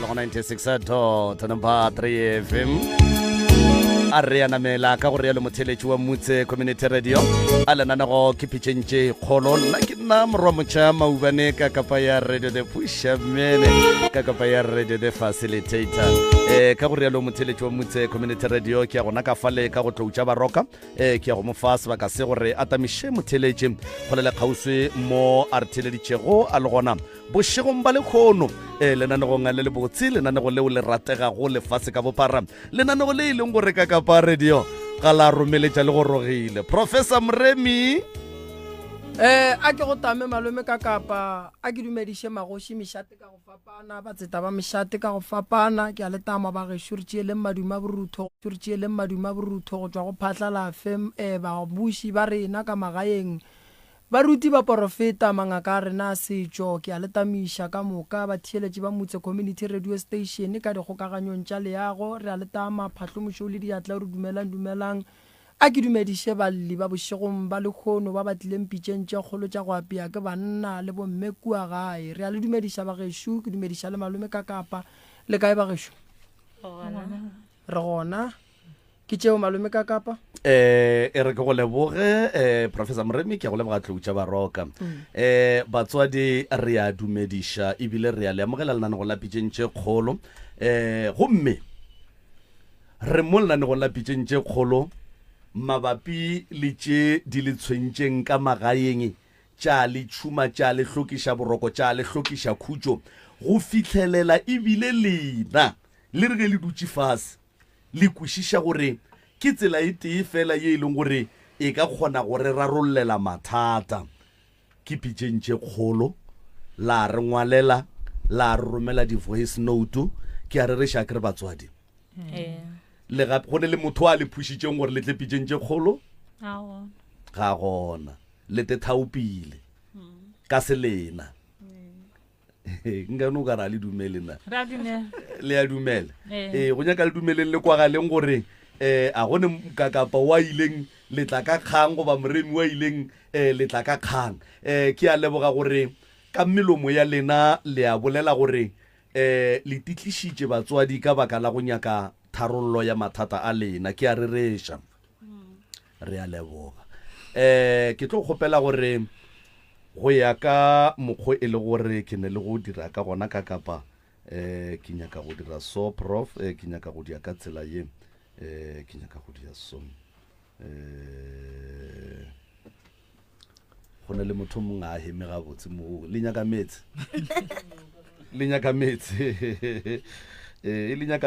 go 96.3 FM a re ya namela ka go rialo motheletši wa Mutse Community Radio a lenanego ke pitšentše kgolo nna ke nna morwa motšha maubane ka kapa ya radio the pushamene ka kapa ya radio the facilitator ka go rialo motheletši wa Mutse Community Radio ke ya gona ka fale ka go tloutša baroka ke ya go mofa sebaka se gore a tamiše motheletši go le kgauswi mo a re theleditšego a le gona bošegong ba lekgono lenanegong a le le botse lenanego leo le rategago lefase ka bophara lenanego le e leng gore ka kapa radio ga la romeletša le go rogile Professor Mremi a ke go tame malome ka kapa a ke dumediše magoši mešate ka go fapana ba tseta ba mešate ka go fapana ke a le tama ba ge šuritše le maduma borutho go tšwa go phatlala fm ba buši ba rena ka magaeng baruti ba porofeta mangaka a rena a setšo ke a letamiša ka moka ba theeletše ba Mutse Community Radio Station ka dikgokaganyong tša leago re a letama phatlomošo le diatla re dumelang a ke dumediše balli ba bošegong ba lekgono ba batlileng pitšeng tše kgolo tša go apea ke banna le bomme kua gae re a le dumediša bagešo ke dumediša le malome ka kapa le kae bagešo re gona ke tšeo malome ka kapa e re ke go leboge Professor Mremi ke go leboga tloutša baroka batswadi re a dumediša ebile re a leamogela lenanego la pitšentše kgolo gomme re mo lenanego la pitšentše kgolo mabapi le tše di le tshwentšeng ka magaeng tša le tšhuma tša le hlokiša boroko tša le hlokiša khutšo go fitlhelela ebile lena le re ge le dutše fase le kwešiša gore ke tsela e tee fela ye e leng gore e ka kgona gore rarollela mathata ke pitšentše kgolo la re ngwalela la re romela di-voice note ke a re reša ke re batswadi le gape go ne le motho a le phušitšeng gore le tle pitšentše kgolo ga gona le te thaopile ka se lena nkano ka ra le dumele na le a dumele go nyaka le dumeleng le kwagaleng gore a gone kakapa wa ileng le tla ka kgang goba Mremi wa ileng le tla ka kgang ke a leboga gore ka melomo ya lena le a bolela gore le titlišitše batswadi ka baka la go nyaka tharollo ya mathata a lena ke a re reša re a leboga ke tlo kgopela gore go ya ka mokgwa e le gore ke ne le go dira ka gona ka kapa ke nyaka go dira so prof ke nyaka go dia ka tsela ye ke nyaka go dia so go ne le motho mongwe a heme ga botse mo le nyaka metse le nyaka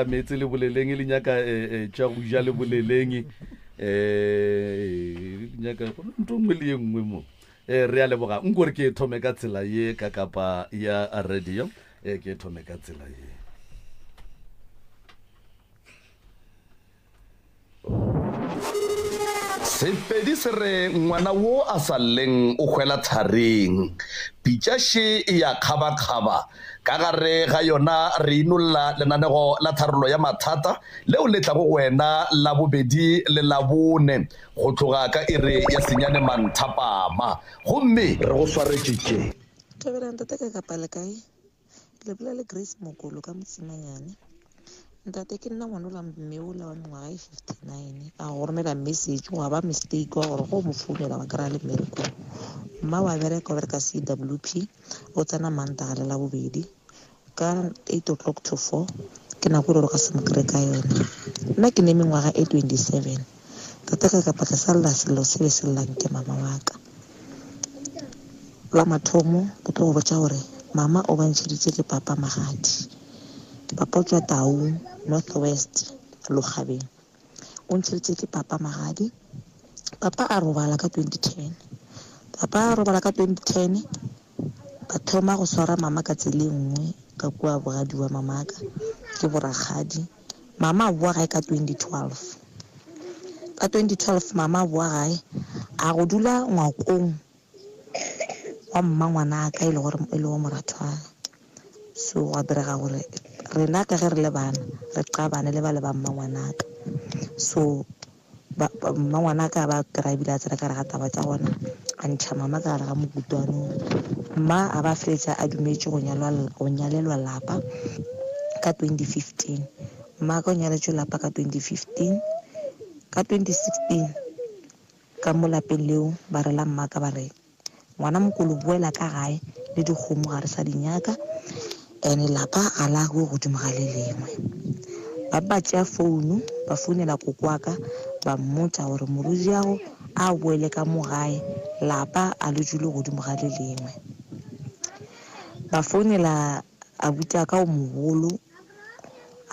metse le boleleng le nyaka tša go ja le boleleng nyaka go ntongwe le engwe mo re a leboga nkore ke thome ka tsela ye ka kapa ya radio ke thome ka tsela ye sepedi se re ngwana wo a sa leng o hwela thareng pitšaše ya kgaba-kgaba ka gare ga yona re inolla lenanego la tharollo ya mathata leo le tla go wena la bobedi le la bone go tloga ka ere ya senyane manthapama gomme re go swaretšitše Toberanta ka kapa le kae le bola le Grace Mokolo ka Motsimanyane ntate ke nna ngwana la mmeola wa ngwaga 59 a go romela message wa ba mistake wa gore go mo founela wa kra le mmereko mma wa bereka CWP o tsena mantagale la bobedi ka 8 o'clock to 4 ke na go re ka se mokre ka yona nna ke ne mengwaga 27 tata ka kapa ka sala selo se be se llang ke mama wa ka la mathomo ke tlo go botša gore mama o bantšheditše ke papa magadi papa tswa Tau Northwest Logabeng o ntšheditše ke papa magadi papa a robala ka 2010 ba thoma go swara mama ka tsela nngwe ka kua bogadi wa mamaka ke boragadi mama a boa gae ka 2012 mama a boa gae a go dula ngwakong wa mma ngwana ka e le gore e le wa morathwa so wa berega gore rena ka ge re le bana re qabane le ba le ba mma ngwanaka so mma ngwanaka ba kry bila tsena ka re ga taba tsa gona a ntšha mama ka gare ga mokutwanong mma a ba fetša a dumetše go nyalelwa lapa ka 2015 mma ka o nyaletšwe lapa ka 2015 ka 2016 ka mo lapeng leo ba rela mmaka ba re ngwana mokolo boela ka gae le dikgomo ga re sa dinyaka ene lapa a la go godimo ga le lengwe ba tšea founu ba founela kokwaka ba mmotsa gore morudi yago a boele ka mo gae lapa a le jule godimo ga le lengwe ba founela abuti ka o mogolo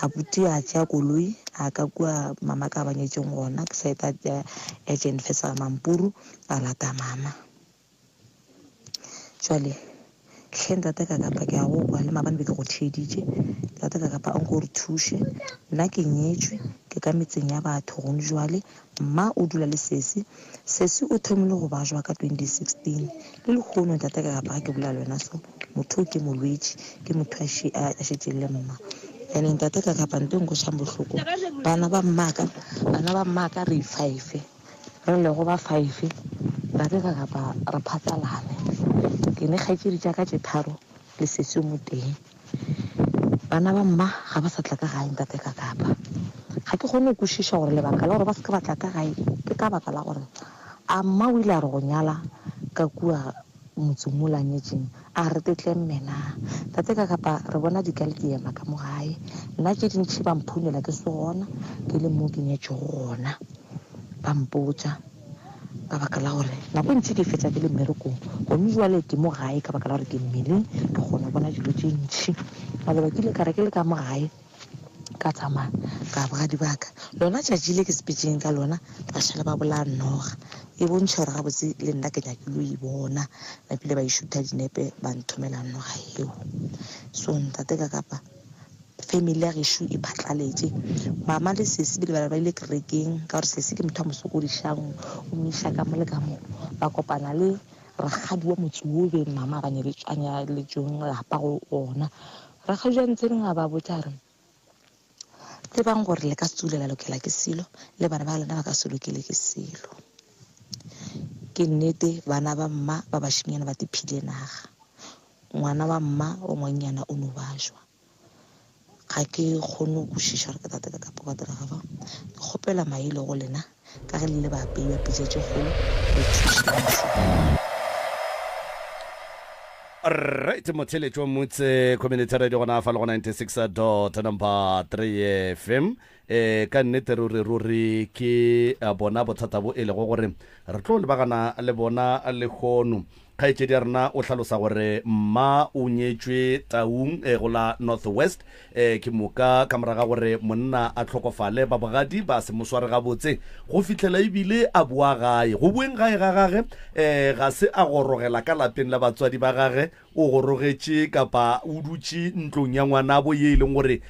abuti a tšea koloi a ka kua mama ka banyetšeng gona ke sa eta agent fesa mampuru a lata mama jwale tlhe ntate ka kapa ke a go kwa le maabane be ke go theditše ntate ka kapa onko re thuše nna ke nyetšwe ke ka metseng ya batho gone jwale mma o dula le sesi o thomile go ba jwa ka 2016 le lekgono ntate ka kapa ke bula le wena so motho ke molwetši ke motho a šetše le mma ene ntate ka kapa nte nko šang bohloko bana ba mmaka re 5 re le go ba 5 ntate ka kapa re phatsalane ke ne kgaitšedi tša ka tše tharo le sesi mo teng bana ba mma ga ba sa tla ka gae ntate ka kapa ga ke kgone go kwešiša gore lebaka la gore ba se ka ba tla ka gae ke ka baka la gore a mma o ile a re go nyala ka kua motseng mo lanyetšeng a re tetle mmena tate ka kapa re bona dikale ke ema ka mo gae nna tše dintšhi ba mphunela ke se gona ke le mo ke nyetše gona ba mpotsa ka baka la gore nako ntši ke fetsa ke le mmerekong gomme jwale ke mo gae ka baka la gore ke mmeleng ke kgona bona dilo tše ntšhi male ba kile kare ke le ka mo gae ka tsamaya ka bogadi baka lona tšatši le ke sepetšeng ka lona ba šala ba bola noga e bontšha gore gabotse le nna ke nyakile o e bona napile ba išutha dinepe ba nthomela noga eo so ntate ka kapa family ya gešo e phatlaletše mama le sesi bile ba ile kerekeng ka gore sesi ke motho a mosokodišang o moiša ka mo le ka mo ba kopana le ragadi wa motse o be mama a banyaletšong lapa go ona ragadi a ntseng a ba botsa re tsebang gore le ka setsulela lokela ke selo le bana ba lena ba ka se lokele ke selo ke nnete bana ba mma ba bašimanyana ba tiphile naga ngwana wa mma o ngwanyana o no bajwa ga ke kgone go kwešiša gore ke tate ka kapa ka dira gaba ke kgopela maele go lena ka ge le le baapei ba pitšetše kgolo le thuša right motheletši wa motse community radio gona fa le go 96.3 FM ka nnete ruri ke bona bothata bo e lego gore re tlo lebagana le bona le kgono kgaetšedi ya rena o hlalosa gore mma o nyetšwe taung go la northwest ke moka ka moraga gore monna a tlhokofale ba bogadi ba se mosware gabotse go fitlhela ebile a boa gae go bueng gae ga gage ga se a gorogela ka lapeng la batswadi ba gage o gorogetše kapa o dutše ntlong ya ngwana bo ye e leng gore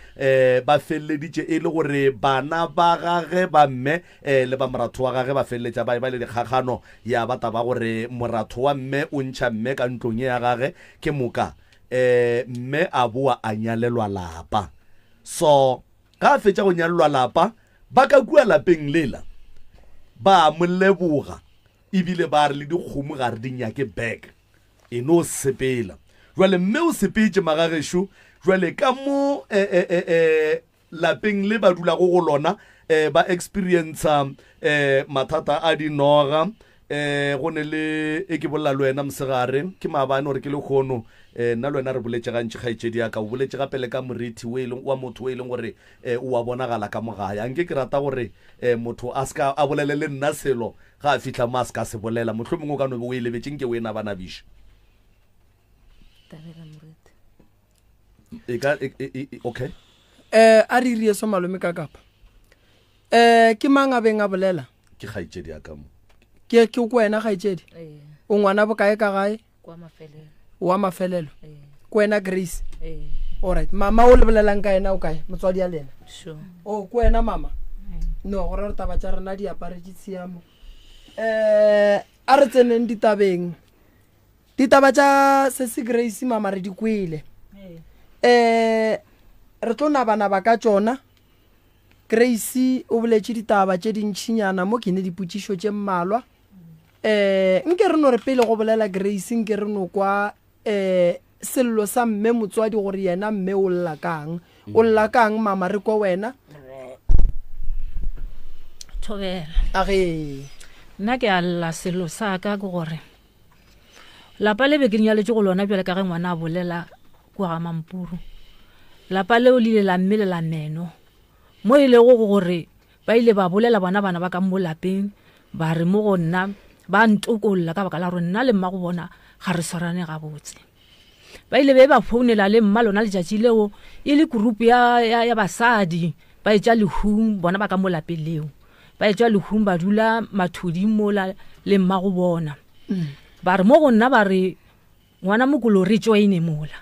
ba feleleditše e le gore bana ba gage ba mme le ba moratho wa gage ba feleletša ba le dikgagano ya bata ba gore moratho wa mme o ntšha mme ka ntlong ya gage ke moka mme a boa a nyalelwa lapa so ga a fetša go nyalelwa lapa ba ka kua lapeng lela ba mo leboga ebile ba re le dikgomo ga re di nyake back e no sepela jwale mme o sepetše magagešo jwale ka mo lapeng le ba dula go lona ba experience mathata a dinoga go ne le e ke bolla le wena mosegare ke maabane gore ke le kgono nna le wena re boletše gantši kgaetšedi ya ka o boletše gapele ka moriti wa motho o e leng gore o a bonagala ka mogaya anke ke rata gore motho a ska a bolele le nna selo ga a fitlha mo a se ka se bolela motlho mongwe o ka nobe o e lebetseng ke o e nabanabiša okay a re irie so malome ka kapa ke mang a beng a bolela ke kgaetšedi ya ka mo ke ko wena kgaetšedi o ngwana bokae ka gae wa mafelelo ko wena Grace alright mama o le bolelang ka ena o kae motswadi ya lena o ko wena mama no gore re taba tša rena di apare di tshiamo a re tseneng ditaba tša sesi Grace mama re di kwele re tlo nabana ba ka tšona Grace o boletše ditaba tše dintšhinyana mo ke ne dipotšišo tše mmalwa nke re no re pele go bolela Grace nke re no kwa sello sa mme motswadi gore yena mme o lla kang o lla kang mama re ko wena Thobela age nna ke a lla selo sa ka go gore lapa le be ke nyaletse go lona bjale ka ge ngwana a bolela kwa ga Mampuru lapa leo le ile la mmele la meno mo ile go gore ba ile ba bolela bana ba ka mo lapeng ba re mo go nna ba ntokolla ka baka la gore nna le mma go bona ga re swarane ga botse ba ile be ba founela le mma lona letšatši leo e le group ya basadi ba etša lehung bona ba ka mo lapeng leo ba etša lehung ba dula mathodi mola le mma go bona ba re mo go nna ba re ngwana mokolo re joine mola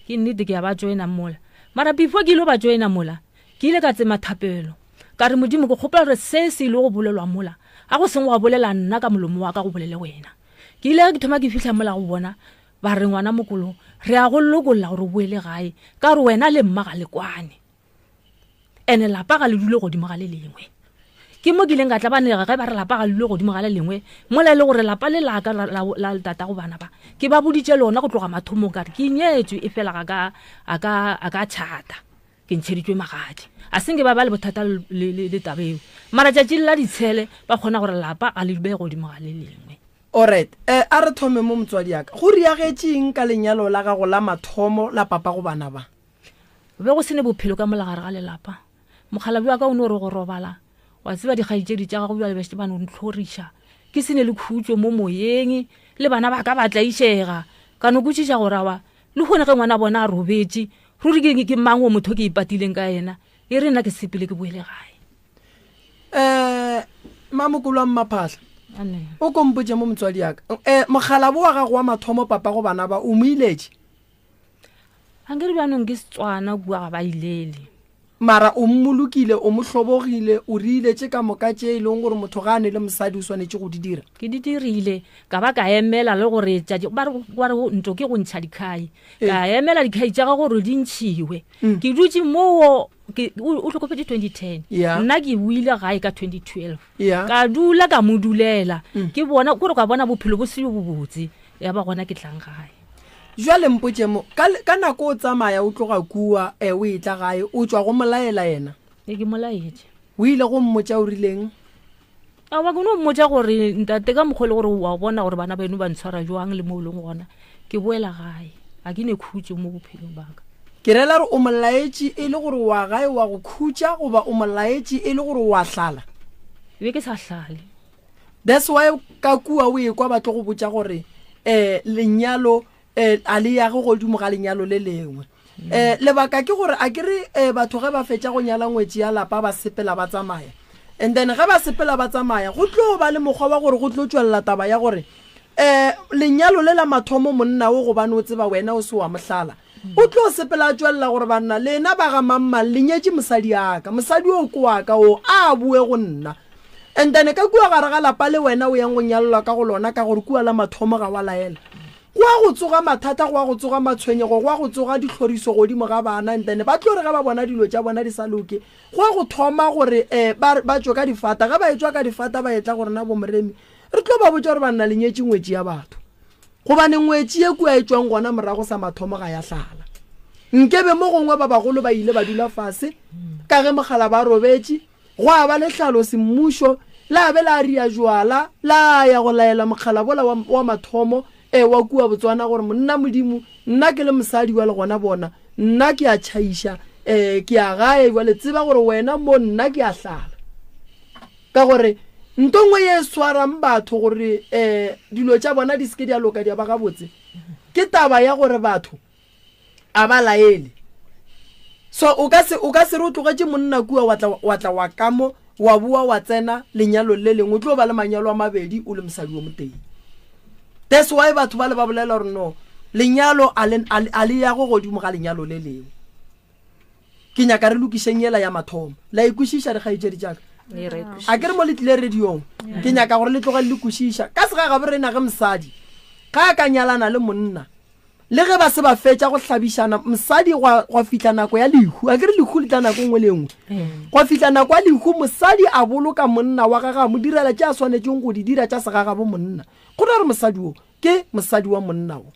ke nnete ke ya ba joina mola mara before ke ilo ba joina mola ke ile ka tsema thapelo ka re modimo go kgopola gore se se ile go bolelwa mola a go seng wa bolela nna ka molomo wa ka go bolele wena ke ile ke thoma ke fihla mola go bona ba re ngwana mokolo re a go lokolla gore o boele gae ka gore wena le mma ga le kwane ene lapa ga le dule godimo ga le lengwe ke mo ke ileng ka tla banega ge ba re lapa ga le dule godimo ga le lengwe mola e le gore lapa le laka la tata go bana ba ke ba boditše lona go tloga mathomong ka re ke nyetswe e fela a ka tšhata ke ntšheditšwe magadi a senge ba le bothata le tabeo mara tšatši la ditshele ba kgona gore lapa a le be godimo ga le lengwe alright a re thome mo motswadi yaka go riagetseng ka lenyalo la gago la mathomo la papa go bana ba be go sene bophelo ka molagare ga lelapa mogalabi wa ka o ne o re go robala wa tseba dikgaitsedi tša gago bjale bešete ba no ntlhoriša ke sene le khutšo mo moyeng le bana ba ka ba tlaišega ka no kwešiša gore awa le kgone ge ngwana bona a robetse ruri ke mang o motho ke ipatileng ka ena e re nna ke sepele ke boele gae mamokolo wa mmaphatlha o kompotse mo motswadi yaka mogalabo wa gago wa mathomo papa go bana ba o mo iletše a nkere bjanong ke Setswana bua ga ba ilele mara o mmolokile o mo hlobogile o riiletše ka moka tše e leng gore motho ga a ne le mosadi o swanetše go di dira ke di dirile ka ba ka emela le gore ba re nto ke go ntšha dikhai ka emela dikhai tša ga gore di ntšhiwe ke dutše moo o tlhokofetse 2010 nna ke buile gae ka 2012 ka dula ka mo dulela ke bona gore ka bona bophelo bo seo bobotse ya ba gona ke tlang gae jwale mpotse mo ka nako o tsamaya o tloga kua o e tla gae o tswa go molaela yena ke molaetse o ile go mmotsa o rileng a ba go no mmotsa gore ntate ka mogole gore wa bona gore bana ba eno ba ntshwara jwang le mo leng gona ke boela gae a ke ne khutse mo bophelong baka ke rela re o molaetse e le gore wa gae wa go khutsa goba o molaetse e le gore wa hlala be ke sa hlale that's why ka kua o e kwa ba tlo go botsa gore lenyalo a le ya go godimo ga lenyalo le lengwe lebaka ke gore a kere batho ge ba fetša go nyala ngwetši ya lapa ba sepela ba tsamaya and then ge ba sepela ba tsamaya go tlo ba le mokgwa wa gore go tlo tšwelela taba ya gore lenyalo le la mathomo monna o gobane o tseba wena o se wa mohlala o tlo sepela a tšwelela gore banna lena ba ga mamma le nyetše mosadi aka mosadi o ko waka o a bue go nna and then ka kua gare ga lapa le wena o yang go nyalelwa ka go lona ka gore kua la mathomo ga wa laela go a go tsoga mathata go a go tsoga matshwenyego go a go tsoga ditlhoriso godimo ga bana and then ba tlo re ga ba bona dilo tša bona di sa loke go a go thoma gore ba tswa ka difata ga ba etswa ka difata ba etla gore na bomoremi re tlo ba botsa gore ba nna lenyetše ngwetši ya batho gobane ngwetši e kua e tswang gona morago sa mathomo ga ya hlala nkebe mo gongwe ba bagolo ba ile ba dula fase ka ge mogala ba robetše go a ba lehlalo semmušo la be la ria jwala la ya go laela mogala bola wa mathomo wa kua Botswana gore monna modimo nna ke le mosadi wa le gona bona nna ke a tšhaiša ke a gae wa le tseba gore wena mo nna ke a hlala ka gore ntongwe ye swarang batho gore dilo tša bona di seke di a loka di a ba gabotse ke taba ya gore batho a ba laele so o ka se re o tlogetše monna kua wa tla wa kamo wa bua wa tsena lenyalo le lengwe o tlo ba le manyalo a mabedi o le mosadi wa moteng that's why batho ba le ba bolela gore no lenyalo a le ya go godimo ga lenyalo le lengwe ke nyaka re lokišeng yela ya mathomo la ikwešiša re kgaetšedi jaaka a ke re mo le tlile radiong ke nyaka gore le tloga le kwešiša ka se ga gabe re na ge mosadi ga a ka nyalana le monna le ge ba se ba fetša go hlabišana mosadi gwa fihla nako ya lehu a ke re lehu le tla nako nngwe le nngwe gwa fihla nako ya lehu mosadi a boloka monna wa gaga mo direla tša a swanetšeng go di dira tša segagabo monna go na re mosadi o ke mosadi wa monna o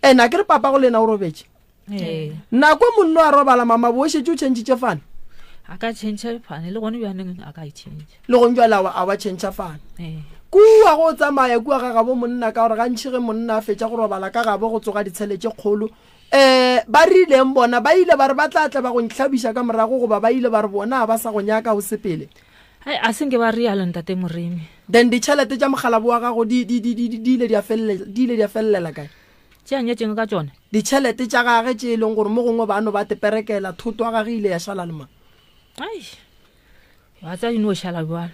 ena ke re papa go lena o robetše nako monno a robala mama bo shetse o change fane a ka change fane le gone bjaneng a ka e change le go njwa lawa a wa change fane kua go tsamaya kua ga gabo monna ka gore gantšhi ge monna a fetša go robala ka gabo go tsoga ditsheletse kgolo ba rileng bona ba ile ba re ba tlatla ba go ntlhabisa ka morago goba ba ile ba re bona ba sa go nyaka o sepele a senke ba rialo ntate Moremi then ditšhelete tša mogalabo wa gago di ile di a fellela kae tša nyetseng ka tsone ditšhelete tša gage tše e leng gore mo gongwe bano ba teperekela thoto wa gage ile ya šala le mang wa tsa ino šala bjalo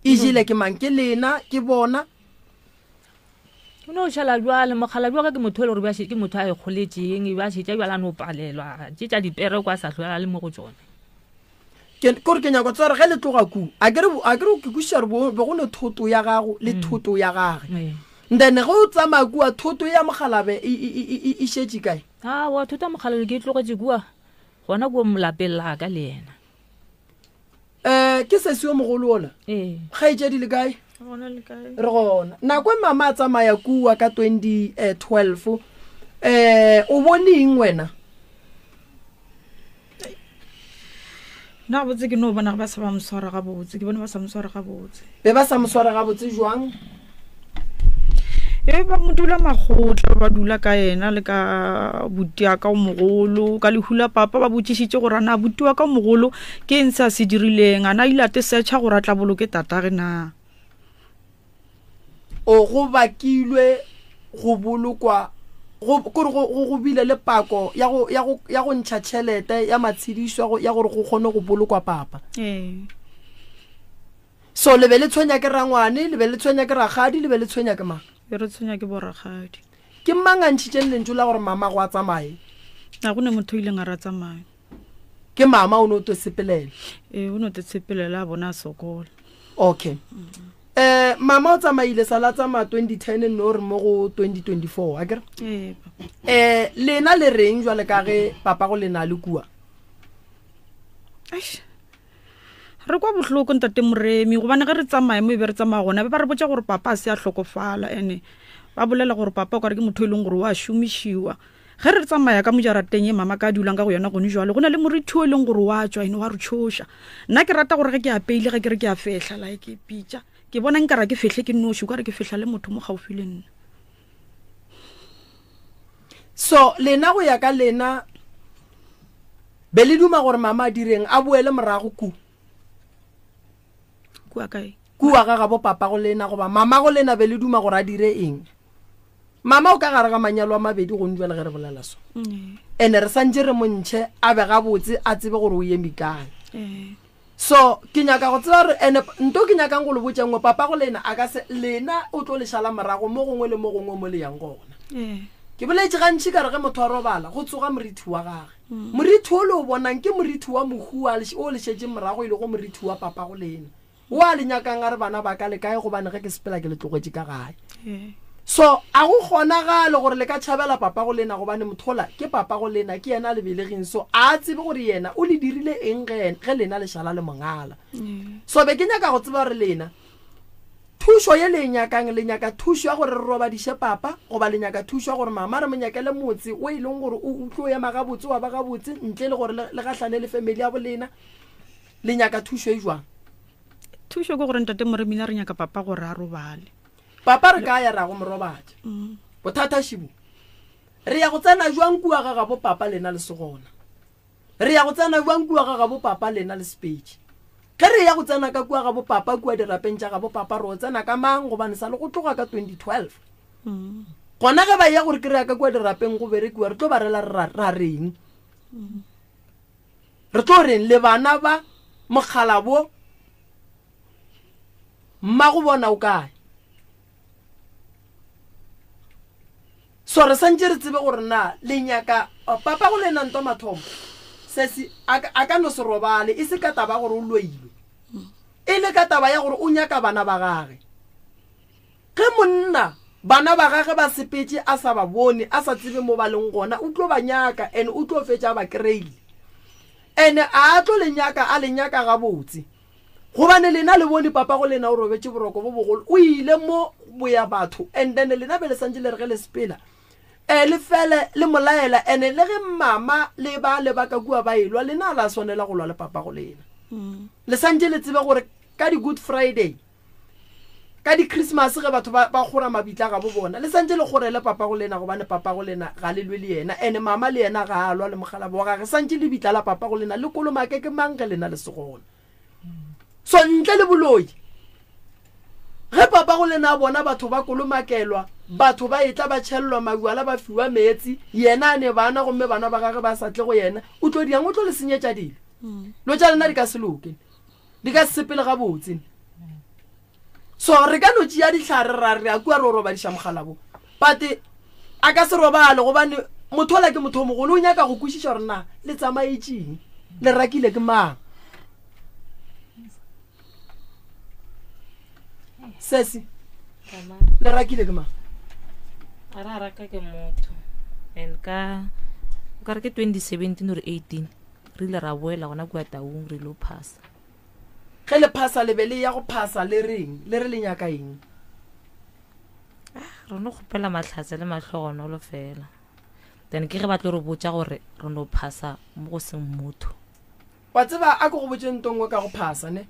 e jile ke mang ke lena ke bona no šala bjale mogala bja ke motho le gore ke motho a e kgoletseng ba šetša bjala no palelwa tše tša dipere kwa sa hloela le mo go tsone kore ke nyako tsore ge le tloga ku a kere ke kušare be go ne thoto ya gago le thoto ya gage then ge o tsamaya kua thoto ya mogalabe e šetše kae wa thoto ya mogalabe ke tlogetse kua gona kua molapeng la ka le yena ke sesio mogolo ona ga e tšedi le kae re gona nako mama a tsamaya kua ka 2012 o boneng wena na botse ke no bona ba sa ba mswara ga botse ke bona ba sa mswara ga botse be ba sa mswara ga botse jwang ba modula magotla ba dula ka ena le ka butia ka mogolo ka lehula papa ba botšišitše gore na butua ka mogolo ke eng se a se dirileng ana ile a te searcha gore a tla boloke tatage na o go bakilwe go bolokwa kore go bile le pako ya go ntšha tšhelete ya matshedišo ya gore go kgone go bolokwa papa so le be le tshwenya ke rangwane le be le tshwenya ke ragadi le be le tshwenya ke mang re tshwenya ke boragadi ke mangantšhitšeng lentšu la gore mama go a tsamaye a go ne motho ile nga ra tsamaya ke mama o ne o to sepelela o ne o te sepelela a bona a sokola okay mama o tsamaile sala tsamaya 2010 no re mo go 2024 a kere lena le reng jwale ka ge papa go lena le kua re kwa bohloko ntate Moremi gobane ge re tsamaya mo be re tsamaya gona ba re botša gore papa a se a hlokofala ene ba bolela gore papa o ka re ke motho e leng gore wa šomišiwa ge re tsamaya ka mojarateng ye mama ka dulang ka go yona gone jwale go na le moriti o e leng gore wa tswa ene wa re tšhoša nna ke rata gore ge ke apeile ge ke re ke a fehla la ke pitša ke bona nkara ke fehle ke noši o ka re ke fehla le motho mo gaufi le nna so lena go ya ka lena be le duma gore mama a direng a boele morago kua kae kua ga bo papa go lena goba mama go lena be le duma gore a dire eng mama o ka gare ga manyalo a mabedi go njwa le ge re bolela so ene re santse re montšhe a be ga botse a tsebe gore o eme kae so ke nyaka go tseba gore ene nto ke nyakang go le botša ngwe papa go lena a ka se lena o tlo le šala morago mo gongwe le mo gongwe mo le yang gona ke boletše gantši ka re ge motho a robala go tsoga moriti wa gage moriti o le o bonang ke moriti wa mohua o le šetse morago ile go moriti wa papa go lena wa le nyakang a re bana ba ka le kae gobane ge ke sepela ke le tlogetse ka gae so a go kgonagale gore le ka tšhabela papa go lena gobane mothola ke papa go lena ke yena le belegeng so a tsebe gore yena o le dirile eng ge lena le šala le mongala so be ke nyaka go tseba gore lena thušo ye le nyakang le nyaka thušo ya gore re robadiše papa goba le nyaka thušo ya gore mama re monyakele motse o e leng gore o tlo ema gabotse wa ba gabotse ntle le gore le gahlane le family ya bolena le nyaka thušo e jwang thušo ke gore ntate Moremi re nyaka papa gore a robale papa re ka ya ra go morobatša bothata šibo re ya go tsena jwang kua ga bo papa lena le segona re ya go tsena jwang kua ga bo papa lena le speech ge re ya go tsena ka kua ga bo papa kua dirapeng tša ga bo papa re o tsena ka mang gobane sa le go tloga ka 2012 gona ge ba ya gore ke re ya ka kua dirapeng go berekiwa re tlo ba rela ra reng re tlo reng le bana ba mogalabo mma go bona o kae so re santse re tsebe gore na le nyaka papa go lena nto mathomo sesi a ka no se robale e se ka taba gore o loilwe e le ka taba ya gore o nyaka bana ba gage ge monna bana ba gage ba sepetse a sa ba bone a sa tsebe mo ba leng gona o tlo ba nyaka ene o tlo fetša ba kreile ene a tlo le nyaka a le nyaka ga botse gobane lena le bone papa go lena o robetse boroko bo bogolo o ile mo boya batho and then lena be le santse le re ge le sepela le fele le molaela ene le ge mama le ba ka kua ba ilwa le na la sonela go lwa le papa go lena le santse le tsebe gore ka di Good Friday ka di Christmas ge batho ba gora mabitla ga bo bona le santse le gore le papa go lena go bane papa go lena ga le lwe le yena ene mama le yena ga alwa le mogala bo ga santse le bitla la papa go lena le koloma ke mangge lena le segona so ntle le boloi ge papa go lena bona batho ba kolomakelwa batho ba etla ba tshellwa magwala ba fiwa metsi yena ne bana gomme bana ba gage ba satle go yena o tlo diang o tlo le senyetša dilo lo tša lena di ka seloke di ka sepele ga botse so re ka no tšea dihlare ra re a kua re o robadiša mogalabo but a ka se robale gobane motho ola ke motho o mogolo o nyaka go kwešiša gore na le tsamaetšeng le rakile ke mang sesi le rakile ke mang a raka ke motho and ka re ke 2017 or 18 re ile ra boela gona kua Taung re lo phasa ge le phasa le be le ya go phasa le reng le re le nyaka eng re no gopela matlhatse le mahlogonolo fela then ke ge ba tlo re botsa gore re no phasa mo go seng motho wa tseba a go go botse ntongwe ka go phasa ne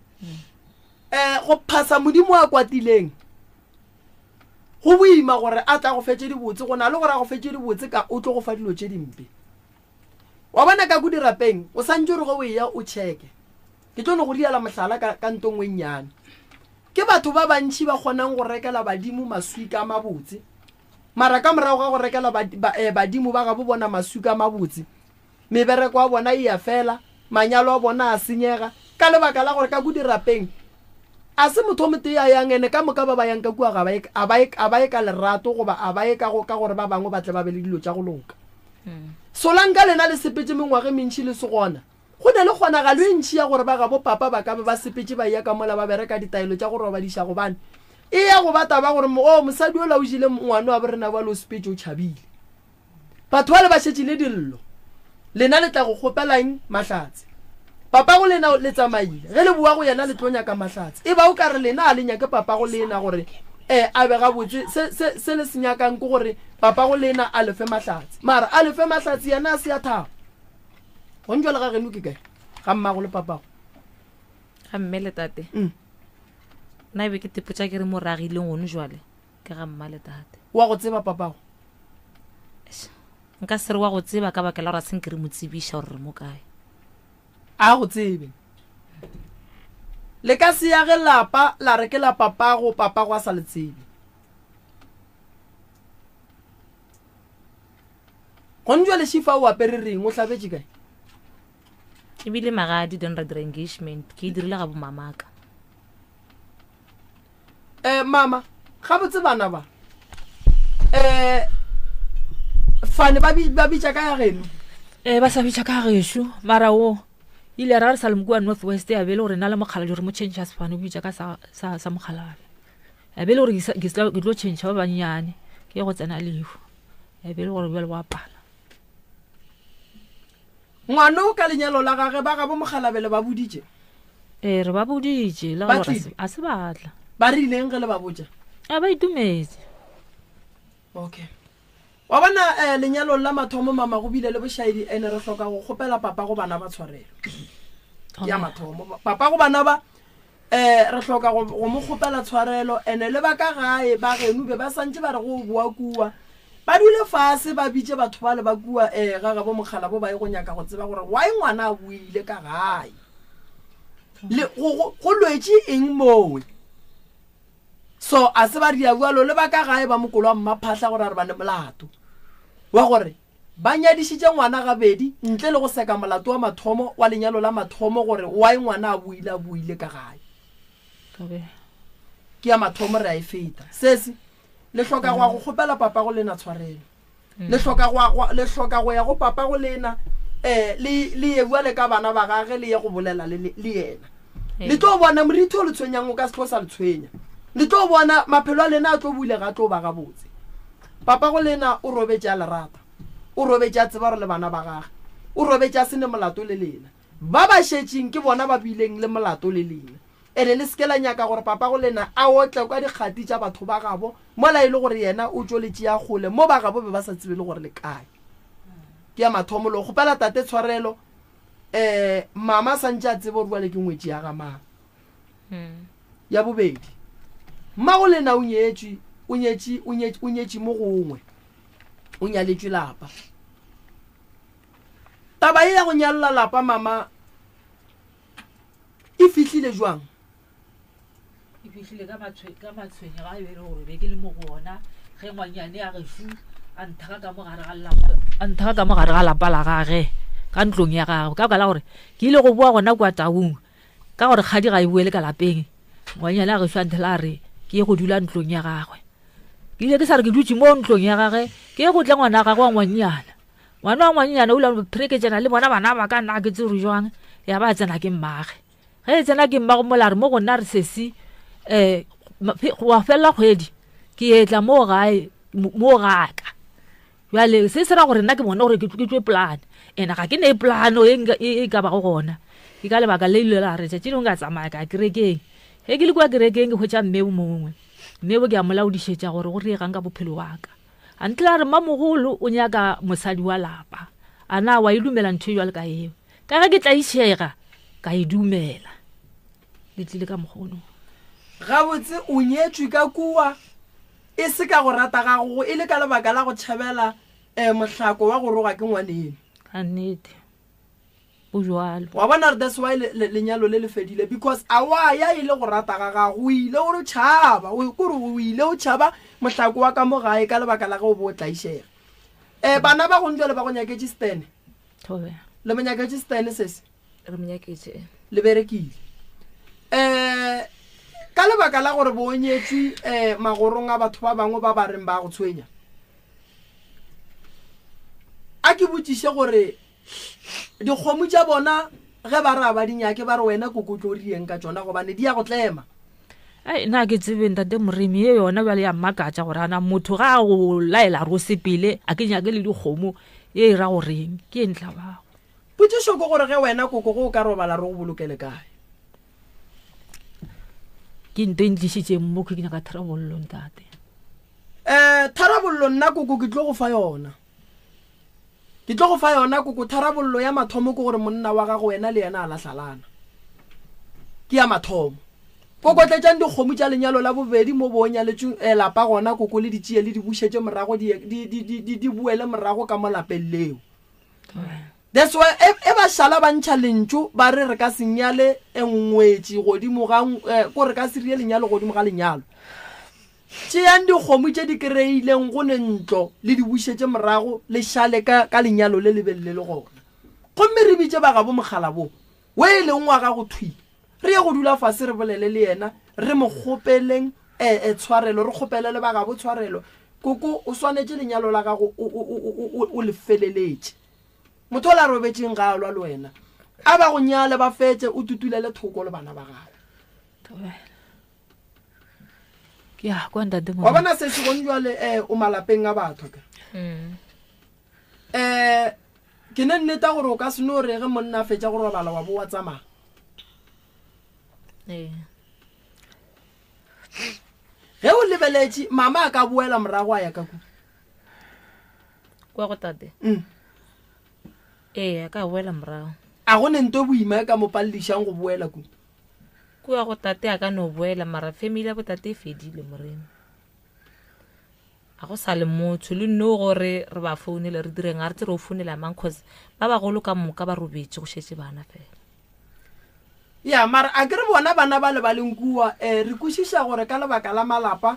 go phasa modimo a kwatileng go boima gore a tla go fetse dibotse go na le gore a go fetse dibotse ka o tlo go fa dilo tše dimpe wa bona ka go dirapeng o santse re go o ya o cheke ke tlo no go diala mohlala ka ntongwe nnyane ke batho ba bantši ba kgonang go rekela badimo maswika a mabotse mara ka morago ga go rekela badimo ba ga bo bona maswika a mabotse mebereko wa bona e ya fela manyalo a bona a senyega ka lebaka la gore ka go dirapeng a se motho mo tee a yang ene ka moka ba ba yang ka kua a ba e ka lerato goba a ba e ka gore ba bangwe ba tle ba be le dilo tša go loka solanka lena le sepetse mengwage mentšhi le se gona go ne le kgonagalo e ntšhi ya gore ba ga bo papa ba ka be ba sepetse ba ya ka mola ba bereka ditaelo tša go robadiša gobane e ya go bata ba gore mosadi o la o jile ngwane wa borena ba lo sepetse o tšhabile batho ba le ba šetšile dillo lena le tla go kgopelang mahlatse papa go lena le tsamaile ge le bua go yena le tlo nyaka mahlatse e ba o ka re lena a le nyake papa go lena gore a be gabotse se le senyakang ke gore papa go lena a lefe mahlatse mara a lefe mahlatse yena a se ya thabo go ntjwa le ga geno ke kae ga mmago le papago ga mme le tate na be ke tepotsa ke re mo ragileng gone jwale ke ga mma le tate wa go tseba papago nka se re wa go tseba ka bakela gore a seng ke re mo tsebiša gore re mo kae a go tsebe le ka se ya ge lapa la rekela papago a sa le tsebe go ntjwa le šifa o apere reng o tlabetse kae ebile magadi don ra dira engagement ke dirile ga bo mamaka mama ga botse bana ba fane ba bitša ka ya geno ba sa bitša ka gešo mara o ile ra re sa le mokua North West ya be le gore na le mokgala jore mo change a sefane o bitša ka sa mokgalabe ya be le gore ke tlo change ba bannyane ke go tsena lehu ya be le gore bjale wa pala ngwane o ka lenyalo la gage ba ga bo mogalabele ba boditše re ba boditše le gore a se batla ba rileng ge le ba botša a ba itumetse okay wa bona lenyalo la mathomo mama go bile le bošaedi ene re hloka go kgopela papa go bana ba tshwarelo ya mathomo papa go bana ba re hloka go mo kgopela tshwarelo ene le ba ka gae ba geno be ba santse ba re go bua kua ba dule fase ba bitse batho ba le ba kua ga bo mogala bo ba e go nyaka go tseba gore why ngwana a buile ka gae le go lwetse eng mowe so a se ba dia bua lo le ba ka gae ba mokolo wa mmaphahla gore re bane molato wa gore ba nyadišitše ngwana gabedi ntle le go seka molato wa mathomo wa lenyalo la mathomo gore why ngwana a buile ka gae ke ya mathomo re a e feta sesi le hloka go kgopela papa go lena tshwarelo le hloka go ya go papa go lena le ye bua le ka bana ba gage le ye go bolela le yena le tlo bona moriti o le tshwenyang o ka se tlo sa le tshwenya le tlo bona maphelo a lena a tlo buile ga tlo ba gabotse papa go lena o robetse a lerata o robetse a tseba gore le bana ba gage o robetse a sene molato le lena ba ba šetšeng ke bona ba bileng le molato le lena ene le sekela nyaka gore papa go lena a otle kwa dikgati tša batho ba gabo mola e le gore yena o tšoletše ya gole mo ba gabo be ba sa tsebe le gore le kae ke ya mathomo le go gopela tate tshwarelo mama santse a tsebe gore ke ngwetši ya ga mang ya bobedi mma go lena o nyetše mo gongwe o nyaletše lapa taba e ya go nyalla lapa mama e fihlile jwang e fihlile ka matshwenye ga e bere gore be ke le mo gona ge ngwanyane ya gefu a nthaka ka mogare ga lapa la gage ka ntlong ya gagwe ka la gore ke ile go boa gona kwa taung ka gore kgadi ga e buele ka lapeng ngwanyane a gefu a nthela a re ke ye go dula ntlong ya gagwe ke ile ke sa re ke dutse mo ntlong ya gage ke ye go tla ngwana gagwe wa ngwanyana ngwana wa ngwanyana o la preketsena le bona bana ba ka nna ke tsere jwang ya ba tsena ke mmage ge e tsena ke mmago mola re mo go nna re sesi wa fela kgwedi ke etla mo gaka jale se se ra gore nna ke bona gore ke tswe plan ena ga ke ne plano e ka ba go gona ke ka lebaka le ile la re tšatši dingwe ka tsamaya ka kerekeng ge ke le kwa kerekeng ke hwetša mmeo mongwe mmeo ke a molaodišetša gore go reegang ka bophelo wa ka a ntle la re mmamogolo o nyaka mosadi wa lapa a na wa e dumela ntho e jwale ka eo ka ge ke tla išega ka e dumela le tlile ka mokgono gabotse o nyetswe ka kua e se ka go rata gago e le ka lebaka la go tšhabela mohlako wa go roga ke ngwaneng ka nnete bojalo wa bona re that's why lenyalo le fedile because a wa ya ile go rata ga gago o ile o re tšhaba kore o ile o tšhaba mohlako wa ka mo gae ka lebaka la go bo tlaishega bana ba go ntjwa le ba go nyaketse stene le monyaketse stene sese re monyaketse le berekile ka lebaka la gore bo nyetswe magorong a batho ba bangwe ba ba reng ba go tshwenya a ke botšiše gore dikgomo tša bona ge ba re ba dinyake ba re wena kokotlo rieng ka tsona gobane di ya go tlema nna ke tsebeng tate moremi e yona bjale ya mmakatša gore ana motho ga a go laela re o sepele a ke nyake le dikgomo e ra goreng ke e ntla bago potšišo ke gore ge wena koko go o ka robala re go bolokele kae ke nto e ntlišitšeng mo ke nyaka tharabollong tate tharabollo nna koko ke tlo go fa yona koko tharabollo ya mathomo ke gore monna wa gago wena le yena a lahlalana ke ya mathomo koko tletšang dikgomo tša lenyalo la bobedi mo bonyaletšeng lapa gona koko le ditšee le di bušetše morago di buele morago ka mo lapeng leo that's why e ba šala ba ntšha lentšu ba re ka senyale ngwetši godimo ga ko re ka se rie lenyalo godimo ga lenyalo tšeang dikgomo tše di kry-ileng go ne ntlo le di bušetše morago le šale ka lenyalo le lebelele le gona gomme re bitše ba gabo mogala bo o e leng wa ga go thwi re ye go dula fase re bolele le yena re mo kgopeleng tshwarelo re kgopelele ba gabo tshwarelo koko o swanetše lenyalo la gago o le feleletše motho o la robetšeng ga alwa le wena a ba go nyale ba fetse o tutulele thoko le bana ba gago ya kwa ntate mo wa bona se se gone jwale o malapeng a batho ka ke ne nneta gore o ka se no re ge monna a fetša go robala wa bo wa tsamaya ge o lebeletše mama a ka boela morago a ya ka kwa go tate a ka boela morago a go ne nto boima ka mo pallišang go boela kua go tate a ka no boela mara family ya botate e fedile morena a go sa le motho le nno gore re ba founele re direng a re tse re o founela mang cause ba bagolo ka moka ba robetse go šetse bana fela ya mara a ke re bona bana ba le ba leng kua re kwešiša gore ka lebaka la malapa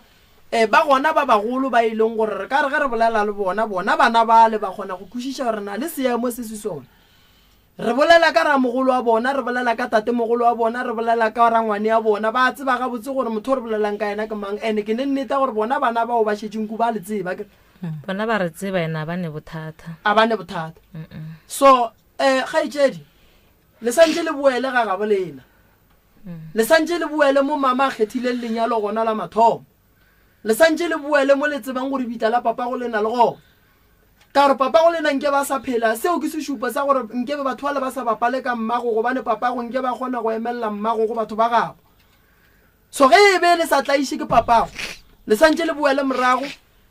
ba gona ba bagolo ba ileng gore re ka re ge re bolela le bona bana ba le ba kgona go kwešiša gore na le seemo se se sone re bolela ka ramogolo wa bona re bolela ka tate mogolo wa bona re bolela ka rangwane ya bona ba tseba ga botse gore motho re bolelang ka ena ke mang ene ke ne nneta gore bona bana bao ba šetšeng ku ba le tseba bona ba re tseba ena ba ne bothata so ga itšedi le santse le boele ga gabo lena le santse le boele mo mama a kgethileng lenyalo gona la mathomo le santse le boele mo le tsebang gore bitla la papa go lena le gona ka gore papa go lena nke ba sa phela seo ke se šupa sa gore nke be batho ba le ba sa bapale ka mmago gobane papa go nke ba kgona go emelela mmago go batho ba gago so ge e be le sa tlaiše ke papago le santse le boele morago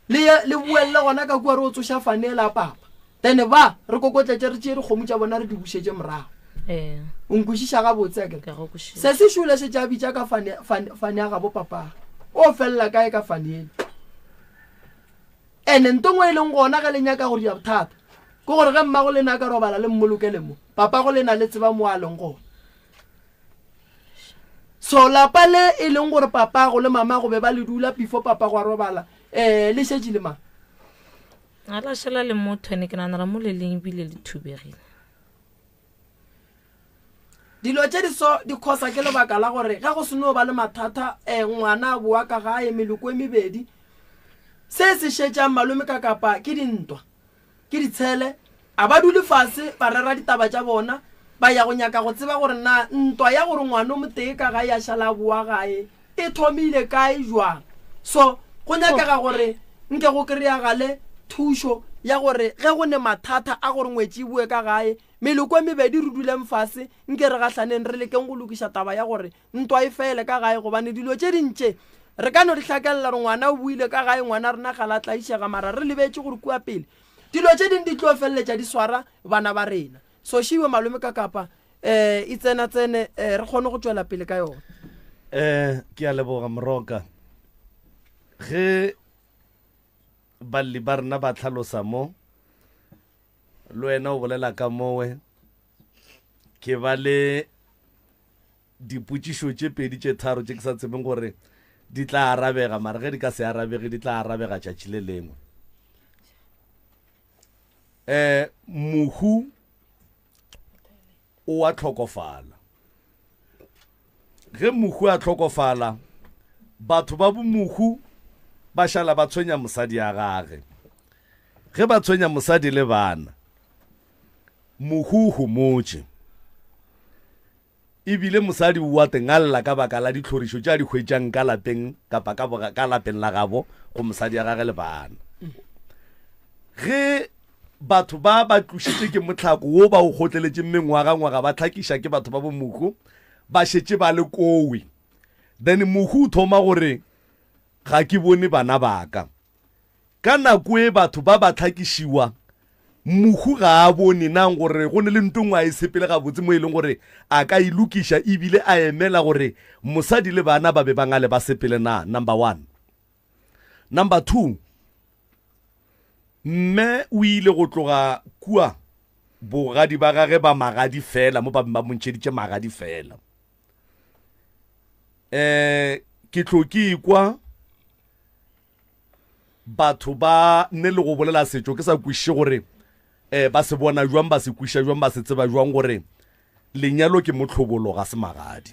le buelle gona ka kua re o tsoša fanela papa then ba re kokotletse re tšee dikgomo tša bona re di bušetse morago o nkwešiša ga botse ke se se šule se tša bitša ka fane ya gabo papa o felela kae ka fane eno ene ntongwe e leng gona ge le nyaka go dia bothata ke gore ge mmago le naka robala le mmolokele mo papa go le na le tseba mo a leng gona so lapa le e leng gore papa go le mama go be ba le dula before papa go a robala le šetše le mang a la šela le motho ene ke nanara mo le leng bile le thubegile dilo tše di khosa ke lebaka la gore ga go seno ba le mathata ngwana a boa ka gae meloko e mebedi se se šetšang malome ka kapa ke dintwa ke ditshele a ba dule fase ba rera ditaba tša bona ba ya go nyaka go tseba gore na ntwa ya gore ngwana o motee ka gae a šala boa gae e thomile kae jwang so go nyakega gore nke go kry-agale thušo ya gore ge go ne mathata a gore ngwetše bue ka gae meloko e mebedi re duleng fase nke re gatlhaneng re lekeng go lokiša taba ya gore ntwa e fele ka gae gobane dilo tše dintše re ka no di hlakelela re ngwana o buile ka gae ngwana rena ga la tlaišega mara re lebetse gore kua pele dilo tše dingwe di tlo feleletša di swara bana ba rena so šiwe malome ka kapa e tsene re kgone go tšwela pele ka yone ke a leboga Moroka ge balli ba rena ba tlhalosa mo le wena o bolela ka mowe ke ba le dipotšišo tše pedi tše tharo tše ke sa tsebeng gore di tla arabega mara ge di ka se arabege di tla arabega tšatši le lengwe mohu o a tlhokofala ge mohu a tlhokofala batho ba bo mohu ba šala ba tshwenya mosadi ya gage ge ba tshwenya mosadi le bana mohu homotše ebile mosadi wa teng a lla ka baka la ditlhorišo tša di hwetšang ka lapeng kapa ka lapeng la gabo go mosadi ya gage le bana ge batho ba tlošitše ke motlhako wo ba o kgotleletše mengwaga ba tlhakiša ke batho ba bo mohu ba šetše ba le kowe then mohu o thoma gore ga ke bone bana baka ka nako e batho ba tlhakišiwa mohu ga a bone nang gore go ne le ntongwe a e sepele ga botse mo e leng gore a ka ilukiša ebile a emela gore mosadi le bana ba be ba ngale ba sepele na number 1 number 2 mme o ile go tloga kua bogadi ba gage ba magadi fela mo ba montšheditše magadi fela ke tloki kwa batho ba ne le go bolela setšo ke sa kwiše gore ba se bona jwang ba se kwiša jwang ba se tseba jwang gore lenyalo ke motlhobolo ga se magadi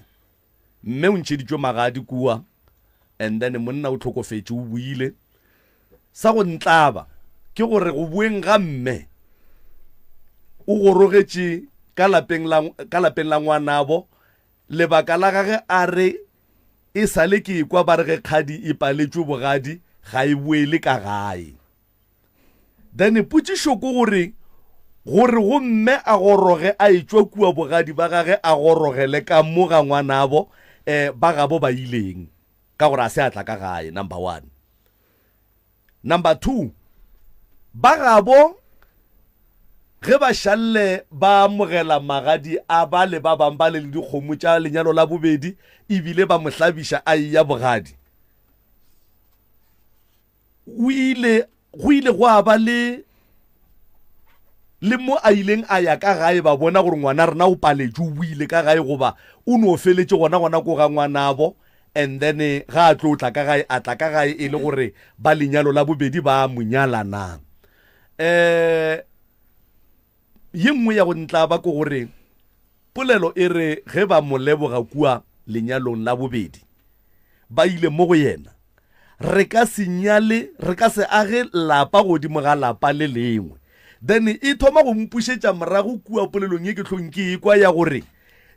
mme o ntšheditšwe magadi kua and then monna o tlhokofetše o buile sa go ntlaba ke gore go bueng ga mme o gorogetše ka lapeng la ngwanabo lebaka la gage a re e sale ke ikwa ba re ge kgadi e paletšwe bogadi ga e buele ka gae then potšišo ko gore go mme a goroge a etšwa kua bogadi ba gage a gorogele ka mo ga ngwanabo ba gabo ba ileng ka gore a se atla ka gae number 1 number 2 ba gabo ge ba šalle ba amogela magadi a ba le ba bang ba le dikgomo tša lenyalo la bobedi ebile ba mohlabiša a ya bogadi go ile go a ba le mo a ileng a ya ka gae ba bona gore ngwana rena o paletše o buile ka gae goba o no feletše gona ko ga ngwanabo and then ga a tlo tla ka gae a tla ka gae e le gore ba lenyalo la bobedi ba monyalana ye nngwe ya go ntla ba ko gore polelo e re ge ba mo leboga kua lenyalong la bobedi ba ile mo go yena re ka se age lapa godimo ga lapa le lengwe then e thoma go mpušetša morago kua polelong ye ke hlong ke ekwa ya gore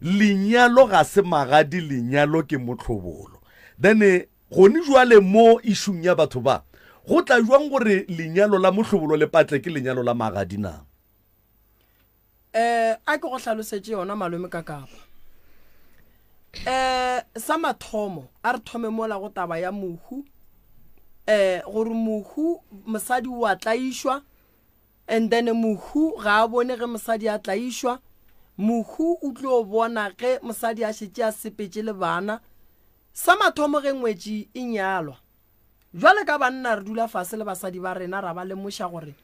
lenyalo ga se magadi lenyalo ke motlhobolo then gone jwale mo išung ya batho ba go tla jwang gore lenyalo la motlhobolo le patle ke lenyalo la magadi na a ke go hlalosetše yona malome ka kapa sa mathomo a re thome mola go taba ya mohu gore mohu mosadi wa tlaišwa and then mohu ga a bone ge mosadi a tlaišwa mohu o tlo bona ge mosadi a šetse a sepetse le bana sa mathomo ge ngwetši e nyalwa jwale ka banna re dula fase le basadi ba rena ra ba lemoša gore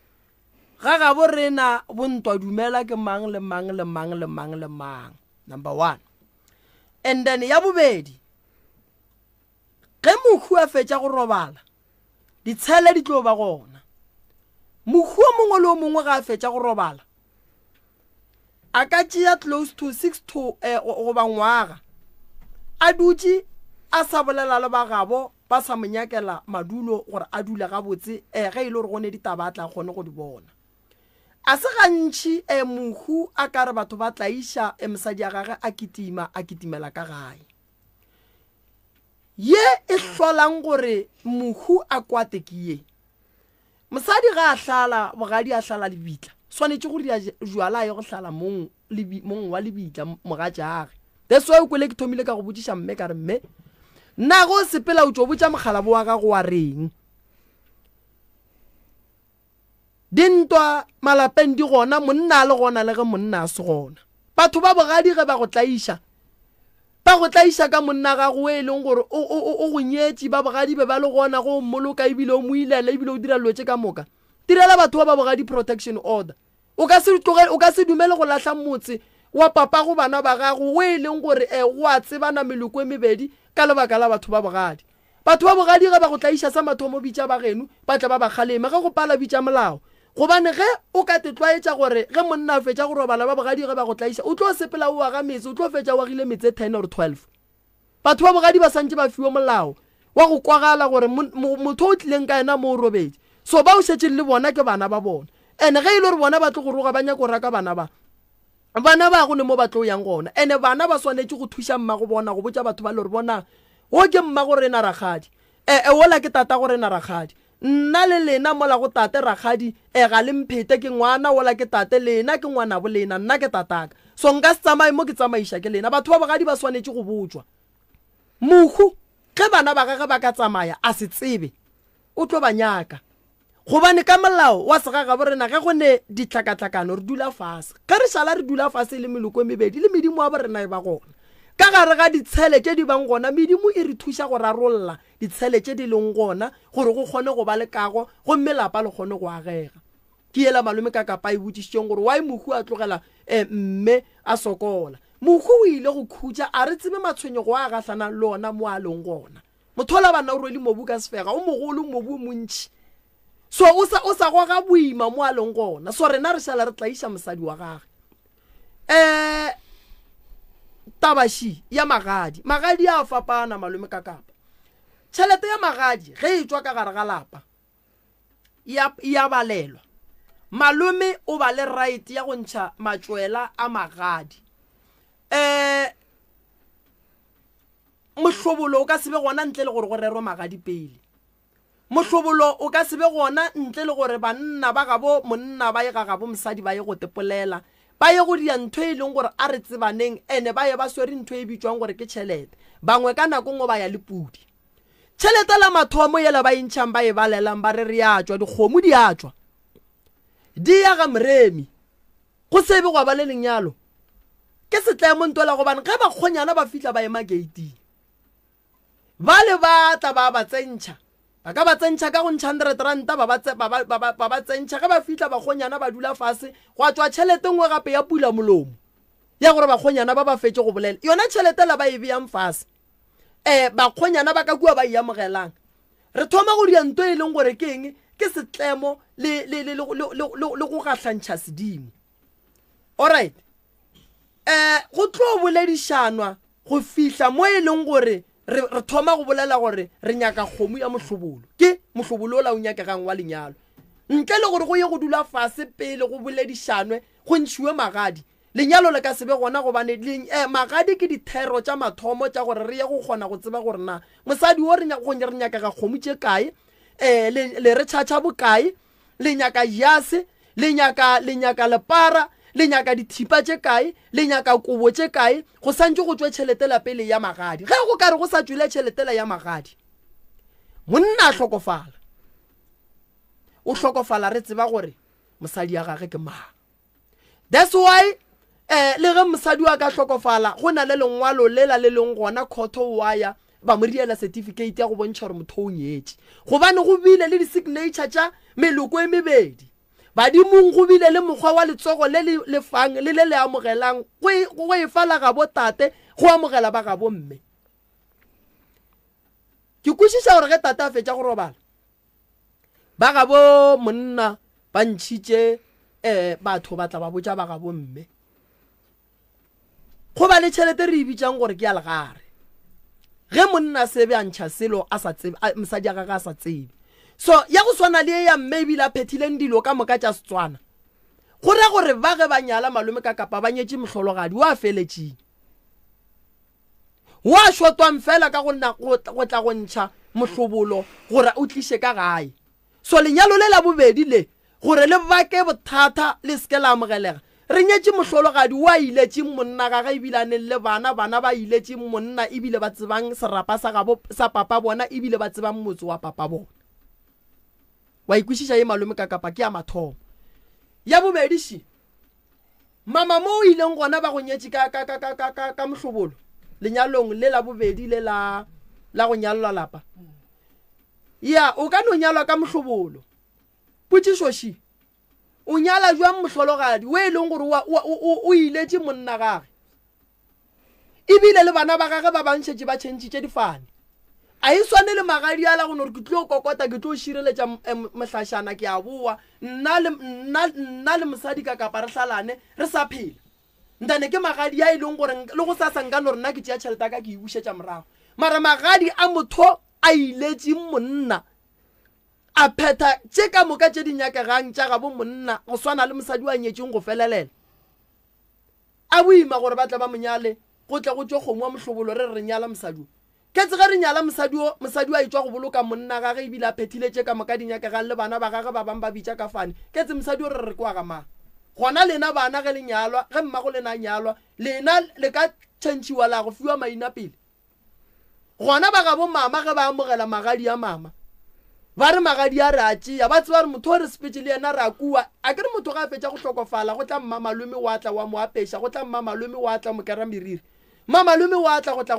ga gabo rena bontwa dumela ke mang le mang le mang le mang le mang number 1 and then ya bobedi ge mohu a fetša go robala ditshele di tlo ba gona mohu o mongwe le o mongwe ga a fetša go robala a ka tšea close to 6 to goba ngwaga a dutše a sa bolela le ba gabo ba sa monyakela madulo gore a dula gabotse ge e le gore go ne ditaba a tla kgone go di bona a se gantši mohu a ka re batho ba tlaiša mosadi ya gage a kitimela ka gae ye e hlolang gore mohu a kwate ke ye mosadi ga a hlala bogadi a hlala lebitla swanetše go dia jwala ye go hlala mong wa lebitla moga jage that's why o kwele ke thomile ka go botsiša mme ka re mme nna go sepela o tšo botša mogala bo wa gago wa reng dintwa malapeng di gona monna le gona le ge monna a se gona batho ba bogadi ge ba go tlaiša ka monna gago e leng gore o go nyetše ba bogadi be ba le gona go mmoloka ebile o mo ilela ebile o dira lwetse ka moka direla batho ba bogadi protection order o ka se dumele go lahla motse wa papa go bana ba gago o e leng gore go a tsebana meloko e mebedi ka lebaka la batho ba bogadi ge ba go tlaiša sa mathomo bitša ba geno ba tla ba ba kgaleme ge go pala bitša molao gobane ge o ka tetlwaetša gore ge monna a fetša go robala ba bogadi ge ba go tlaiša o tlo sepela o aga metse o tlo fetša o agile metse 10 or 12 batho ba bogadi ba santse ba fiwa molao wa go kwagala gore motho o tlileng ka ena mo o robetse so ba o šetšeng le bona ke bana ba bona ene ge e le gore bona ba tlo go roga ba nyaka go raka bana ba go ne mo ba tlo yang gona ene bana ba swanetše go thuša mma go bona go botša batho ba le gore bona o ke mma gore ena ragadi ola ke tata gore ena ragadi nna le lena mola go tate ragadi ga le mphete ke ngwana ola ke tate lena ke ngwana bo lena nna ke tataka so nka se tsamaye mo ke tsamaiša ke lena batho ba bogadi ba swanetše go botswa mohu ge bana ba gage ba ka tsamaya a se tsebe o tlo ba nyaka gobane ka molao wa segaga bo rena ge go ne ditlhakatlhakano re dula fase ge re šala re dula fase le meloko e mebedi le medimo wa bo rena e ba gona ka gare ga ditshele tše di bang gona medimo e re thuša go rarolla ditshele tše di leng gona gore go kgone go ba le kago gomme lapa le kgone go agega ke ela malome ka kapa e botsišitšeng gore wa mohu a tlogela mme a sokola mohu o ile go khutša a re tsebe matshwenyego a gahlana le ona mo a leng gona mothola bana o rwele mobu ka sefega o mogolo mobu o montšhi so o sa goga boima mo a leng gona so rena re šala re tlaiša mosadi wa gage tabaši ya magadi a fapana malome ka kapa tšhelete ya magadi ge e tswa ka gare ga lapa ya balelwa malome o ba le right ya go ntšha matšwela a magadi mohlobolo o ka sebe gona ntle le gore go rerwe magadi pele mohlobolo o ka sebe gona ntle le gore banna ba gabo monna ba ye ga gabo mosadi ba ye go tepolela ba ye go dia ntho e leng gore a re tsebaneng ene ba ye ba swere ntho e bitswang gore ke tšhelete bangwe ka nako ngwe ba ya le pudi tšhelete la mathomo yela ba intšhang ba e balelang ba re re ya tswa dikgomo di a tswa di ya ga moremi go sebe go ba le lenyalo ke setlemo ntola gobane ge bakgonyana ba fitla ba ema gating ba le batla ba tsentšha ba ka ba tsentšha ka go ntšha 100 ranta ba tsentšha ge ba fitla bakgonyana ba dula fase go a tswa tšhelete ngwe gape ya pula molomo ya gore bakgonyana ba fetse go bolela yona tšhelete la ba e beyang fase bakgonyana ba ka kua ba iamogelang re thoma go dia nto e leng gore ke eng ke setlemo le go gahlantšha sedimo alright go tlo boledišanwa go fihla mo e leng gore re thoma go bolela gore re nyaka kgomo ya mohlobolo ke mohlobolo o la o nyakegang wa lenyalo ntle le gore go ye go dula fase pele go boledišanwe go ntšhiwe magadi lenyalo le ka sebe gona gobane magadi ke dithero tša mathomo tša gore re ye go kgona go tseba gore na mosadi o re nyakega kgomo tše kae le re tšhatša bokae le nyaka jase le nyaka lepara le nyaka dithipa tše kae le nyaka kobo tše kae go santse go tswe tšheletela pele ya magadi ge go kare go sa tswile tšheletela ya magadi monna a hlokofala o hlokofala re tseba gore mosadi ya gage ke mang. That's why le ge mosadi wa ka hlokofala go na le lengwalo lela le leng gona khotho waya ba mo riela certificate ya go bontšha gore motho o nyetse gobane go bile le di-signature tša meloko e mebedi badimong go bile le mokgwa wa letsogo le le fang le le amogelang go e fala ga bo tate go amogela ba ga bo mme. Ke kwešiša gore ge tate a fetša go robala ba ga bo monna ba ntšhitše batho ba tla ba botša ba ga bo mme go ba le tšhelete re e bitšang gore ke ya legare ge monna sebe a ntšha selo a sa tsebe mosadi ya gage a sa tsebe so ya go swana le ya mme ebile a phethileng dilo ka moka tša Setswana go re gore ba ge ba nyala malome ka kapa ba nyetše mohlologadi wa feletšeng wa shotwang fela ka go tla go ntšha mohlobolo gore o tliše ka gae. So lenyalo le la bobedi le gore le bake bothata le seke la amogelega re nyetše mohlologadi wa iletše monna ga ga ebilane le bana ba iletše monna ebile ba tsebang serapa sa papa bona ebile ba tsebang motse wa papa bona. Wa ikwešiša ye malome ka kapa ke ya mathomo ya bobedi shi mama mo o ileng gona ba go nyetše ka mohlobolo lenyalong le la bobedi le la go nyalwa lapa ya o ka no nyalwa ka mohlobolo potšišo shi o nyala jwang mohlologadi we leng gore o iletše monna gage ebile le bana ba gage ba bantšhetše ba tšhentšitše difane a e swane le magadi ala go nore ke tlo kokota ke tlo šireletša mohlašana ke a boa nna le mosadi ka kapa re hlalane re sa phela ntane ke magadi ya e leng gore le go sa sanka no rena ke tšea tšhelete ka ke e bušetša morago mara magadi a motho a iletše monna a phetha tše ka moka tše di nyakegang tša gabo monna go swana le mosadi wa nyetšeng go felelela a boima gore ba tla ba monyale go tle go tšo kgomo wa mohlobolo re nyala mosadi ke tsega re nyala mosadi wa etswa go boloka monna gage ebile a phethile tše ka moka di nyakegang le bana ba gage ba bang ba bitša ka fane ke tse mosadi o re kwa ga mang gona lena bana ge le nyalwa ge mmago lena nyalwa lena le ka tšhentšhiwa la go fiwa maina pele gona ba gabo mama ge ba amogela magadi ya mama ba re magadi a re a tšea ba tseba re motho o re sepetse le yena re a kua a ke re motho ga a fetša go hlokofala go tla mma malome wa tla wa mo apeša go tla mma malome wa tla mo kera meriri mma malome wa tla go tla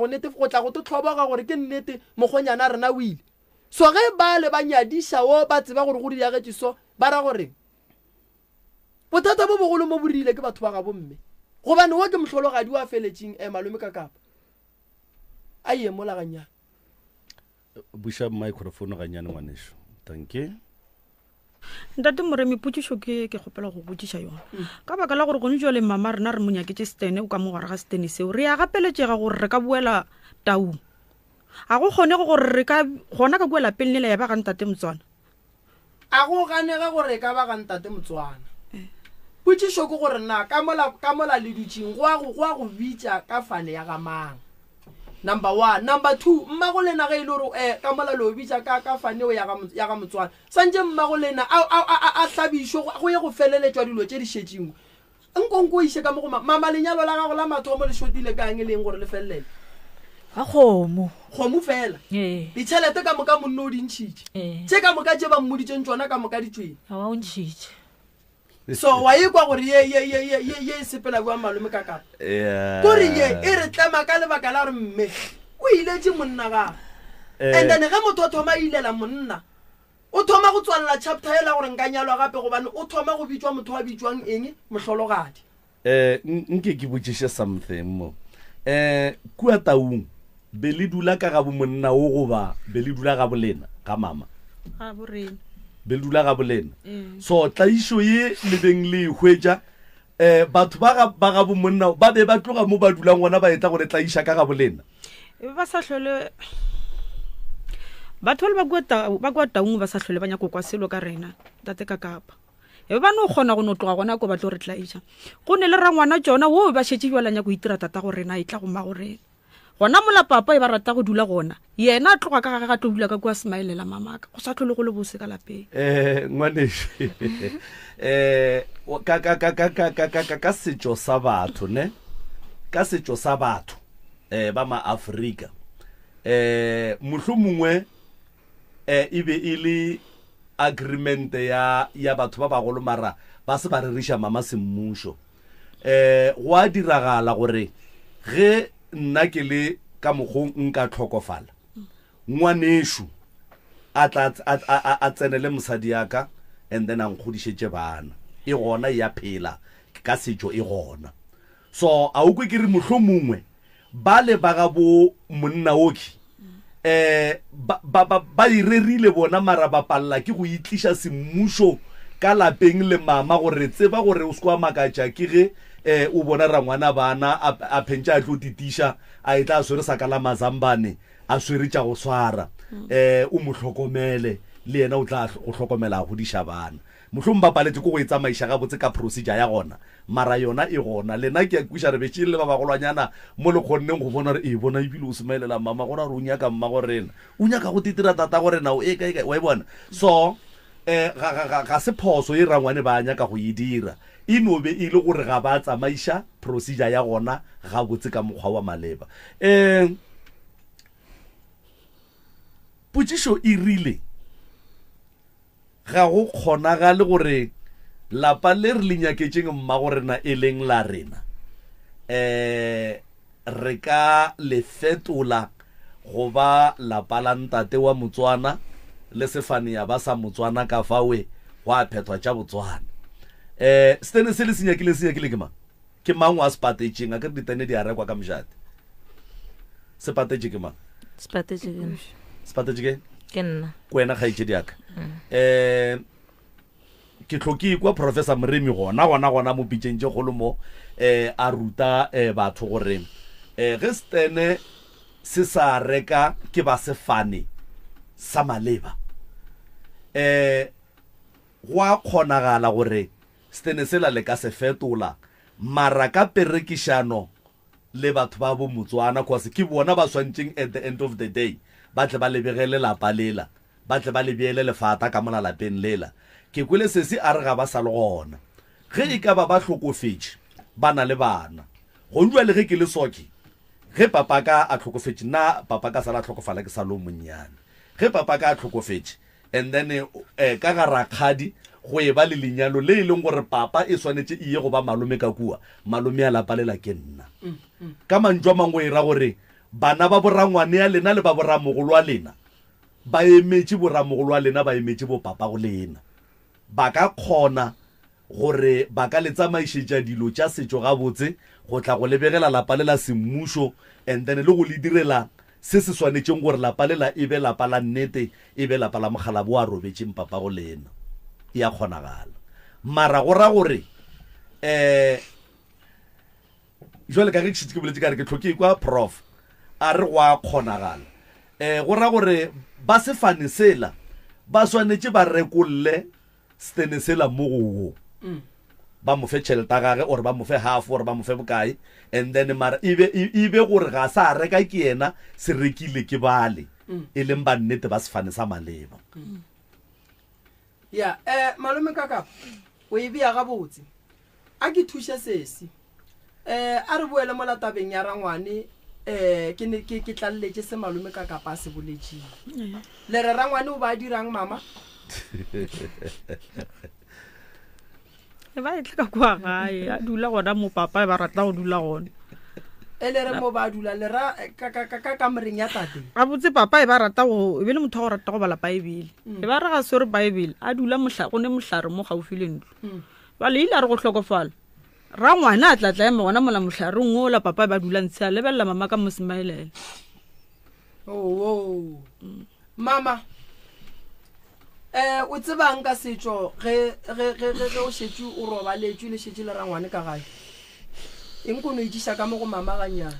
go tlhoboga gore ke nnete mokgonyana rena o ile so ge ba le ba nyadiša o ba tseba gore go diragetše so ba ra gore bothata bo bogolo mo borile ke batho ba ga bomme gobane wo ke mohlologadi wa feletšeng malome ka kapa a ye mola ganyana buša microphone ganyane ngwanešo thank you. Ntate Moremi potšišo ke kgopela go botšiša yona ka baka la gore gone jwa le mama rena re monyaketse stene o ka mogwara ga stene seo re ya gapeletšega gore re ka buela taung a go kgone gore re ka gona ka buela pelnele ya ba ga ntate Motswana a go ganega gore ka ba ga ntate Motswana potšišo ke gore na ka mola le ditšeng go a go bitša ka fane ya ga mang number 1 number 2 mmago lena ge ile gore ka mola lo bitša ka faneo ya ga Motswana santše mmago lena a hlabišo go ye go feleletšwa dilo tše di šetšingwe nkonko iše ka mo go mama lenyalo la gago la mathomo le šotile kang e leng gore le felelele ga kgomo fela ditšhelete ka moka monne o dintšhitše tše ka moka tše ba mmoditšeng tsona ka moka ditšweng a wa o ntšhitše so wa ekwa gore ye sepela bua malome ka kapa kore ye e re tlema ka lebaka la gore mme o iletše monna gago and then ge motho o thoma ilela monna o thoma go tswalela chapter ela gore nka nyalwa gape gobane o thoma go bitswa motho wa bitswang eng mohlologadi nke ke botšiše something mo kua taung be le dula ka ga bomonna o goba be le dula ga bolena ga mama ga borena be le dula ga bolena so tlaišo ye le beng le hwetša batho ba ga bomonna ba be ba tloga mo ba dulang gona ba etla gore tlaiša ka ga bolena ba sa hlole batho le ba kwa taung ba sa hlole ba nyako kwa selo ka rena tate ka kapa e ba no kgona go no tloga gona ko ba tlo re tlaiša go ne le rangwana tsona wo ba šetše jwala nyako itira tata go rena e tla go ma go rena gona mola papa e ba rata go dula gona yena a tloga ka ga tlo dula ka kwa smilela mamaka go sa tlhole go le bose ka lapeng ngwaneso ka setšo sa batho ne ka setšo sa batho ba maAfrika mohlomongwe e be e le agreement ya batho ba bagolo mara ba se ba reriša mama semmušo go a diragala gore ge nna ke le ka mokgong nka tlhokofala ngwanešu a tsenele mosadi yaka and then a nkgodišetše bana e gona ya phela ka setšo e gona so a ukwe ke re mohlomongwe ba le ba ga bo monna oki ba irerile bona mara ba palla ke go itliša semmušo ka lapeng le mama gore tseba gore o se kwa makatša ke ge o bona rangwana bana a phentša a tlo titiša a e tla swere sa ka la mazambane a swere tša go swara o mo hlokomele le yena o tla go hlokomela a godiša bana mohlomong ba paletse ko go e tsamaiša ga botse ka procedure ya gona mara yona e gona lena ke a kwiša re betše le ba bagolwanyana mo le kgonneng go bona re e bona ebile o semaelela mama gona re o nyaka mma go rena o nyaka go titira tata go rena o e kae wa e bona so ga se phoso e rangwane ba nyaka go e dira e no be e le gore ga ba tsamaiša procedure ya gona ga botse ka mokgwa wa maleba potšišo e rile ga go kgonagale gore lapa le re le nyaketšeng mma go rena e leng la rena re ka le fetola go ba lapa la ntate wa Motswana le sefane ya ba sa Motswana ka fawe go a phethwa tša Botswana stene se le senyakile ke mang wa sepatetšeng a ke re ditene di a rekwa ka mošate sepatetše ke mang sepatetše ke nna kwena kgaitšedi yaka ke tlhoke kwa Professor Mremi gona mo pitšeng tše kgolo mo a ruta batho gore ge stene se sa reka ke ba sefane sa maleba go a kgonagala gore stene se la le ka se fetola mara ka perekišano le batho ba bo Motswana cause ke bona ba swantšeng at the end of the day ba tle ba lebegele lapa lela ba tle ba lebeele lefata ka mona lapeng lela ke kwele sese a re ga ba sa le gona ge e ka ba hlokofetše ba na le bana go njwa le ge ke le soki ge papa ka a hlokofetše na papa ka sala hlokofala ke sa lo monnyane ge papa ka a hlokofetše and then ka ga rakgadi go e ba le lenyalo le e leng gore papa e swanetše iye go ba malome ka kua malome ya lapa lela ke nna ka mantswe a mangwe e ra gore bana ba borangwane ya lena le ba boramogolo a lena ba emetše boramogolo a lena ba emetše bo papa go lena ba ka kgona gore ba ka le tsamaišetša dilo tša setšo ga botse go tla go lebegela lapa le la semmušo and then le go le direla se se swanetšeng gore lapa lela e be lapa la nnete e be lapa la mogala bo a robetšeng papa go lena e a kgonagala mara go ra gore jwale ka ge ke šitse ke boletse ka re ke tlhoke kwa prof a re go a kgonagala go ra gore ba sefane sela ba swanetše ba rekolle stene sela mo go ba mo fe tšhelete gage or ba mo fe half or ba mo fe bokae and then mara e be gore ga sa reka ke yena se rekile ke bale e leng ba nnete ba sefane sa maleba ya malome kaka o e bea gabotse a ke thuša sesi a re boele mo latabeng ya rangwane ke tlalletše se malome kaka pa se boletšeng le re rangwane o ba dirang mama e ba e tla ka kwa gae a dula gona mo papa e ba rata go dula gona e le re mo ba dula le ra ka moreng ya tate a botse papa e ba rata go e be le motho wa go rata go bala baebele e ba re ga swere baebele a dula go ne mohlare mo gaufi le ntlo ba le ile a re go hlokofala ra ngwana a tlatla ema gona mola mohlareng o la papa e ba dula ntse a lebelela mama ka mosemaelela mama o tsebang ka setšo ge o šetše o robaletšwe le šetše le rangwane ka gae eng kono itiša ka mo go mama ganyana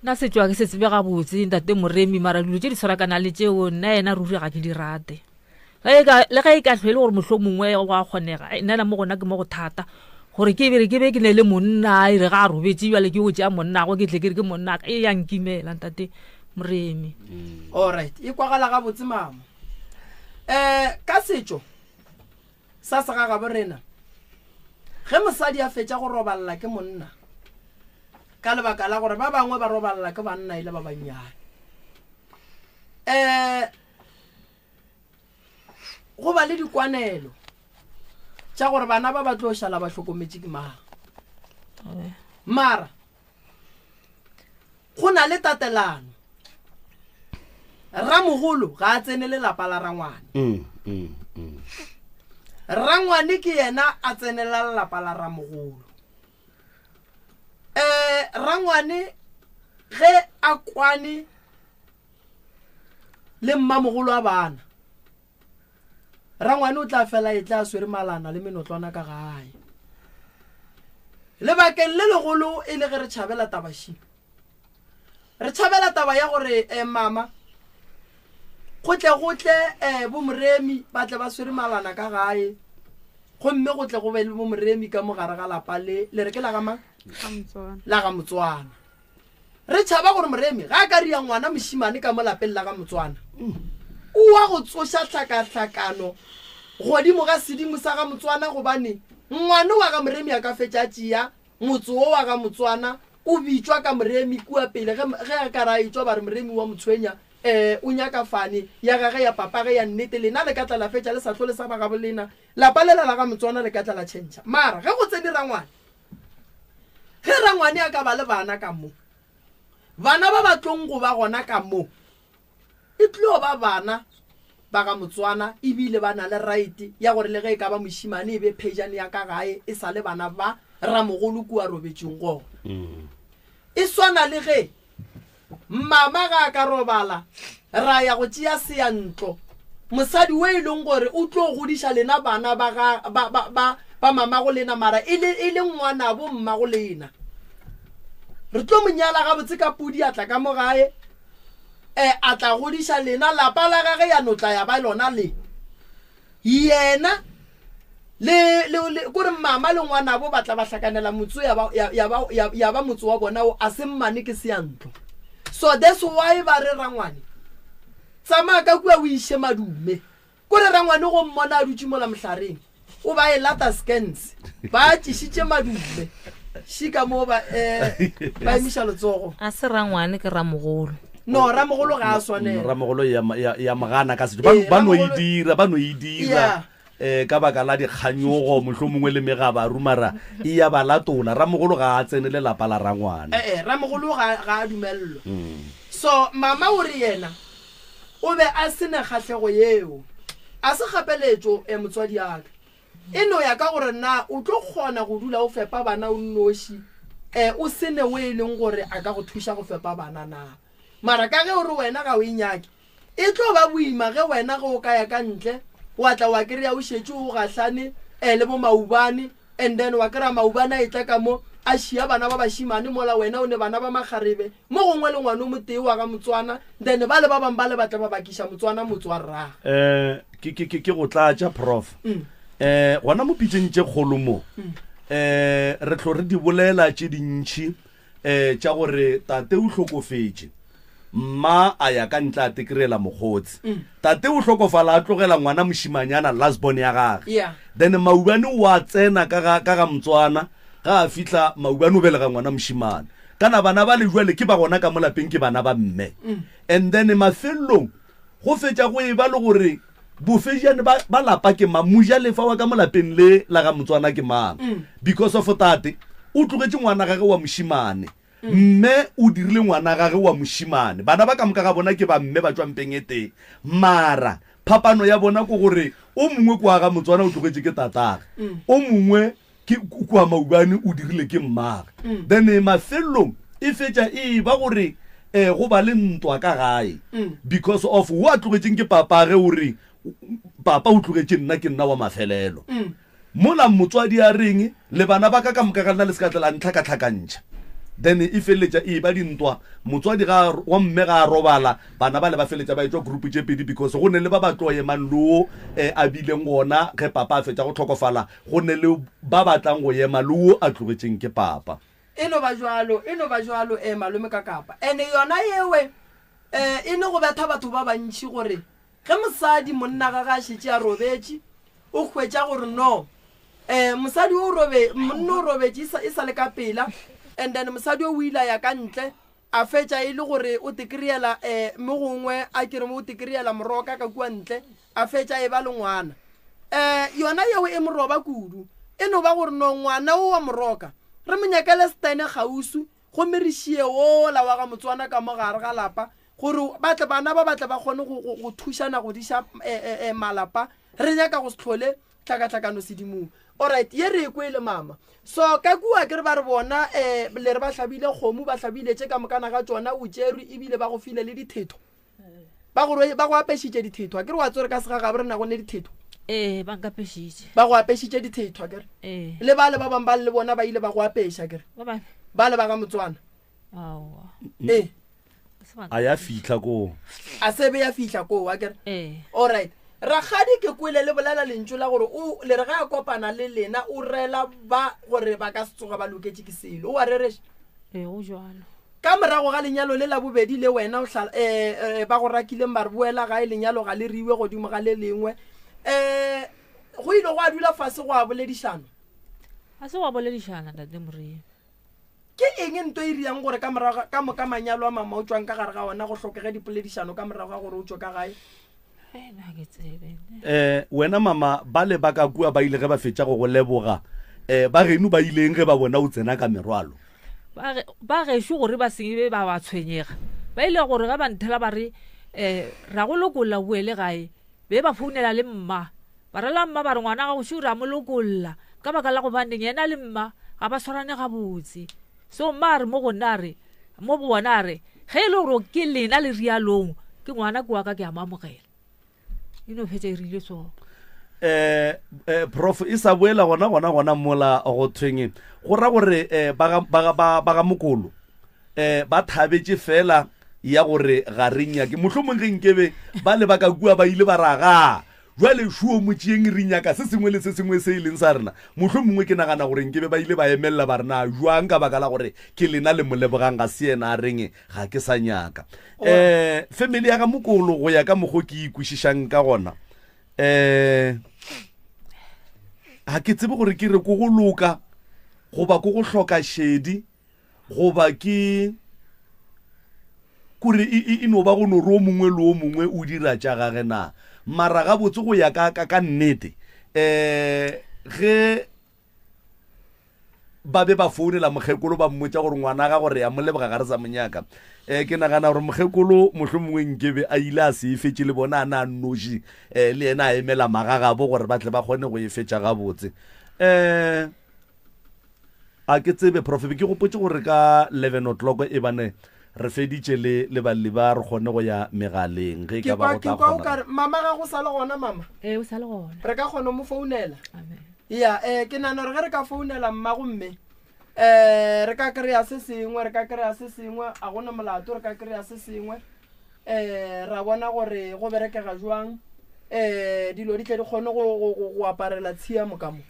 nna setšo a ke se tsebe gabotse ntate Moremi mara dilo tše di tshwarakana le tšeo nna yena ruri ga ke di rate le ge e ka tlhwele gore mohlomongwe go a kgonega nnana mo gona ke mo go thata gore ke bere ke be ke ne le monna a ire ga a robetse jale ke o tšea monna go ke tle ke re ke monna ka e yang kimela ntate Moremi. Alright, e kwagala ga botse mama. Ka setšo sa se ga borena ge mosadi a fetša go roballa ke monna ka lebaka la gore ba bangwe ba roballa ke banna ile ba bannyane go ba le dikwanelo tša gore bana ba ba tlo šala ba hlokometše ke maga mara go na le tatelano ramogolo ga a tsene lelapa la rangwane rangwane ke yena a tsenela lelapa la ramogolo rangwane ge a kwane le mmamogolo a bana rangwane o tla fela e tla swere malana le menotlwana ka gae lebakeng le legolo e le ge re tšhabela tabashi re tšhabela taba ya gore mama gotle bomoremi ba tle ba swere malana ka gae gomme gotle go be le bomoremi ka mogare ga lapa le re ke la ga mang la ga Motswana re tšhaba gore moremi ga a ka ria ngwana mošimane ka mo lapeng la ga Motswana o wa go tsoša tlhakatlhakano godimo ga sedimo sa ga Motswana gobane ngwana wa ga moremi a ka fetša tšea motse o wa ga Motswana o bitšwa ka moremi kua pele ge a ka ra etswa ba re moremi wa Motshwenya o nyaka fane ya gage ya papa ge ya nnete lena le ka tla la fetša le sa tlole sa ba ga bolena lapa lela la ga Motswana le ka tla la tšhentšha mara ge go tsene rangwane ge rangwane a ka ba le bana ka mo bana ba ba tlong go ba gona ka mo e tlo ba bana ba ga Motswana ebile ba na le right ya gore le ge e ka ba mošimane e be phejane ya ka gae e sa le bana ba ramogolo kua robetšeng go e swana le ge mama ga a ka robala ra ya go tšea seantlo mosadi o e leng gore o tlo godiša lena bana ba mama go lena mara e le ngwana bo mma go lena re tlo monyala ga botse ka pudi a tla ka mo gae a tla godiša lena lapa la gage ya notla ya ba lona le yena le gore mama le ngwana bo batla ba hlakanela motso ya ba motso wa bona o a se mmane ke seantlo so that's why ba re rangwane tsamaya ka kua o ishe madume kore rangwane go mmona a dutse mola mohlareng o ba e lata scans ba tšhišitše madume shika mo ba emiša letsogo a se rangwane ke ramogolo no ramogolo ga a swanela ramogolo ya magana ka setho ba no e dira ka baka la dikganyogo mohlho mongwe le megaba rumara e ya ba latola ramogolo ga a tsene le lapa la rangwane ramogolo ga a dumello so mama o re yena o be a sene kgatlhego yeo a se gapeletšo motswadi yaka e no ya ka gore na o tlo kgona go dula o fepa bana o nnoši o sene o e leng gore a ka go thuša go fepa bana na mara ka ge o re wena ga o inyake e tlo ba boima ge wena ge o ka ya ka ntle wa tla wa kry-a o šetše o gahlane le bo maubane and then wa kry-a maubane a e tla ka mo a šia bana ba bašimane mola wena o ne bana ba makgarebe mo gongwe le ngwane o motee wa ga Motswana then ba le ba bang ba le batla ba bakiša Motswana motswa rraga ke go tlatša prof gona mo pitšeng tše kgolo mo re tlo re di bolela tše dintšhi tša gore tate o hlokofetše mma a ya ka ntla a tekerela mokgotsi tate o hlokofala a tlogela ngwana mošimanyana lasbon ya gage then maubane o a tsena ka ga Motswana ga a fihla maubane o belega ngwana mošimane kana bana ba le jwale ke ba gona ka mo lapeng ke bana ba mme and then mafelelong go fetša go e ba le gore bofejane ba lapa ke mamuja lefa wa ka mo lapeng le la ga Motswana ke mang because of tate o tlogetše ngwana gage wa mošimane mme o dirile ngwana gage wa mošimane bana ba ka moka ga bona ke ba mme ba tswampeng e teng mara phapano ya bona ko gore o mongwe kwa ga Motswana o tlogetše ke tatage o mongwe ke kwa maubane o dirile ke mmaga then mafelelong e fetša e ba gore go ba le ntwa ka gae because of o a tlogetšeng ke papage ore papa o tlogetše nna ke nna wa mafelelo mola motswadi a reng le bana ba ka moka ga nna le se ka tlela ntlhakatlhakantšha then e feletša e ba dintwa motswadi wa mme ga a robala bana ba le ba feletša ba etswa group tše pedi because go ne le ba batlo emang leo a bileng gona ge papa a fetša go tlhokofala go ne le ba batlang go ema leo a tlogetšeng ke papa e no ba jwalo malome ka kapa ene yona yewe e ne go betha batho ba bantši gore ge mosadi monna ga ga šetše a robetše o hwetša gore no mosadi monna o robetše e sa le ka pela and then mosadi o ile ya ka ntle a fetša e le gore o tekriela mo gongwe a kere mo o tekriela moroka ka kua ntle a fetša e ba le ngwana yona yeo e moroba kudu e no ba gore no ngwana o wa moroka re monyakele stene gausu go merišie ola wa ga motswana ka mo gare ga lapa gore bana ba batle ba kgone go thušana go diša malapa re nyaka go se tlhole tlhakatlhakano sedimong alright ye re kwele mama so ka kua ke re ba re bona le re ba hlabile kgomo ba hlabile tše ka mokana ga tsona o tšerwe ebile ba go file le dithetho ba go apešitše dithetho a ke re wa tsore ka segagabe re nago le dithetho ba nkapešitše ba go apešitše dithetho kere le ba le ba bang ba le bona ba ile ba go apeša kere ba le ba ka motswana a ya fitlha koo a sebe ya fitlha koo a kere alright ragadi ke kwele le bolela lentšu la gore le re ga a kopana le lena o rela ba gore ba ka se tsoga ba loketše ke selo o wa rereša go jalo ka morago ga lenyalo le la bobedi le wena ba go rakileng ba re boela ga e lenyalo ga le riwe godimo ga le lengwe go ile go a dula fase go a boledišana a se go a boledišana ntate Moremi ke eng ntho e riang gore ka moka manyalo a mama o tswang ka gare ga ona go hlokege dipoledišano ka morago ga gore o tswe ka gae wena mama ba le ba ka kua ba ile ge ba fetša go leboga ba geno ba ileng ge ba bona o tsena ka merwalo ba gešo gore ba sengebe ba tshwenyega ba ile gore ga ba nthela ba re ra go lokolla boele gae be ba founela le mma ba rela mma ba re ngwana ga go šo ra mo lokolla ka baka la go baneng yena le mma ga ba tshwarane gabotse so mma a re mo bona re mo bona re ge e le gore ke lena le rialong ke ngwana ke wa ka ke a mamogela ino fetša e rile so prof e sa boela gona mola go thweng go ra gore ba ga mokolo ba thabetše fela ya gore ga re nyake mohlomong ge nkebe ba le ba ka kua ba ile ba raga jwale šuo motšeeng re nyaka se sengwe le se sengwe se e leng sa rena mohlomongwe ke nagana gore nkebe ba ile ba emelela ba rena jwang ka baka la gore ke lena le molebogang ga se ena a reng ga ke sa nyaka family ya ga mokolo go ya ka mokgo ke ikwešišang ka gona ga ke tsebe gore ke re ko go loka goba ko go hloka šedi goba ke kore e no ba go no ro mongwe le o mongwe o dira tša gage na mara ga botse go ya ka nnete ge ba be ba founela mokgekolo ba mmotša gore ngwana ga gore ya moleboga ga re sa monyaka ke nagana gore mokgekolo mohlomongwe nkebe a ile a se e fetše le bona a na a nnoši le yena a emela magagabo gore ba tle ba kgone go e fetša gabotse a ke tsebe prof ke gopotse gore ka 11 o'clock e bane re feditše le balli ba re kgone go ya megaleng ge ka ba go tla kgona mama ga go sa le gona mama o sa le gona re ka kgona mo founela amen ya ke nana re ge re ka founela mmago mme re ka kry-a se sengwe a gona molato re ka kry-a se sengwe ra bona gore go berekega jwang dilo di tle di kgone go aparela tshiamo ka mo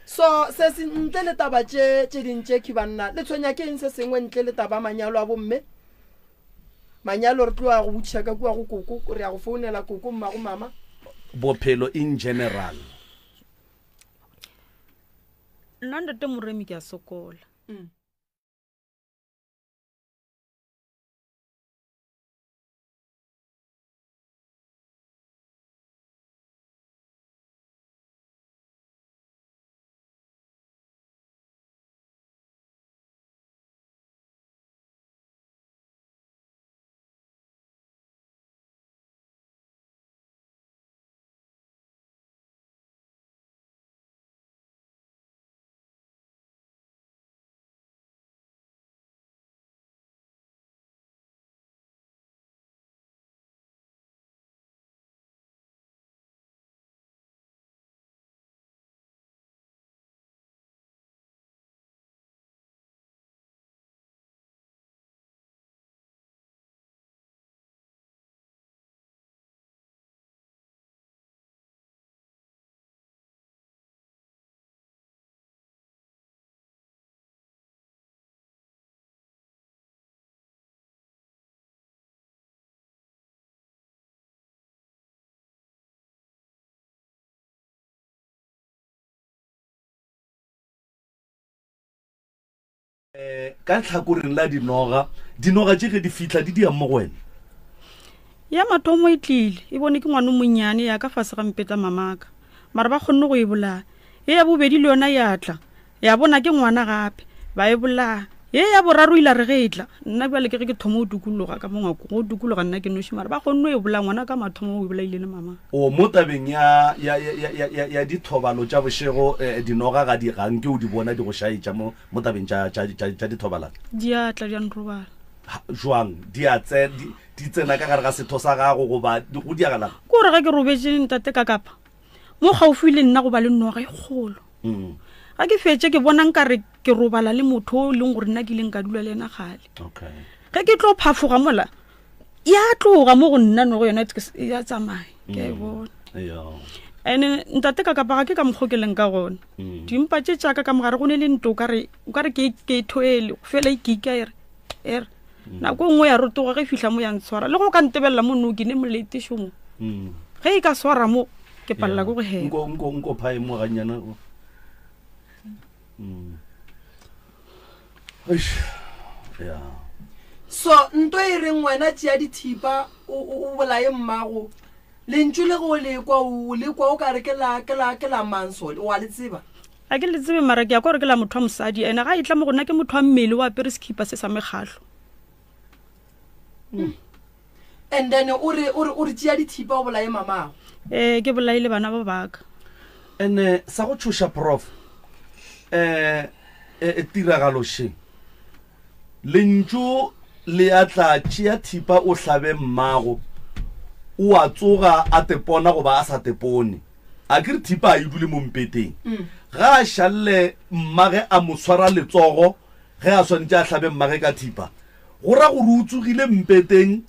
so se se ntle le taba tše dintše ke banna le tshwenya ke eng se sengwe ntle le taba manyalo a bomme manyalo re tloa go botšiša ka kua go koko re ya go founela koko mmago mama bophelo in general nna ntate Moremi ke a sokola ka tlhakoreng la dinoga tse ge di fitla di yang mo go wena ya mathomo e tlile e bone ke ngwana monnyane ya ka fase ga mpeta mamaka mara ba kgonne go e bolaya e ya bobedi le yona ya tla ya bona ke ngwana gape ba e bolaya ye ya boraro ile re ge etla nna bjale ke ge ke thomo o dukologa ka mongwako go dukologa nna ke noši mara ba kgonne e bolaya ngwana ka mathomo o e bolaile le mama o mo tabeng ya dithobalo tša bošego dinoga ga di gang ke o di bona di go šaetša mo tabeng tša dithobalano di a tla di a nrobala jwang di tsena ka gare ga setho sa gago goba go diagalang ke gore ge ke robetse ntate ka kapa mo gaufi le nna go ba le noga e kgolo ga ke fetse ke bona nkare ke robala le motho o leng gore nna ke ileng ka dula le ena gale ge ke tlo phafoga mola ya tloga mo go nna no go yona ya tsamaya ke a e bona ene ntate ka kapa ga ke ka mokgokeleng ka gona dimpa tše tšaka ka mogare go ne le nto o kare ke thoele go fela ikika ere nako nngwe ya rotoga ge fihla mo ya ntshwara le go ka ntebelela mo noki ne moleitešomo ge e ka swara mo ke palela ko go hela nko phae mo ganyana so nto e reng wena tšea dithipa o bolaye mmago lentšu le go lekwa o kare ke la mansole wa le tseba a ke le tsebe mara ke ya kore ke la motho wa mosadi ene ga e tla mo gona ke motho wa mmele wa apere sekhipa se sa mekgatlho and then o re tšea dithipa o bolaye mamago ke bolaile bana ba baka ene sa go tšhoša prof tiragaloše lentšu le a tla tšea thipa o hlabe mmago o a tsoga a tepona goba a sa tepone a ke re thipa a e dule mo mpeteng ga a šalle mmage a mo swara letsogo ge a swanetše a hlabe mmage ka thipa go ra gore o tsogile mpeteng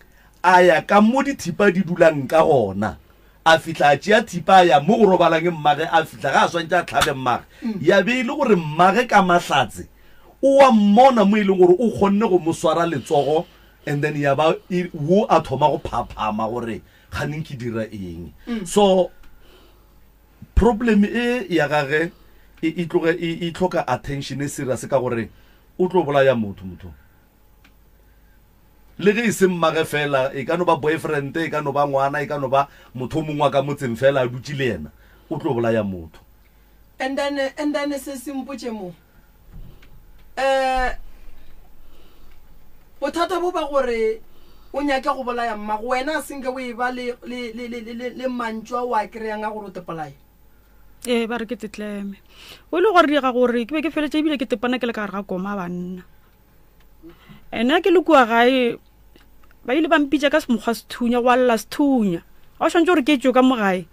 a ya ka mo dithipa di dulang ka gona a fitla a tšea thipa a ya mo go robalang mmage a fitla ga a swantse a tlhabe mmage ya be e le gore mmage ka mahlatse o wa mmona mo e leng gore o kgonne go mo swara letsogo and then ya ba wo a thoma go phaphama gore kganeng ke dira eng so problem e ya gage e tlhoka attention e serious ka gore o tlo bolaya motho le ge e se mmage fela e ka no ba boyfriend e ka no ba ngwana e ka no ba motho mongwe ka motseng fela a dutse le yena o tlo bolaya motho and then se simpotše mo bothata bo ba gore o nyake go bolaya mmago wena a senke o e ba le mantšwa wa kry-ang a gore o tepolaye ba re ke tetleme o le gore diga gore ke be ke feletša ebile ke tepana ke le ka gare ga koma banna ene ke le kua gae ba ile ba mpitša ka semokgwa sethunya go alla sethunya ga o swantse gore ke tšo ka mo gae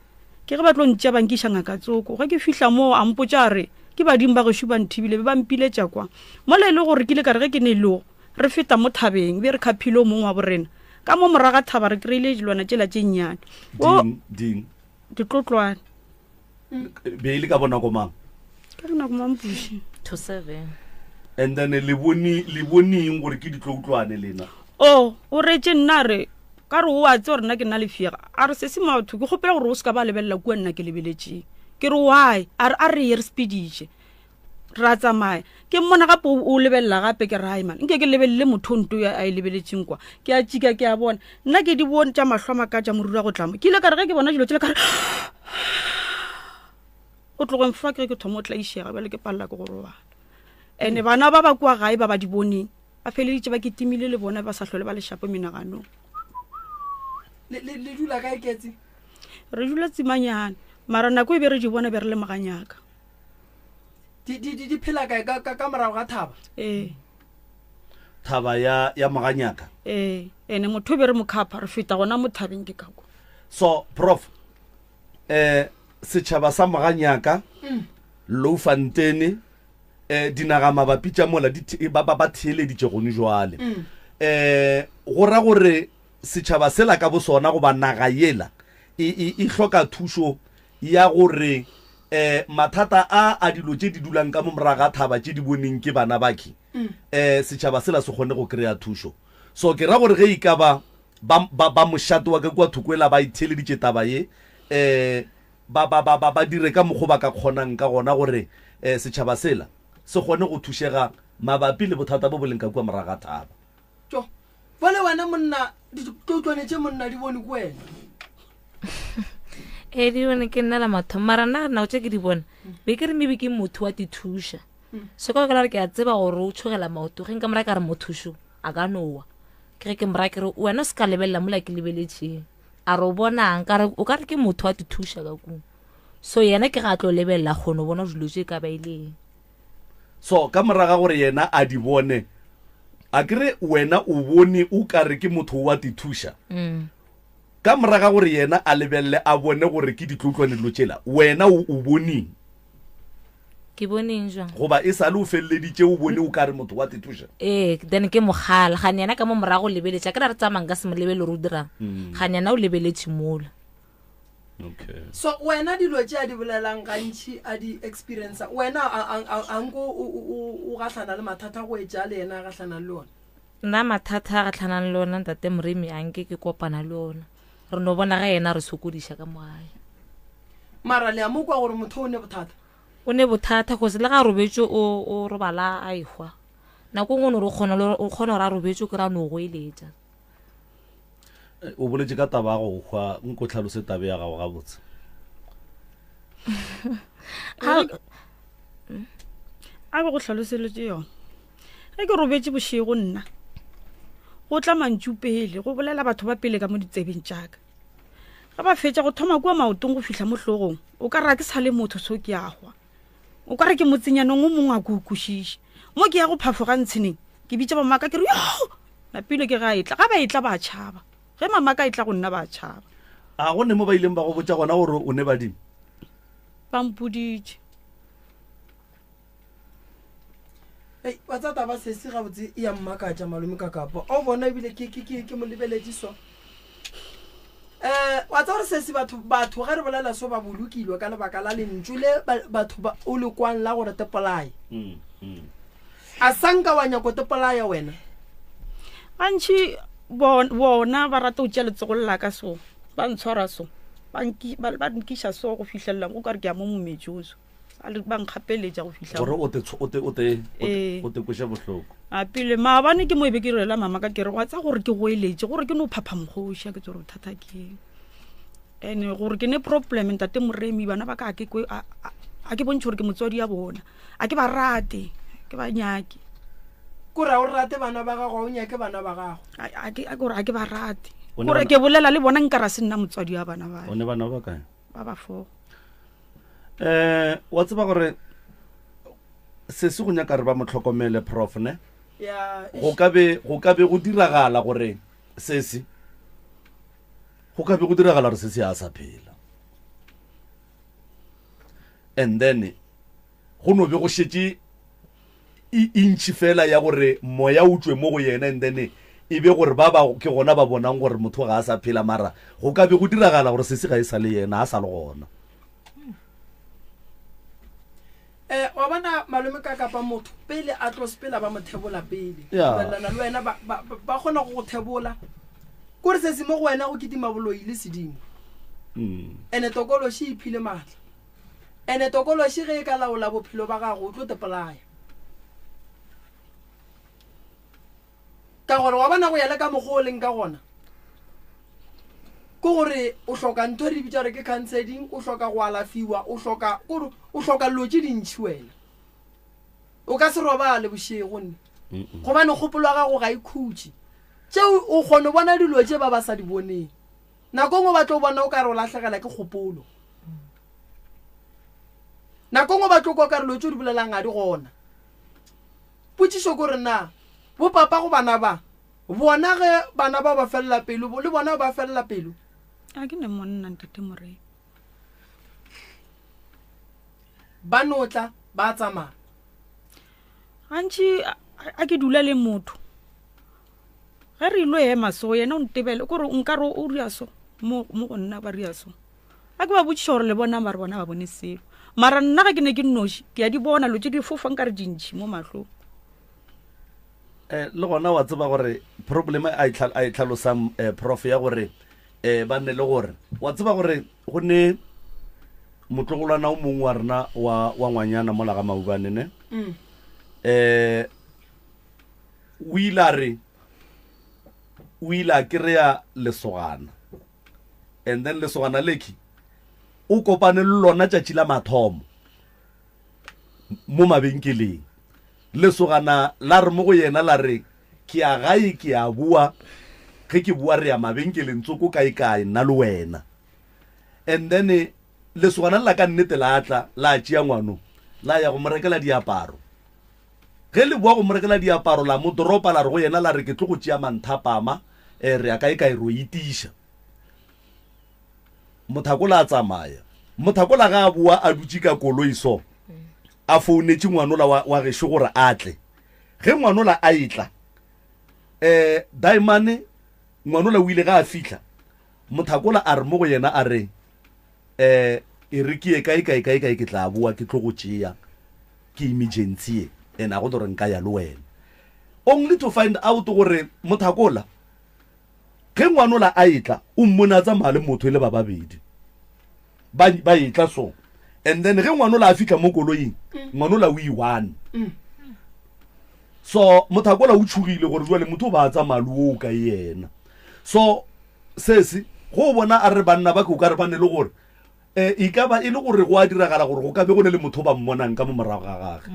ke ge ba tlo ntšea bankiša ngaka tsoko ge ke fihla mo a mpotša re ke badimo ba gešo ba nthibile be ba mpiletša kwa mola e le gore ke ile ka re ge ke ne lego re feta mo thabeng be re khaphile o mongwe wa borena ka mo moraga thaba re kry-ile dilwana tšela tše nnyane ditlotlwane be ile ka bona komang ka bona komampuši to 7 and then le boneng gore ke ditlotlwane lena o retse nna re ka re o a tse gore nna ke nna lefiega a re se se maotho ke kgopela gore o se ka ba lebelela kua nna ke lebeletseng ke re why a re ye re speditše ra tsamaya ke mmona gape o lebelela gape ke rai man nke ke lebelele motho nto a e lebeletseng kwa ke a tšika ke a bona nna ke di bone tša mahlwa maka tša morura go tlama ke ile ka re ge ke bona dilo tšele ka re o tlogeng fa ke thomo o tla išega bjale ke palela ke go robala ene bana ba ba kua gae ba ba di boneng ba feleditše ba ke timile le bona ba sa hlole ba leshapo menaganong le dula kae ketse re dula tsimanyana mara nako e be re di bona be re le maganyaka di phela kae ka morago ga thaba thaba ya maganyaka ene motho be re mokhapha re feta gona mo thabeng ke kako so prof setšhaba sa maganyaka Loufantene dinaga mabapi tša mola ba theeleditše gone jwale go ra gore setšhaba sela ka bosona goba naga yela e hloka thušo ya gore mathata a dilo tše di dulang ka mo moraga thaba tše di boneng ke bana baki setšhaba sela se kgone go kry-a thušo so ke ra gore ge e ka ba mošato wa ka kua thukwela ba itheeleditše taba ye ba dire ka mokgwa ba ka kgonang ka gona gore setšhaba sela se kgone go thušega mabapi le bothata bo boleng ka kwa moraga thaba jo bale wena monna ditlotlwane tše monna di bone ko wena di bone ke nna la mathomo mara nna nao tse ke di bona be ke re mebe ke motho wa dithuša se ka re ke a tseba gore o tshogela maoto ge nka mora ka re mothušo a ka nowa ke ge ke mora ke re wena o se ka lebelela mola ke lebeletšeng a re o bonang o ka re ke motho wa dithuša ka kong so yena ke ga tlo lebelela kgono bona dilo tse ka baileng so ka moraga gore yena a di bone a kere wena o bone o ka re ke motho wa dithuša ka moraga gore yena a lebelele a bone gore ke ditlotlwane dilo tšela wena o boneng ke boneng jang goba e sa le o feleleditše o bone o ka re motho wa dithuša then ke mogala gane yana ka mo morago o lebeletša ke ra re tsamang ka se mo lebele re o dirang gane yana o lebeletše mola okay so wena dilo tše a di bolelang gantšhi a di experience wena anko o gahlana le mathata go etša le yena a gahlana le ona nna mathata a gatlhanang le ona ntate Moremi anke ke kopana le ona re no bona ga yena re sokodiša ka mogae mara le amo kwa gore motho o ne bothata o ne bothata go se le ga robetšo o robala a ehwa nako ngwe o kgona gore a robetšo ke ra no go eletša o boletše ka taba go hwa nko tlhalose tabe ya gago gabotse a be go tlhaloseletše yona ge ke robetše bošego nna go tla mantšu pele go bolela batho ba pele ka mo ditsebeng tšaka ga ba fetša go thoma kua maotong go fihla mo hlogong o ka ra ke sa le motho so ke agwa o ka re ke motsenyanong o mongwe a kukušiše mo ke ya go phafoga ntsheneng ke bitša mamaka ke re yo napile ke ga etla ga ba etla ba tšhaba ge mamaka e tla go nna ba tšhaba a go ne mo ba ileng ba go botša gona gore o ne badimo ba mpoditše wa tsa taba sese gabotse e ya mmakatša malome ka kapa o bona ebile ke mo lebeletše so wa tsa gore sese batho ge re bolela so ba bolokilwe ka lebaka la lentšu le batho o lekwang la gore tepolaye a sanka wa nyako tepolaya wena gantšhi bona ba rata go tšea letsogo lela ka so ba ntshwara so ba nkiša so go fihlelelang o ka re ke ya mo mometsong so ba nkgapeletša go fitlha gore o te kweša bohloko a pele maabane ke mo ebe ke rela mamaka ke re wa tsa gore ke go eletše gore ke no phapha mokgoša ke tsore bothata ke ene gore ke ne problem ntate Moremi bana ba ka a ke bontšhe gore ke motswadi ya bona a ke ba rate ke ba nyake kore o rate bana ba gago o nyake bana ba gago gore a ke ba rate gore ke bolela le bona nkara se nna motswadi wa bana ba o ne bana ba kae ba ba fo wa tseba gore se se go nyaka re ba motlhokomele prof ne go ka be go diragala gore sese go ka be go diragala gore sese a sa phela and then go no be go šetše intši fela ya gore moya o tswe mo go yena and then e be gore ba ke gona ba bonang gore motho ga a sa phela mara go ka be go diragala gore sese ga e sa le yena a sa le gona wa bona malome ka kapa motho pele a tlo sepela ba mothebola pele le wena ba kgona go thebola kore se se mo go wena go kitima boloi le sedimo ene tokološi iphile matla ene tokološi ge e ka laola bophelo ba gago o tlo tepolaya ka gore wa bona go ya le ka mokgwa o leng ka gona ko gore o hloka ntho re bitša re ke counseling o hloka go alafiwa o hloka lotše dintšhi wena o ka se robale bošego nne gobane kgopolo wa gago ga ikhutše tšeo o kgone bona dilo tše ba sa di boneng nako ngwe ba tlo bona o ka re o latlhegela ke kgopolo nako ngwe ba tlo kwa ka re lo tšeo di bolelang a di gona potšišo kore na bo papa go bana ba bona ge bana ba ba felela pelo le bona ba felela pelo a ke ne monna ntate Moremi ba notla ba tsamaya gantši a ke dula le motho ge re ilo ema so yena o ntebele kore nka re o ria so mo go nna ba ria so a ke ba botšiša gore le bona ba re bona ba bone selo mara nna ga ke ne ke nnoši ke ya di bona lo tše di fofa nka re dintšhi mo matlhong le gona wa tseba gore problema a e tlhalosang prof ya gore ba nne le gore wa tseba gore go ne motlogolwana o mongwe wa rena wa ngwanyana mo laga maubane ne o ile a re o ile a kry-a lesogana and then lesogana leki o kopane le lona tšatši la mathomo mo mabenkeleng lesogana la re mo go yena la re ke a gae ke a bua ge ke bua re ya mabenkeleng tsoko kae nna le wena and then lesogana la ka nnete la tla la tšea ngwano la ya go mo rekela diaparo ge le bua go mo rekela diaparo la mo doropa la re go yena la re ke tlo go tšea manthapama re ya kae ro itiša Mothakola a tsamaya Mothakola ga a bua a dutse ka koloi so a founetse ngwanola wa gešo gore a tle ge ngwanola a itla Daimane ngwanola o ile ga a fihla Mothakola a re mo go yena a re e re ke kae ke tla bua ke tlo go tšea ke emergency ena go tore nka ya le wena only to find out gore Mothakola ge ngwanola a itla o mmona tsa male motho le ba babedi ba itla so and then ge ngwanola a fika mo koloing ngwanola o i1 so Mothakola o tshugile gore jwa le motho ba tsa malu o ka yena so sesi go bona a re banna ba go ka re bane le gore e ka ba ile gore go a diragala gore go ka be go le motho ba mmonang ka mo morago ga gagwe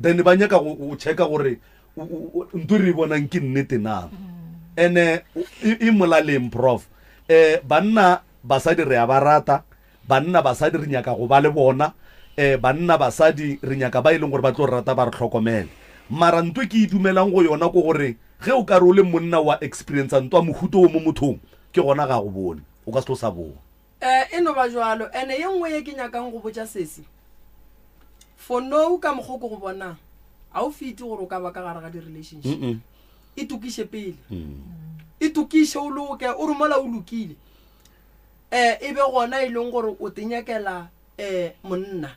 then ba nyaka go checka gore ntwe re bonang ke nnete na ene e molaleng prof banna basadi re a barata banna basadi re nyaka go ba le bona banna basadi re nyaka ba ileng gore ba tlo rata ba re tlhokomela mara ntwe ke idumelang go yona go gore ge o ka re o le monna wa experience ntwa mohuto o mo mothong ke gona ga go bone o ka se tlo sa bona eno ba jwalo ene ye nngwe ye ke nyakang go botsa sesi for no ka mogoko go bona a o fiti gore o ka ba ka gare ga di relationship e tukiše pele e tukiše o loke o re mola o lokile e be gona e leng gore o tenyakela monna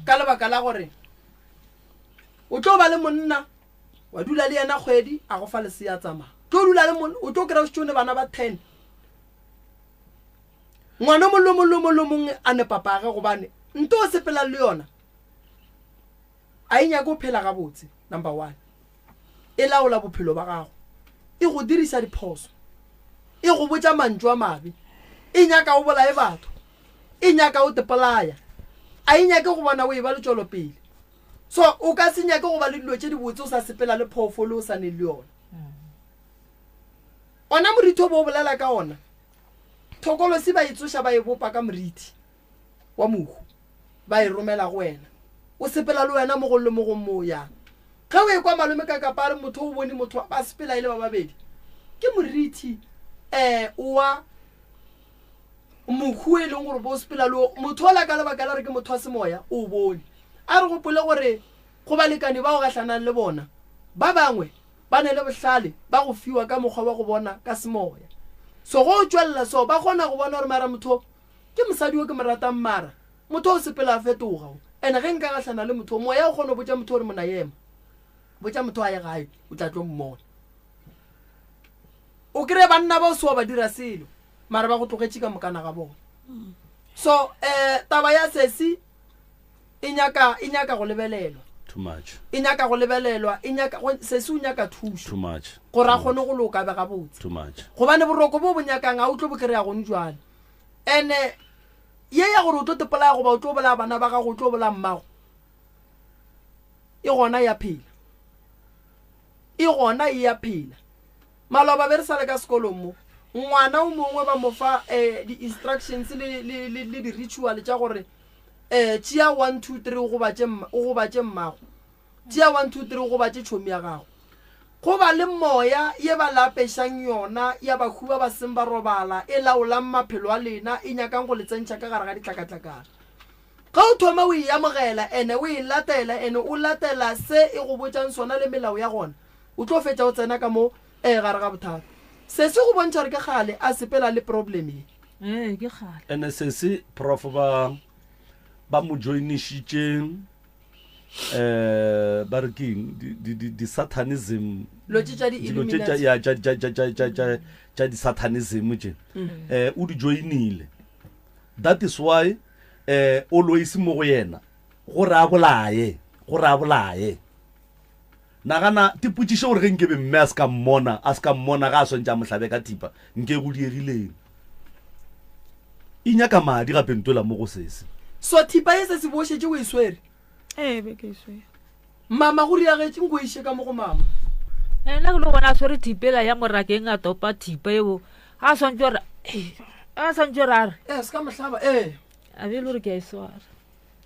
ka lebaka la gore o tlo ba le monna wa dula le yena kgwedi a go fa lesea tsamaya tlo dula le monna o tlo kry-a setšone bana ba 10 ngwana mollo mongwe a ne papage gobane nto o sepela le yona a e nyaka o phela gabotse number 1 e laola bophelo ba gago e go dirisa diphoso e go botsa mantšu a mabe e nyaka o bolae batho e nyaka o tepolaya a e nyake go bona o e ba le tšwelo pele so o ka se nyake go ba le dilo tše di botse o sa sepela le phoofolo o sa ne le yona ona moriti bo bolela ka ona thokolosi ba itsoša ba e bopa ka moriti wa mohu ba e romela go wena o sepela le wena mo go le mo go mo yang ga o e kwa malome ka kapare motho o bone motho ba sepela ile ba babedi ke moriti wa mohu e leng gore bo sepela le motho la ka lebaka la re ke motho wa semoya o bone a re gopole gore go balekane ba go gatlhanang le bona ba bangwe ba ne le bohlale ba go fiwa ka mokgwa wa go bona ka semoya so go tswella so ba gona go bona gore mara motho ke mosadi o ke moratang mara motho o sepela a fetoga ene ge nka gatlhana le motho moya o kgona go botsa motho gore mona yema botsa motho a ye gae o tla tlo mmona o kry banna ba o sewa ba dira selo mara ba go tlogetše ka mokana ga bona so taba ya sesi e nyaka go lebelelwa too much e nyaka go lebelelwa e nyaka sesi o nyaka thušo too much gore a kgone go loka be gabotse too much gobane boroko bo bonyakang a o tlo bo kry-a gone jwale ene ye ya gore o tlo tepolaya goba o tlo bolaya bana ba gago o tlo bolaya mmago e gona ya phela e gona e ya phela maloba be re sa le ka sekolong mo ngwana o mongwe ba mo fa di-instructions le di-ritual tša gore tšea 1 2 3 o gobatše mmago tšea 1 2 3 o gobatše tšhomi ya gago go ba le moya ye ba lapešang yona ya bakhu ba seng ba robala e laolang maphelo a lena e nyakang go le tsentšha ka gare ga ditlakatlakana ga o thoma o e amogela ene o e latela ene o latela se e go botšang sona le melao ya gona o tlo fetša o tsena ka mo gare ga bothata se se go bontšha re ke gale a sepela le problem ke gale ene sesi prof ba mo joinishitšeng ba re keng di-satanism lo tša di-illuminati tša di-satanism tše o di joinile that is why always mo go yena gore a bolaye nagana tipotšiše gore ge nke be mme a se ka mmona ga a swantša mohlabe ka thipa nke go diegileng inyaka madi gape ntola mo go sese so thipa e se se bošetse o e swere be ke swere mama go riagetseng go iše ka mo go mama nna ke le gona a tshwere thipela ya morakeng a topa thipa eo a swantse gore a re se ka mohlaba a be le gore ke a e swara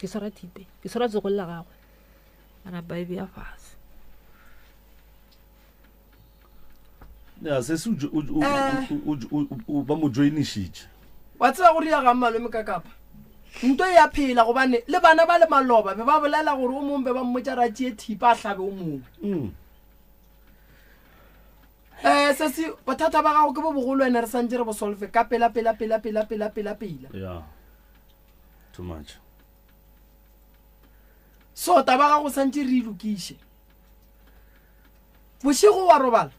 ke swara thipe ke swara tsogole la gagwe ana baebe ya fase ya sese ba mo joinishitše wa tseba go riagang malome ka kapa nto e ya phela gobane le bana ba le maloba be ba bolela gore o mongwe be ba mmotsa ratšee thipa a hlabe o mongwe sese bothata ba gago ke bo bogolo ene re santse re bo solve ka pela yeah too much so taba gago santse re ilokiše bošego wa robala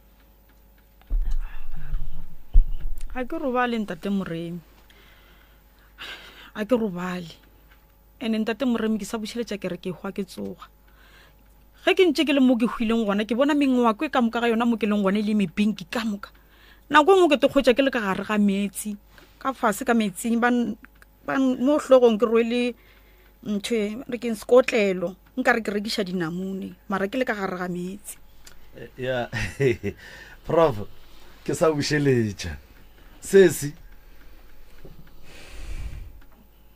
a ke robale ntate moremi a ke robale ene ntate moremi ke sa bošeletša kere ke hwa ke tsoga ge ke ntse ke le mo ke hwileng gona ke bona mengwako e ka moka ga yona mo ke leng gona le mebinki ka moka nako ngwe ke te kgwetša ke le ka gare ga metsi ka fase ka metsing mo hlogong ke rwele ntho re ke skotlelo nka re ke rekiša dinamune mara ke le ka gare ga metsi ya prof ke sa bošeletša sesi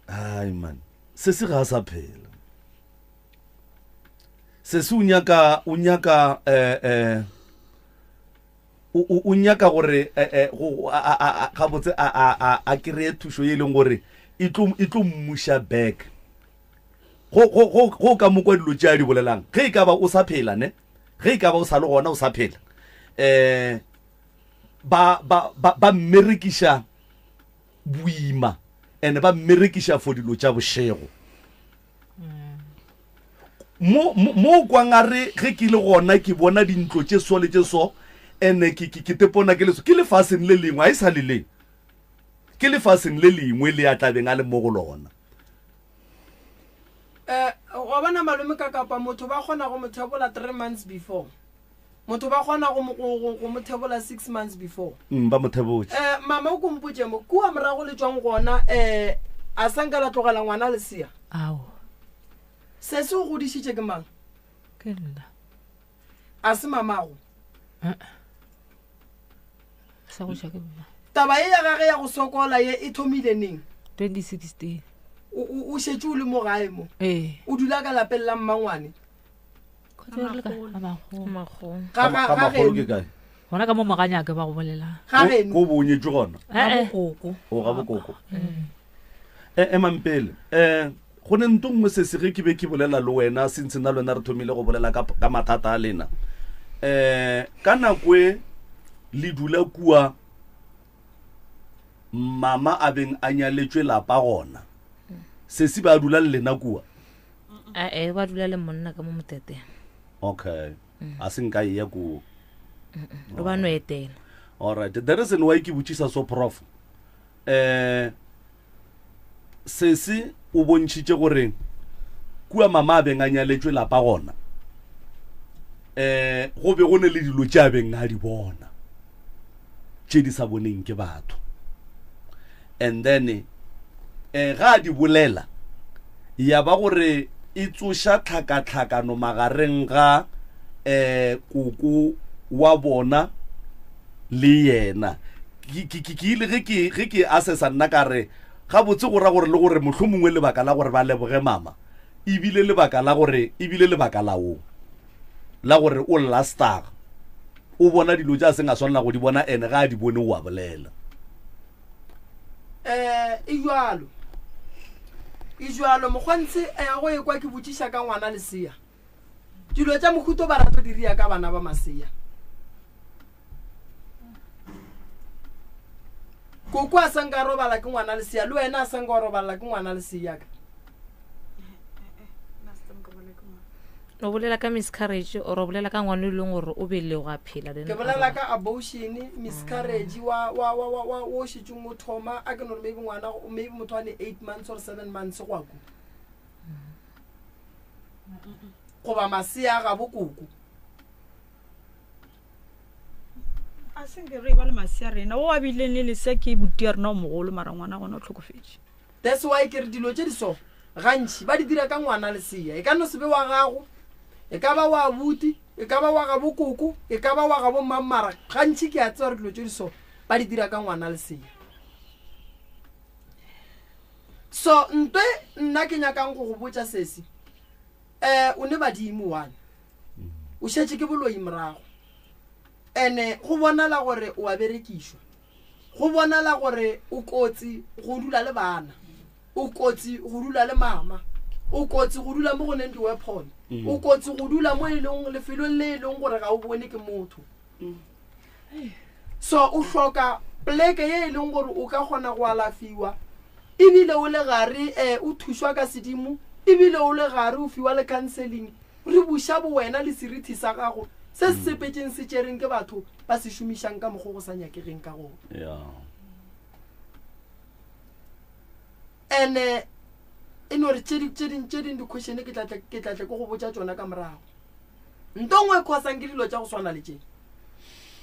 ai man sesi ga a sa phela sesi o nyaka gore ga botse a kry-e thušo ye e leng gore e tlo mmuša back go ka mokwa dilo tše a di bolelang ge e ka ba o sa phela ne ge e ka ba o sa le gona o sa phela ba mmerekiša boima ene ba mmerekiša for dilo tša bošego mo kwangare ge ke le gona ke bona dintlo tše so le tše so ene ke tepona ke lefaseng le lengwe a e sa le leng ke lefaseng le lengwe le a tlabeng a le mo go lona go bona malome ka kapa motho ba kgona go mo thebola 3 months before motho ba kgona go mo thebola 6 months before ba mo thebotse mama o kompotse mo kua morago le tswang gona a sanka la tlogela ngwana le sia ao se se go godisitše ke mang ke nna a se mamago sa go tšha ke nna taba e ya gage ya go sokola ye e thomile neng 2016 o šetse o le mo gae mo ee o dula ka lapeng la mmangwane magolo ke kae gona ka mo moganyake ba go bolelang ko bonyetše gona o ga bokoko mampele go ne nto ngwe sese ge ke be ke bolela le wena since na lwena re thomile go bolela ka mathata a lena ka nakwe le dula kua mama a beng a nyaletšwe lapa gona sese ba dula le lena kua ba dula le monna ka mo motete okay a se nka ya ko ro ba no etela alright the reason why ke botšiša so prof sese o bontšhitše gore kua mama a beng a nyaletšwe lapa gona go be go ne le dilo tše a beng a di bona tše di sa boneng ke batho and then ga a di bolela ya ba gore e tsoša tlhakatlhakano magareng ga koko wa bona le yena ke ile ge ke assessa nna ka re ga botse go ra gore le gore mohlho mongwe lebaka la gore ba leboge mama ebile lebaka la o la gore o lastaga o bona dilo tša seng a swanela go di bona ene ga a di bone o a bolela e jalo mokgontse go e kwa ke botšiša ka ngwana lesia dilo tša mokhuto ba rato diria ka bana ba masea koko a sanka robala ke ngwana lesia le wena a sanka robala ke ngwana lesia ka no bolela ka miscarriage o ro bolela ka ngwana le gore o bele go a phela ke bolela ka abortion miscarriage wa o šitšeng mo thoma a ke no maybe ngwana maybe motho ane 8 months or 7 months go aku go ba masea ga bokoko a senke re ba le masia rena o a bileng le lese ke butia rena o mogolo mara ngwana gona o tlhokofetse. That's why ke re dilo tse di so gantši ba di dira ka ngwana lesia e ka no sebe wa gago e ka ba wa buti e ka ba wa ga bokoko e ka ba wa ga bommamara gantši ke a tsaya gore dilo tse di so ba di dira ka ngwana lesia. So ntwe nna ke nyakang go go botsa sesi o ne badimo wane o šetše ke boloi morago ene go bonala gore o a berekishwa go bonala gore o kotsi go dula le bana o kotsi go dula le mama o kotsi go dula mo go neng di-weapon o kotsi go dula mo e leng lefelong le e leng gore ga o bone ke motho. So o hloka pleke ye e leng gore o ka kgona go alafiwa ebile o le gare o thušwa ka sedimo ebile o le gare o fiwa le counseling re buša bo wena le serithi sa gago se se sepetseng se tšereng ke batho ba se šomišang ka mokgwa go sa nyakegeng ka gona. And ore tše ding di-question ke tlatle ko go botša tsona ka morago ntongwe khosang ke dilo tša go swana le tše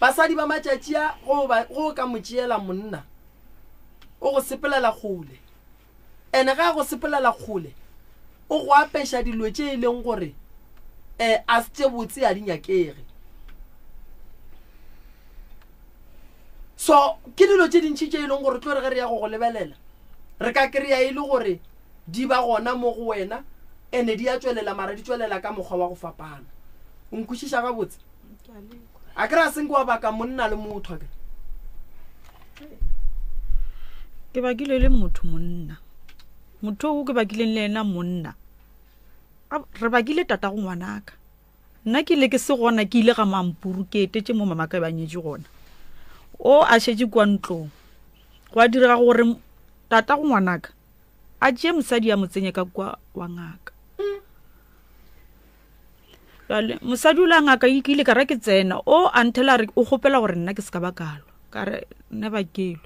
basadi ba matšatši a go ka motšeela monna o go sepelela kgole ene ga go sepelela kgole o go apeša dilo tše e leng gore a se tše botse a di nyakege. So ke dilo tše dintšhi tše e leng gore tlo re ge re ya go lebelela re ka kry-a e le gore di ba gona mo go wena ene di a tswelela mara di tswelela ka mokgwa wa go fapana. O nkwešiša gabotse a kry-a senke wa baka monna le motho ke bakile le motho monna motho o ke bakileng le ena monna re bakile tata go ngwanaka nna ke ile ke se gona ke ile ga mampuru ke etetše mo mamaka ba nyetše gona o a šetše kwa ntlong go a direga gore tata go ngwanaka a tšee mosadi ya motsenye ka kwa wa ngaka jale mosadi o la ngaka ke ile ka ra ke tsena o a nthela re o gopela gore nna ke se ka bakalo ka re nne bakelo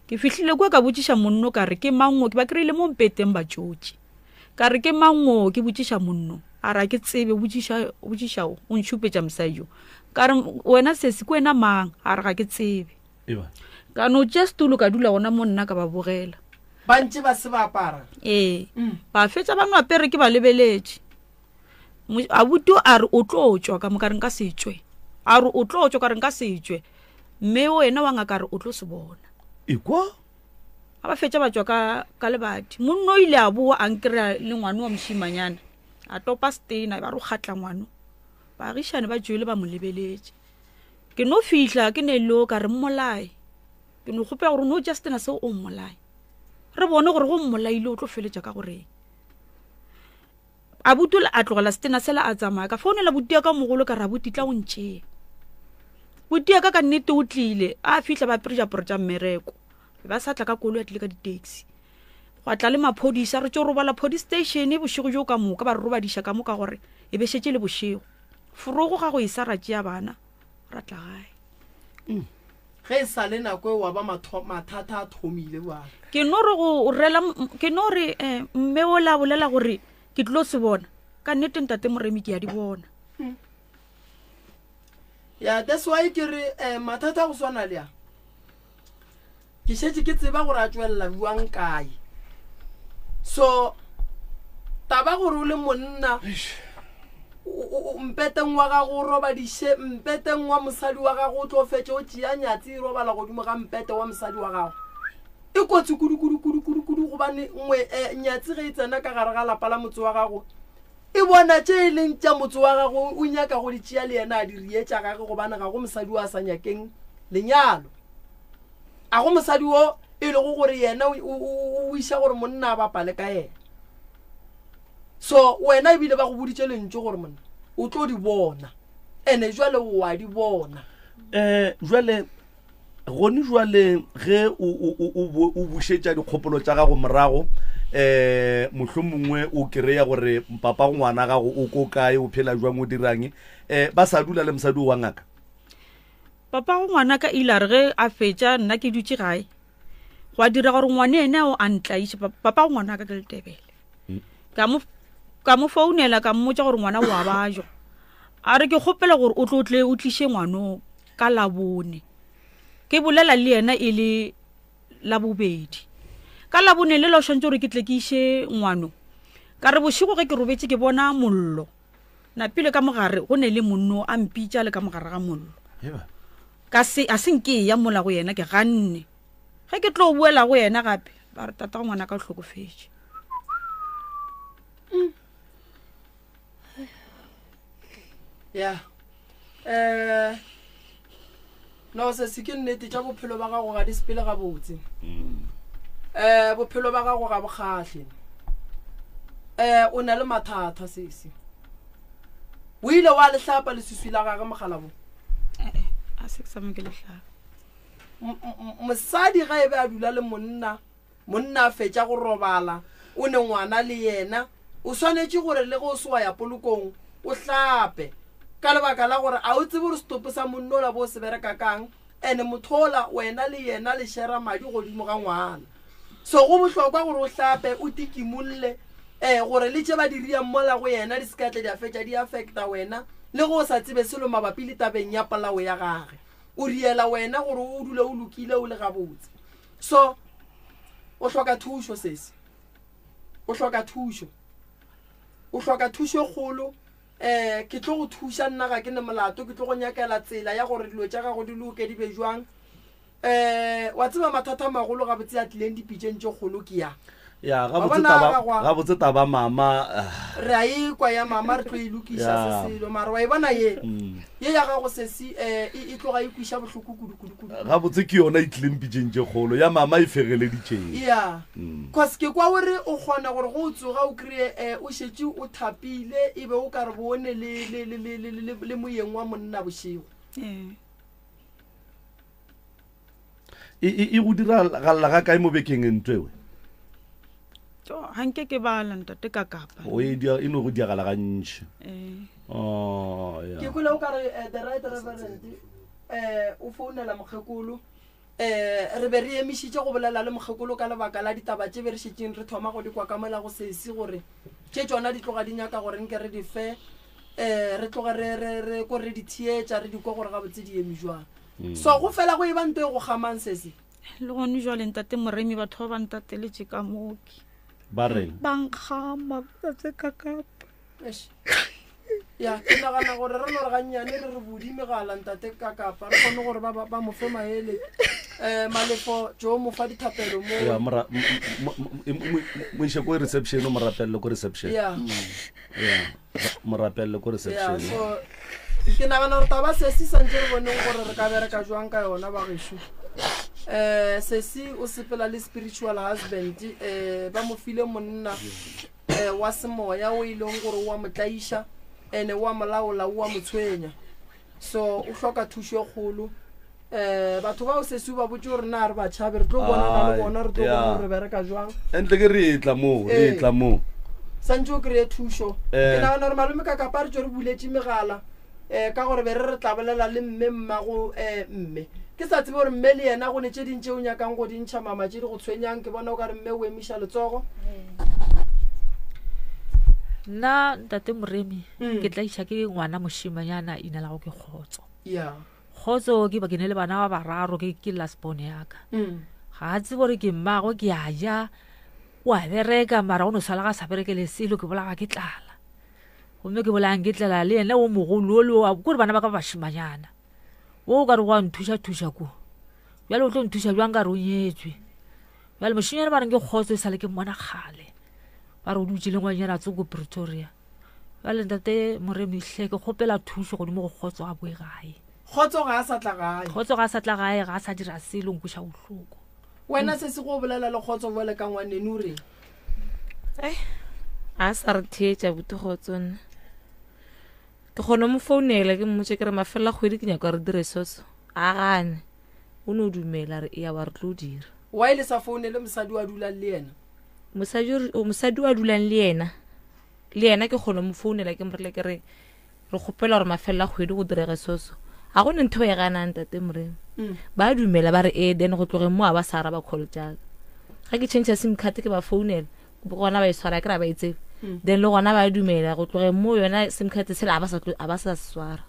ke fihlile kwa ka botšiša monno ka re ke mango ke ba kry-ile mo mpeteng ba tšotše ka re ke mango ke botšiša monno a ra ke tsebe botšiša o ntšhupetša mosadi ka re wena sesi ko wena mang a re ga ke tsebe ka no tša setulo ka dula gona mo nna ka ba bogela ba ntše ba se ba apara ba fetša ba ngwapere ke ba lebeletše abuti a re o tlo tšwa ka moka re nka setswe a re o tlo tšwa ka re nka setswe mme wena wa ngaka re o tlo se bona ikwa a ba fetša ba tšwa ka lebati monno ile a boa a nkry-a le ngwane wa mošimanyana a topa stena ba re o kgatla ngwano baagišane ba tšwele ba mo lebeletše ke no fihla ke ne lo ka re mmolae ke no kgopela gore no ja stena seo o mmolae re bone gore go mmolaile o tlo feletša ka goreng a butula a tlogela stena sela a tsamaya ka founela butia ka mogolo ka ra butitla o ntšee butia ka nnete o tlile a fihla ba preja mmereko ba sa tla ka kolo ya tlile ka di-taxi go tla le maphodisa re tšo robala police station bošego jo ka moka ba re robadiša ka moka gore e be šetše le bošego forogo ga go e sa ra tšea bana ra tla gae ge e sa le nako e wa ba mathata a thomile bana ke no re mme o la bolela gore ke tlo se bona ka nnete ntate Moremi ke ya di bona ya that's why ke re mathata go swana le ya ke šetše ke tseba gore a tswelela buang kae so taba gore o le monna mpeteng wa gago o robadiše mpeteng wa mosadi wa gago o tlo fetše o tšea nyatse e robala godimo ga mpete wa mosadi wa gago e kotsi kudu gobane nngwe nyatse ge e tsena ka gare ga lapa la motse wa gago e bona tše e leng tša motse wa gago o nyaka go di tšea le yena a di rietša gage gobane ga go mosadi o a sa nyakeng lenyalo a go mosadi o e lego gore yena o iša gore monna a bapale ka yena so wena ebile ba go boditše lentše gore monna o tlo di bona ene jwale wa di bona jwale gone jwale ge o bušetša dikgopolo tša gago morago mohlomongwe o kry-a gore papa ngwana gago o ko kae o phela jwang o dirang ba sa dula le mosadi wa ngaka papa go ngwana ka ile re ge a fetša nna ke dutše gae go a dira gore ngwane ene o a ntlaiše papa go ngwana ka ke letebele ka mo founela ka mmotša gore ngwana o a bajwa a re ke kgopela gore o tlotle o tliše ngwano ka labone ke bolela le yena e le la bobedi ka labone le lo shantse gore ke tle ke ishe ngwano ka re bošego ge ke robetse ke bona mollo na pele ka mogare go ne le monno a mpitša le ka mogare ga mollo a seng ke ya mola go yena ke ganne ge ke tlo buela go yena gape ba re tata ngwana ka o hlokofetse ya no se se ke nnete tša bophelo ba gago ga di sepele ga botse bophelo ba gago ga bokgahle o na le mathata sese o ile wa lehlapa lesuswi la gage mogalabo a se sa me ke lehlapa mosadi ga e be a dula le monna a fetša go robala o ne ngwana le yena o swanetše gore le go sewa ya polokong o hlape ka lebaka la gore a o tsebe gore setopo sa monno la bo se bereka kang ene mothola wena le yena le shera madi godimo ga ngwana so go bohlokwa gore o hlape o tikimolle gore le tše ba diriang mola go yena di sekatle di a fetša di affecta wena le go sa tsebe selo mabapi le tabeng ya polao ya gage o riela wena gore o dule o lokile o le gabotse so o hloka thušo sese o hloka thušo kgolo ke tlo go thuša nna ga ke ne molato ke tlo go nyakela tsela ya gore dilo tša gago di loke di be jwang wa tseba mathata magolo ga botse a tlileng dipitšeng tše kgolo ke yang ya ga botse taba mama re a ekwa ya mama re tlo e lokiša seselo mara wa e bona ye ya gago sesi e tloga e kwiša bohloko kudu ga botse ke yona e tlileng pitšeng tše kgolo ya mama e fegeleditšeng ya cause ke kwa gore o kgona gore go o tsoga o kry-e o šetše o thapile e be o ka re bone le moyeng wa monna bošego e go dira galela ga kae mo bekeng entwewe hanke ke bala ntate ka kapa o e no go diagala gantši ke kole o ka re the right reverend o founela mokgekolo re be re emišitše go bolela le mokgekolo ka lebaka la ditaba tše be re šetšeng re thoma go di kwa ka mola go sesi gore tše tšona di tloga di nyaka gore nke re di fe re tloga re ko re di thietša re di kwa gore ga botse di emi jwang so go fela go e ba nto e go gamang sese le gone jwale ntate moremi batho ba ba ntateletse ka mooki ba reng bankgama tse ka kapa ya ke nagana gore re no re gannyane re bodi megala ntate ka kapa re kgone gore ba mo fe maele malefo jo mo fa dithapelo mo ishe ko reception mo rapelle ko reception mo rapelle ko reception so ke nagana gore taba sesi santse re boneng gore re ka bereka jwang ka yona ba gesho sesi o sepela le spiritual husband ba mo file monna wa semoya o ileng gore wa motlaiša ene wa molaola wa motshwenya so o hloka thušo kgolo batho ba o sesi ba botse gore na re ba tšhabe re tlo bona le bona re tlo bona re bereka jwang entle ke re tla mo santse o kry-e thušo ke nagana gore malome ka kapa re tso re buletše megala ka gore be re tlabolela le mme mmago mme ke sa tsebe gore mme le yena go ne tše dintše o nyakang go dintšha mama tše di go tshwenyang ke bona o ka re mme o emiša letsogo nna ntate moremi ke tla iša ke ngwana mošimanyana ina la go ke kgotso kgotso ke ba ke ne le bana ba bararo ke lasbone yaka ga a tsebe gore ke mmago ke a ja wa bereka mara o no sala ga sa berekele selo ke bola ga ke tlala gomme ke bolang ke tlela le ena o mogolo o kore bana ba ka bašimanyana o ka re go a nthuša ko bjale o tlo nthuša bjang ka re o nyetswe bjale mošinyana ba reng ke kgotso e sale ke mmona kgale ba re o dutse le ngwanyana tse ko Pretoria bjale ntate moremi hle ke kgopela thušo godimo go kgotso a boe gae kgotso ga a sa tla gae ga a sa dira selo nkoša bohloko wena se se go bolela le kgotso bole ka ngwanene o reng a sa re theetša botegotso nna ke kgone mo founela ke mmotse ke re mafela kgwedi ke nyaka re dire soso a gane o ne o dumela re ya wa re tlo dira wa ile sa founele mosadi wa dulang le yena mosadi wa dulang le yena ke kgone mo founela ke morele ke re kgopela gore mafela kgwedi go direge soso a go ne ntho ya ganang tate moremi ba dumela ba re then go tloge mo a ba sa araba call jaaka ga ke change sim card ke ba founela gona ba e swara ke ra ba itsebe then le gona ba dumela go tloge mo yona sim card se a ba sa swara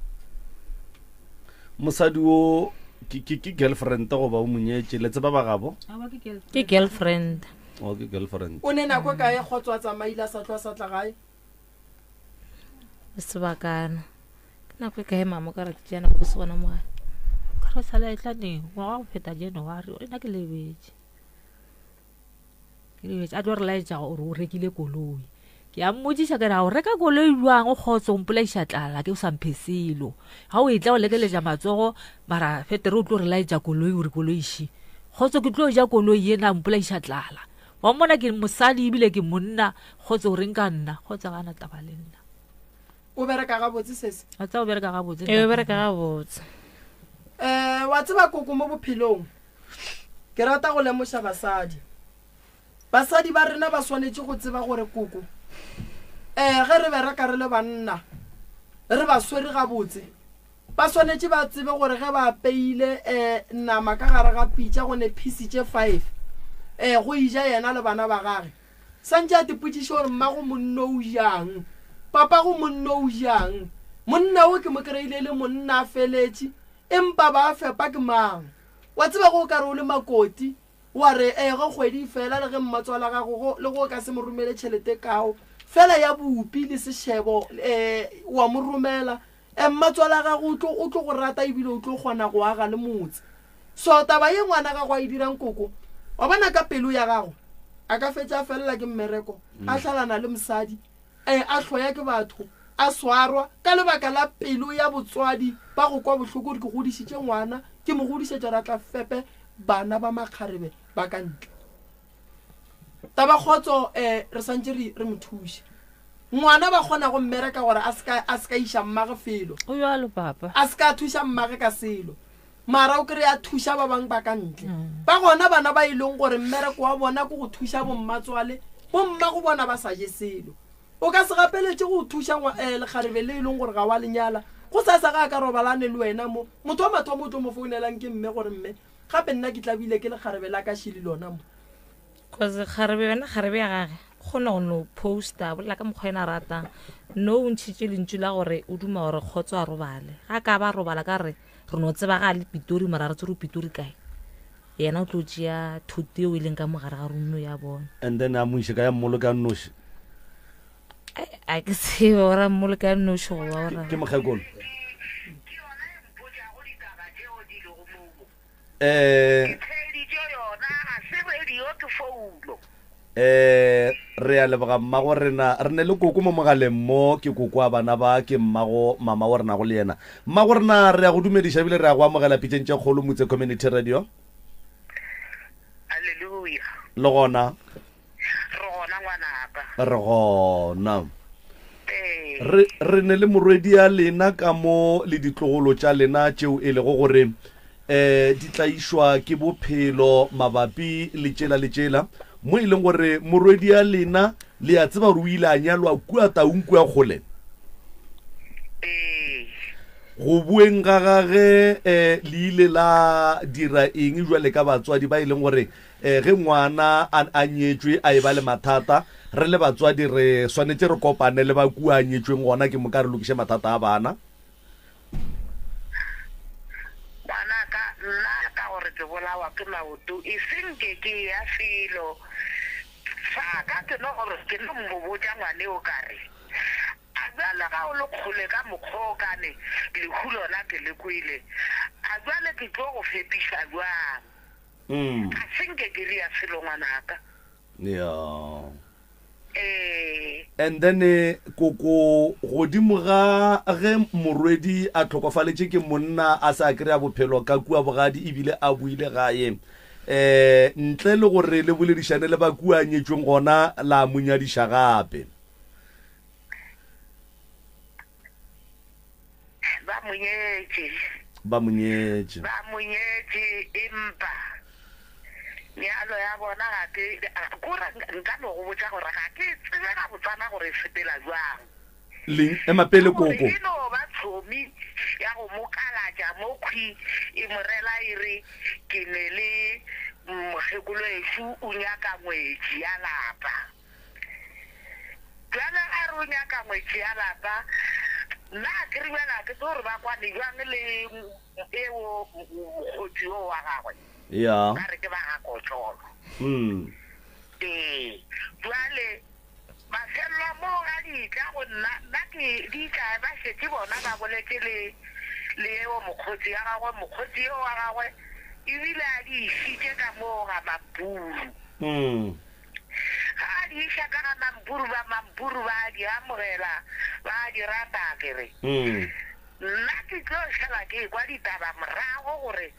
mosadi o ke girlfriend go ba o monyetse le tseba ba gabo ke girlfriend ke girlfriend o ne nako kae kgotswa tsamaila sa tlwa sa tla gae sebakana ke nako e kae mama ka re ke tsena go se gona mo ka re sala e tla ne wa go feta January o nna ke lebetse a tlo re laetsa gore o rekile koloi ke a mmotsisa ka ra o reka koloi jwang o kgotso mpolaisa tlala ke o samphesilo ga o etla o lekeletša matsogo mara fetere o tlo re laetsa koloi ore koloiši kgotso ke tlo ja koloi ena mpolaisa tlala wa mona ke mosadi ebile ke monna kgotso o reng ka nna kgotsa gana taba le nna o bereka gabotse sese a tsa o bereka gabotse e bereka gabotse wa tseba koko mo bophelong ke rata go lemoša basadi ba rena ba swanetse go tseba gore koko ge re bereka re le banna re ba swere gabotse ba swanetse ba tsebe gore ge ba peile nama ka gare ga pitša go ne pisitše 5 go ija yena le bana ba gage santse a tipotšiše gore mmago monno o jang papa go monno o jang monna o ke mo kry-ile le monna a feletše empa ba fepa ke mang wa tseba go ka re o le makoti wa re ge kgwedi fela le ge mmatswala gago le go ka se mo romele tšhelete kao fela ya bopi le sešebo wa mo romela mmatswala gago o tlo go rata ebile o tlo kgona go aga le motse so taba ye ngwana gago a e dirang koko wa bona ka pelo ya gago a ka fetša felela ke mmereko a hlalana le mosadi a hloya ke batho a swarwa ka lebaka la pelo ya botswadi ba go kwa bohloko ke godišitše ngwana ke mo godišetša ra tla fepe bana ba makgarebe ba ka ntle taba kgotso re santse re mothuše ngwana ba kgona go mmereka gore a ska iša mmage felo o jalo papa a ska thuša mmage ka selo mara o kry a thuša ba bangwe ba ka ntle ba gona bana ba e leng gore mmereko wa bona ke go thuša bommatswale bomma go bona ba sa je selo o ka se gapeletše go thuša lekgarebe le e leng gore ga wa lenyala go sa ga ka robalane le wena mo motho wa mathomo o tlo mo founelang ke mme gore mme gape nna ke tlabile ke lekgarebe la ka šili lona mo cause kgarebe wena kgarebe ya gage kgona go no posta bolela ka mokgwa ena ratang no o ntšhitše lentšu la gore o duma gore kgotso a robale ga ka ba robala ka re re no tseba ga le pitori mara re tsere pitori kae yena o tlo tšea thuto eo e leng ka mogare ga runno ya bona and then a moiše ka ya mmolo ka nnoši a ke tsebe ora mmolo ka nnoši go ba ora ke mokgekolo re a leboga mmago rena re ne le koko mo mogaleng mo ke koko a bana ba ke mmago mama wa rena go le yena mmago rena re ya go dumediša ebile re ya go amogela pitšeng tše kgolo motse community radio Hallelujah le gona ngwanaka re gona re ne le morwedi ya lena ka mo le ditlogolo tša lena tšeo e lego gore di tlaišwa ke bophelo mabapi le tšela mo e leng gore morwedi ya lena le ya tseba gore o ile a nyalwa kua taunku ya kgole go bueng ga gage le ile la dira eng jwale ka batswadi ba e leng gore ge ngwana a nyetšwe a e ba le mathata re le batswadi re swanetse re kopane le ba kua a nyetšweng gona ke mo ka re lokiše mathata a bana nna ka gore ke bolawa ke maoto e seng ke ya filo fa ka ke no gore ke no mmobotša ngwane o kare a jale ga o le kgole ka mokgokane lehulona ke le kwele a jale ke tlo go fepiša jwang a seng ke ria filo ngwanaka and then koko godimo ga ge morwedi a tlhokofaletše ke monna a sa kry-a bophelo ka kua bogadi ebile a buile gae ntle le gore le boledišane le ba kua nyetšweng gona la monyadiša gape ba monyetše empa nyalo ya bona ga ke kora nka no go botsa gore ga ke tsebe ga botsana gore e sepela jwang leng emapele koko e no ba tshomi ya go mokalatša mo khwi e morela e re ke ne le mogekolo ešo o nyaka ngwetši ya lapa jale ga re o nyaka ngwetši ya lapa nna ke re bjana ke tse gore ba kwane jwang le eo mokgotsi o wa gagwe ya ka re ke ba gakotsholo jwale mafelelo mo ga ditla go nna ke ditla ba šetse bona ba boletse le eo mokgotsi ya gagwe mokgotsi eo wa gagwe ebile a di išitše ka moo ga mampuru ga a di iša ka ga mampuru ba di amogela ba di rata kere nna ke tlo šala ke kwa ditaba morago gore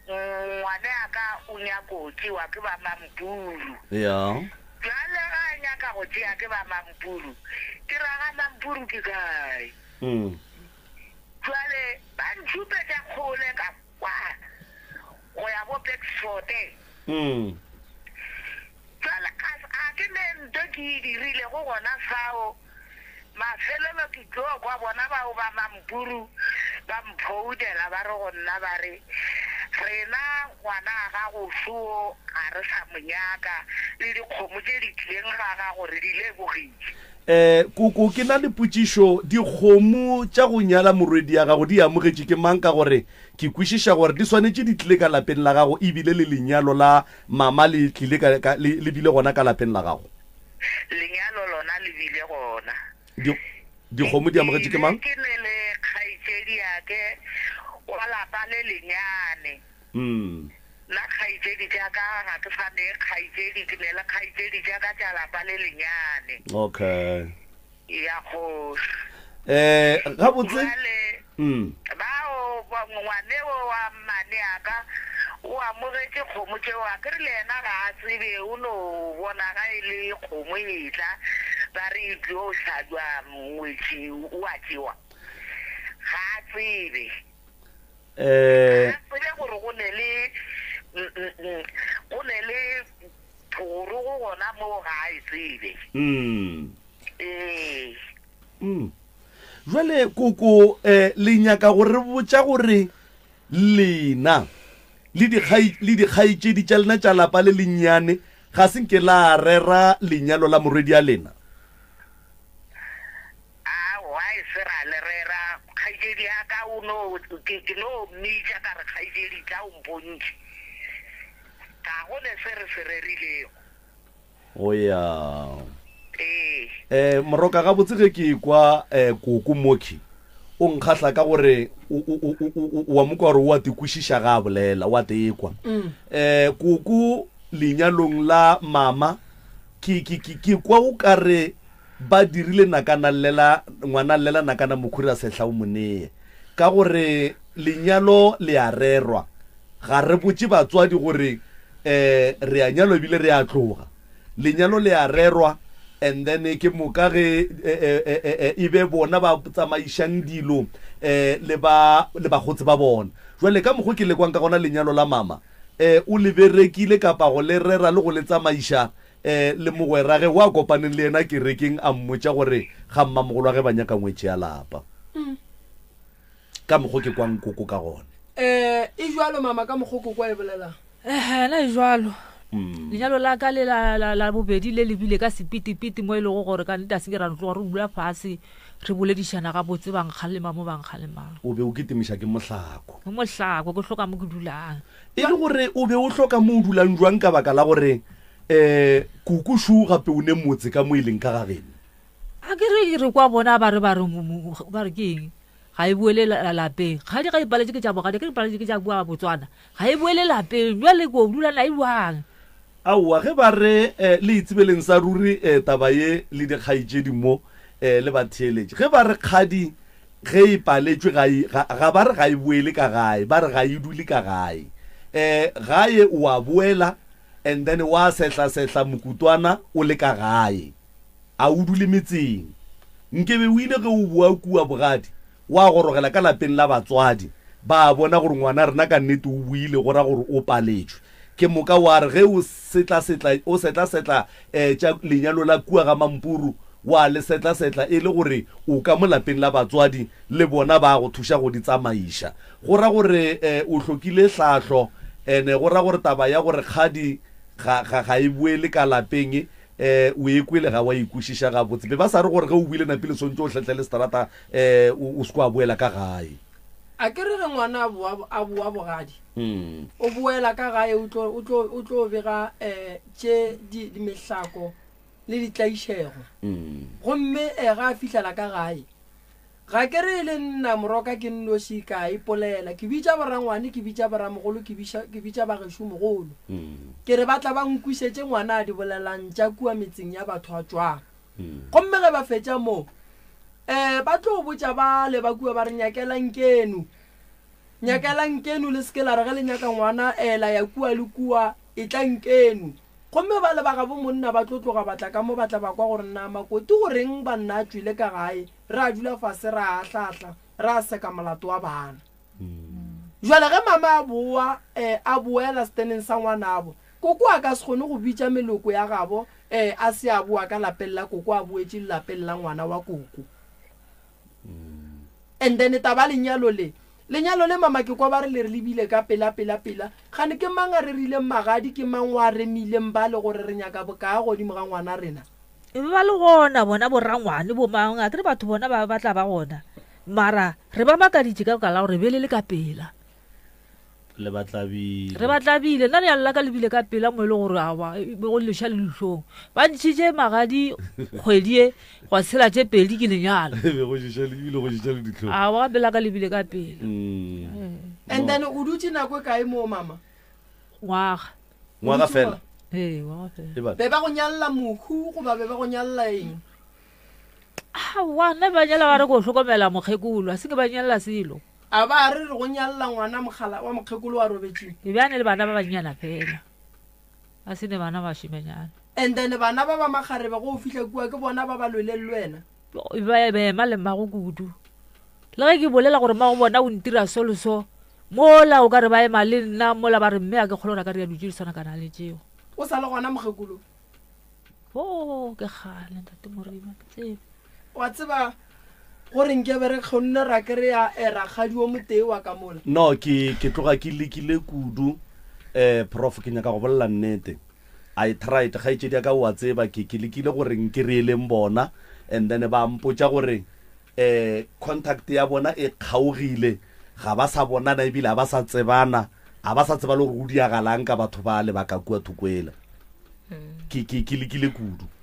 ngwane a ka o nyako tšewa ke ba mampuru ya jale ga a nyaka go tšea ke ba mampuru ke raga mampuru ke kae jale ba ntšhupetša kgole ka kwa go ya bo Blackford jale a ke ne nto ke e dirile go gona fao mafelelo ke tlo kwa bona bao ba mampuru ba mphoudela ba re go nna ba re rena ngwana ga go suo ga re sa monyaka le dikgomo tse di tlileng ga ga gore di lebogile koko ke na le potšišo dikgomo tša go nyala morwedi ya gago di amogetše ke mang ka gore ke kwešiša gore di swanetše di tlile ka lapeng la gago ebile le lenyalo la mama le tlile le bile gona ka lapeng la gago lenyalo lona le bile gona dikgomo di amogetše ke mang ke ne le kgaitsedi yake wa lapa le lenyane nna kgaitsedi jaaka ga ke fane kgaitsedi ke ne le kgaitsedi jaaka tša lapa le lenyane okay ya kgoši gabotse bao ngwaneo wa mmane aka o amogetše kgomo tšeo a ke re le ena ga a tsebe o no bona ga e le kgomo etla ba re e tlo hlajwa ngwetši o a tšewa ga a tsebe tsebe gore go ne le thoro go gona mo ga a e tsebe jwale koko le nyaka gore botša gore lena le dikgaitšedi tša lena tša lapa le lennyane ga se nke la rera lenyalo la morwedi ya lena e se ra le rera kgaitšedi ya ka ke no mmitša ka re kgaitšedi tša o mpontšhe ka go ne se re se rerilego o ya moroka ga botse ge ke kwa koko moki o nkgahla ka gore wa moka gore wa tekwešiša ga bolela wa tekwa koko lenyalong la mama ke kwa o ka re ba dirile ngwana llela nakana mokhura sehla o moneye ka gore lenyalo le a rerwa ga re botse batswadi gore re a nyalo ebile re a tloga lenyalo le a rerwa and then ke moka ge e be bona ba tsamaišang dilo le bagotse ba bona jwale ka mokgo ke le kwang ka gona lenyalo la mama o le berekile kapa go le rera le go le tsamaiša le mogwerage wa kopaneng le ena ke rekeng a mmotša gore ga mmamogolo wa ge ba nyaka ngwetše ya lapa ka mokgo ke kwang koko ka gona e jwalo mama ka mokgo koko e bolelang na e jwalo lenyalo la ka le la bobedi le lebile ka sepitipiti mo e lego gore ka nnete a se ke ra ntloga re bula fase re boledišana ga botse bankgalema mo bankgalemang o be o ketemiša ke mohlako ke hloka mo ke dulang e le gore o be o hloka mo o dulang jwang ka baka la gore kukushu gape o ne motse ka mo e leng ka gageno a ke re kwa bona ba re ke eng ga e boele lapeng ga di ga ipaletse ke tša bogadi ke ipaletse ke tša bua Botswana ga e boele lapeng jwale ko dula na e bang aowa ge ba re le itsebeleng sa ruri taba ye le dikgaitšedi mo le batheeletše ge ba re kgadi ge e paletswe ga ba re ga e boele ka gae ba re ga e dule ka gae gae o a boela and then wa sehla mokutwana o le ka gae a o dule metseng nkebe o ile ge o bua kua bogadi wa gorogela ka lapeng la batswadi ba bona gore ngwana rena ka nnete o buile gora gore o paletswe ke moka wa re ge o setla tša lenyalo la kua ga mampuru wa le setla e le gore o ka mo lapeng la batswadi le bona ba go thuša go di tsamaiša go ra gore o hlokile hlahlo ene go ra gore taba ya gore kgadi ga e boele ka lapeng o e kwele ga wa ikušiša ga botse be ba sa re gore ge o buile napile sontse o tlhatlhe le seterata o se ko a boela ka gae a ke re ge ngwana a boa bogadi o boela ka gae o tlo bega tše dimehlako le ditlaišego gomme ga a fitlhela ka gae ga ke re le nna moroka ke nnoši ka ipolela ke bitša borangwane ke bitša boramogolo ke bitša bagešo mogolo ke re ba tla ba nkwišetse ngwana a di bolelang tša kua metseng ya batho a tswang gomme ge ba fetša moo ba tlo botša ba le ba kua ba re nyakelang kenu le seke la re ge le nyaka ngwana la ya kua le kua e tlang kenu gomme ba le ba ga bo monna ba tlo tloga batla ka mo batla ba kwa gore nna makoti goreng ba nna a tswile ka gae re a dula fase re a tlhatla re a seka molato wa bana jwale ge mama a boa a boela steneng sa ngwanabo koko a ka se kgone go bitša meloko ya gabo a se a boa ka lapeng la koko a boetse lapeng la ngwana wa koko and then taba lenyalo le mama ke kwa ba re le re lebile ka pela gane ke mang a re rile magadi ke mang wa remileng ba le gore re nyaka bokaa godimo ga ngwana rena e ba le gona bona borangwane bo mang a ke re batho bona ba batla ba gona mara re ba makaditše ka kala gore be le ka pela le re batlabile nna re ya lla ka lebile ka pela mo e le gore awa go leša le letlhong ba ntšhitše magadi kgwedie go tshela tše pedi ke lenyalo awa pela ka lebile ka pela and then o dutse nako kae mo mama ngwaga fela be ba go nyalla mohu goba be ba go nyalla eng awa nna ba nyala ba re ko hlokomela mokgekolo a se ke ba nyalla selo a ba re go nyalla ngwana mogala wa mokgekolo wa robetseng e bjane le bana ba banyana fela a se ne bana ba šimenyana and then bana ba ba magarebe go fihla kua ke bona ba ba lwele le wena ba ema le mmago kudu le ge ke bolela gore mmago bona o ntira soloso mola o ka re ba ema le nna mola ba re mme a ke kgolora ka re ya dutšedisana kana le tšeo o sa le gona mokgekolo ke gale ntate morima tsebe wa tseba gore nke bere kgonne ra kere ya ragadi o motee wa ka mola no ke tloga ke lekile kudu prof ke nyaka go bolela nnete I tried ga itse di ka wa tseba ke lekile gore nke re eleng bona and then ba mpotsa gore contact ya bona e kgaogile ga ba sa bonana ebile ba sa tsebana a ba sa tseba le gore o diagalang ka batho ba le ba ka kua thukwela ke lekile kudu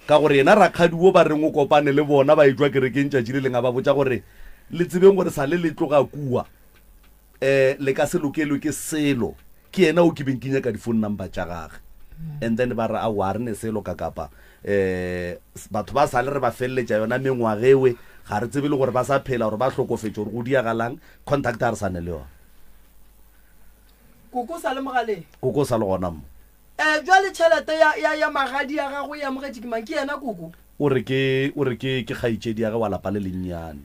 ka gore yena rakgadi wo ba reng o kopane le bona ba ijwa ke re ke ntšatši le leng a ba botsa gore le tsebeng gore sa le tloga kua le ka se lokelwe ke selo ke yena o ke beng ke nyaka di-phone number tša gage and then ba re a wa re ne selo ka kapa batho ba sa le re ba feleletša yona mengwagewe ga re tsebe le gore ba sa phela gore ba hlokofetše gore go diagalang contact a re sane le yona koko sa le mogaleng koko sa le gona mo jwale tšhelete ya magadi ya gago ya mogetše ke mang ke yena koko o re ke kgaitšedi ya ge wa lapa le lennyane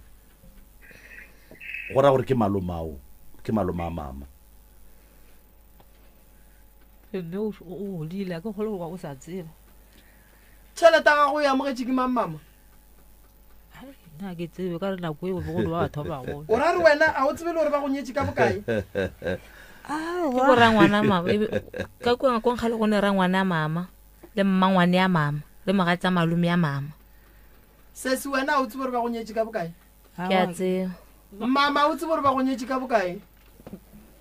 go ra gore ke maloma mama mme o dile ke kgole go sa tseba tšhelete ya gago ya mogetše ke mang mama nna ke tsebe ka re nako e bogolo ba batho ba bagolo o ra re wena a o tsebe le gore ba go nyetse ka bokae ke go rangwana mama ka kwa nkgale go ne rangwana mama le mmangwane ya mama le magatsa malome ya mama se wena o tsebe gore ba go nyetse ka bokae ke a tseba mama o tsebe gore ba go nyetse ka bokae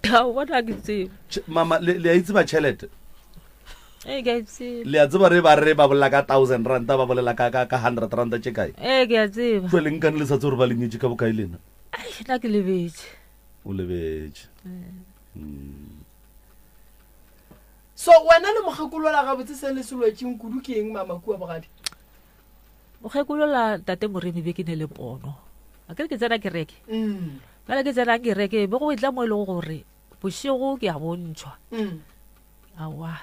bona ke tsebe mama le a itse ba tšhelete ke a tseba le a tseba re ba bolela ka 1000 ranta ba bolela ka 100 ranta tše kae ke a tseba tsweleng kane le sa tse gore ba le nyetse ka bokae lena nna ke lebetse o lebetse so wena le mokgekolola gabotse se le selwetseng kudu ke eng mama kua bogadi mokgekolola tate moremi be ke ne le pono a ke re ke tsena kereke fela ke tsena kereke be go e tla mo e le gore bošego ke a bontšhwa awa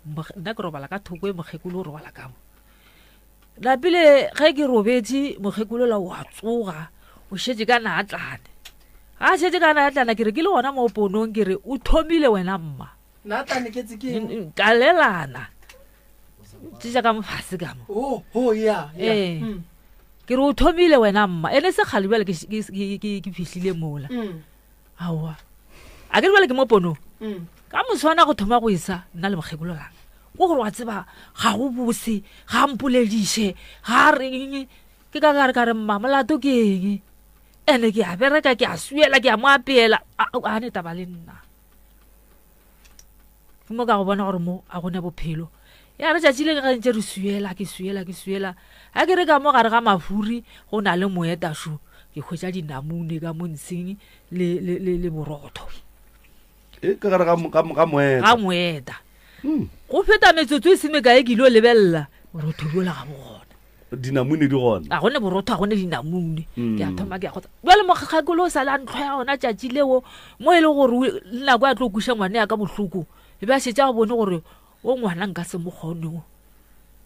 nna ke robala ka thoko e mokgekolo o robala ka mo lapile ge ke robetse mokgekolola o a tsoga o šetse ka naatlane a šetse ka naatlana ke re ke le gona mo ponong ke re o thomile wena mma naatlane ke tsekeng ka lelana tša ka mofase ka mo ke re o thomile wena mma ene se kgale bjale ke fihlile mola aowa a ke re bjale ke mo ponong ka moswana go thoma go isa nna le mokgekololang o gore wa tseba ga go bose ga mpolediše ga reng ke ka gare ka re mmamolato ke eng ene ke a bereka ke a suela ke a mo apeela a ne taba le nna ke mo ka go bona gore mo a gone bophelo ya re tšatši le ge ntse re suela ke suela a ke re ka mo gare ga mafuri go na le moetašo ke hwetša dinamune ka montseng le borotho ka gare ga moeta go feta metsotso e semekae ke ilo lebelela borotho bola ga bogona dinamune di gona a gone borotho a gone dinamune ke a thoma ke a gotsa jale mokgakolo o sa la ntlho ya gona tšatši leo mo e le gore nako a tlo kuša ngwane ya ka bohloko e be a šetša go bone gore o ngwana nka se mo kgone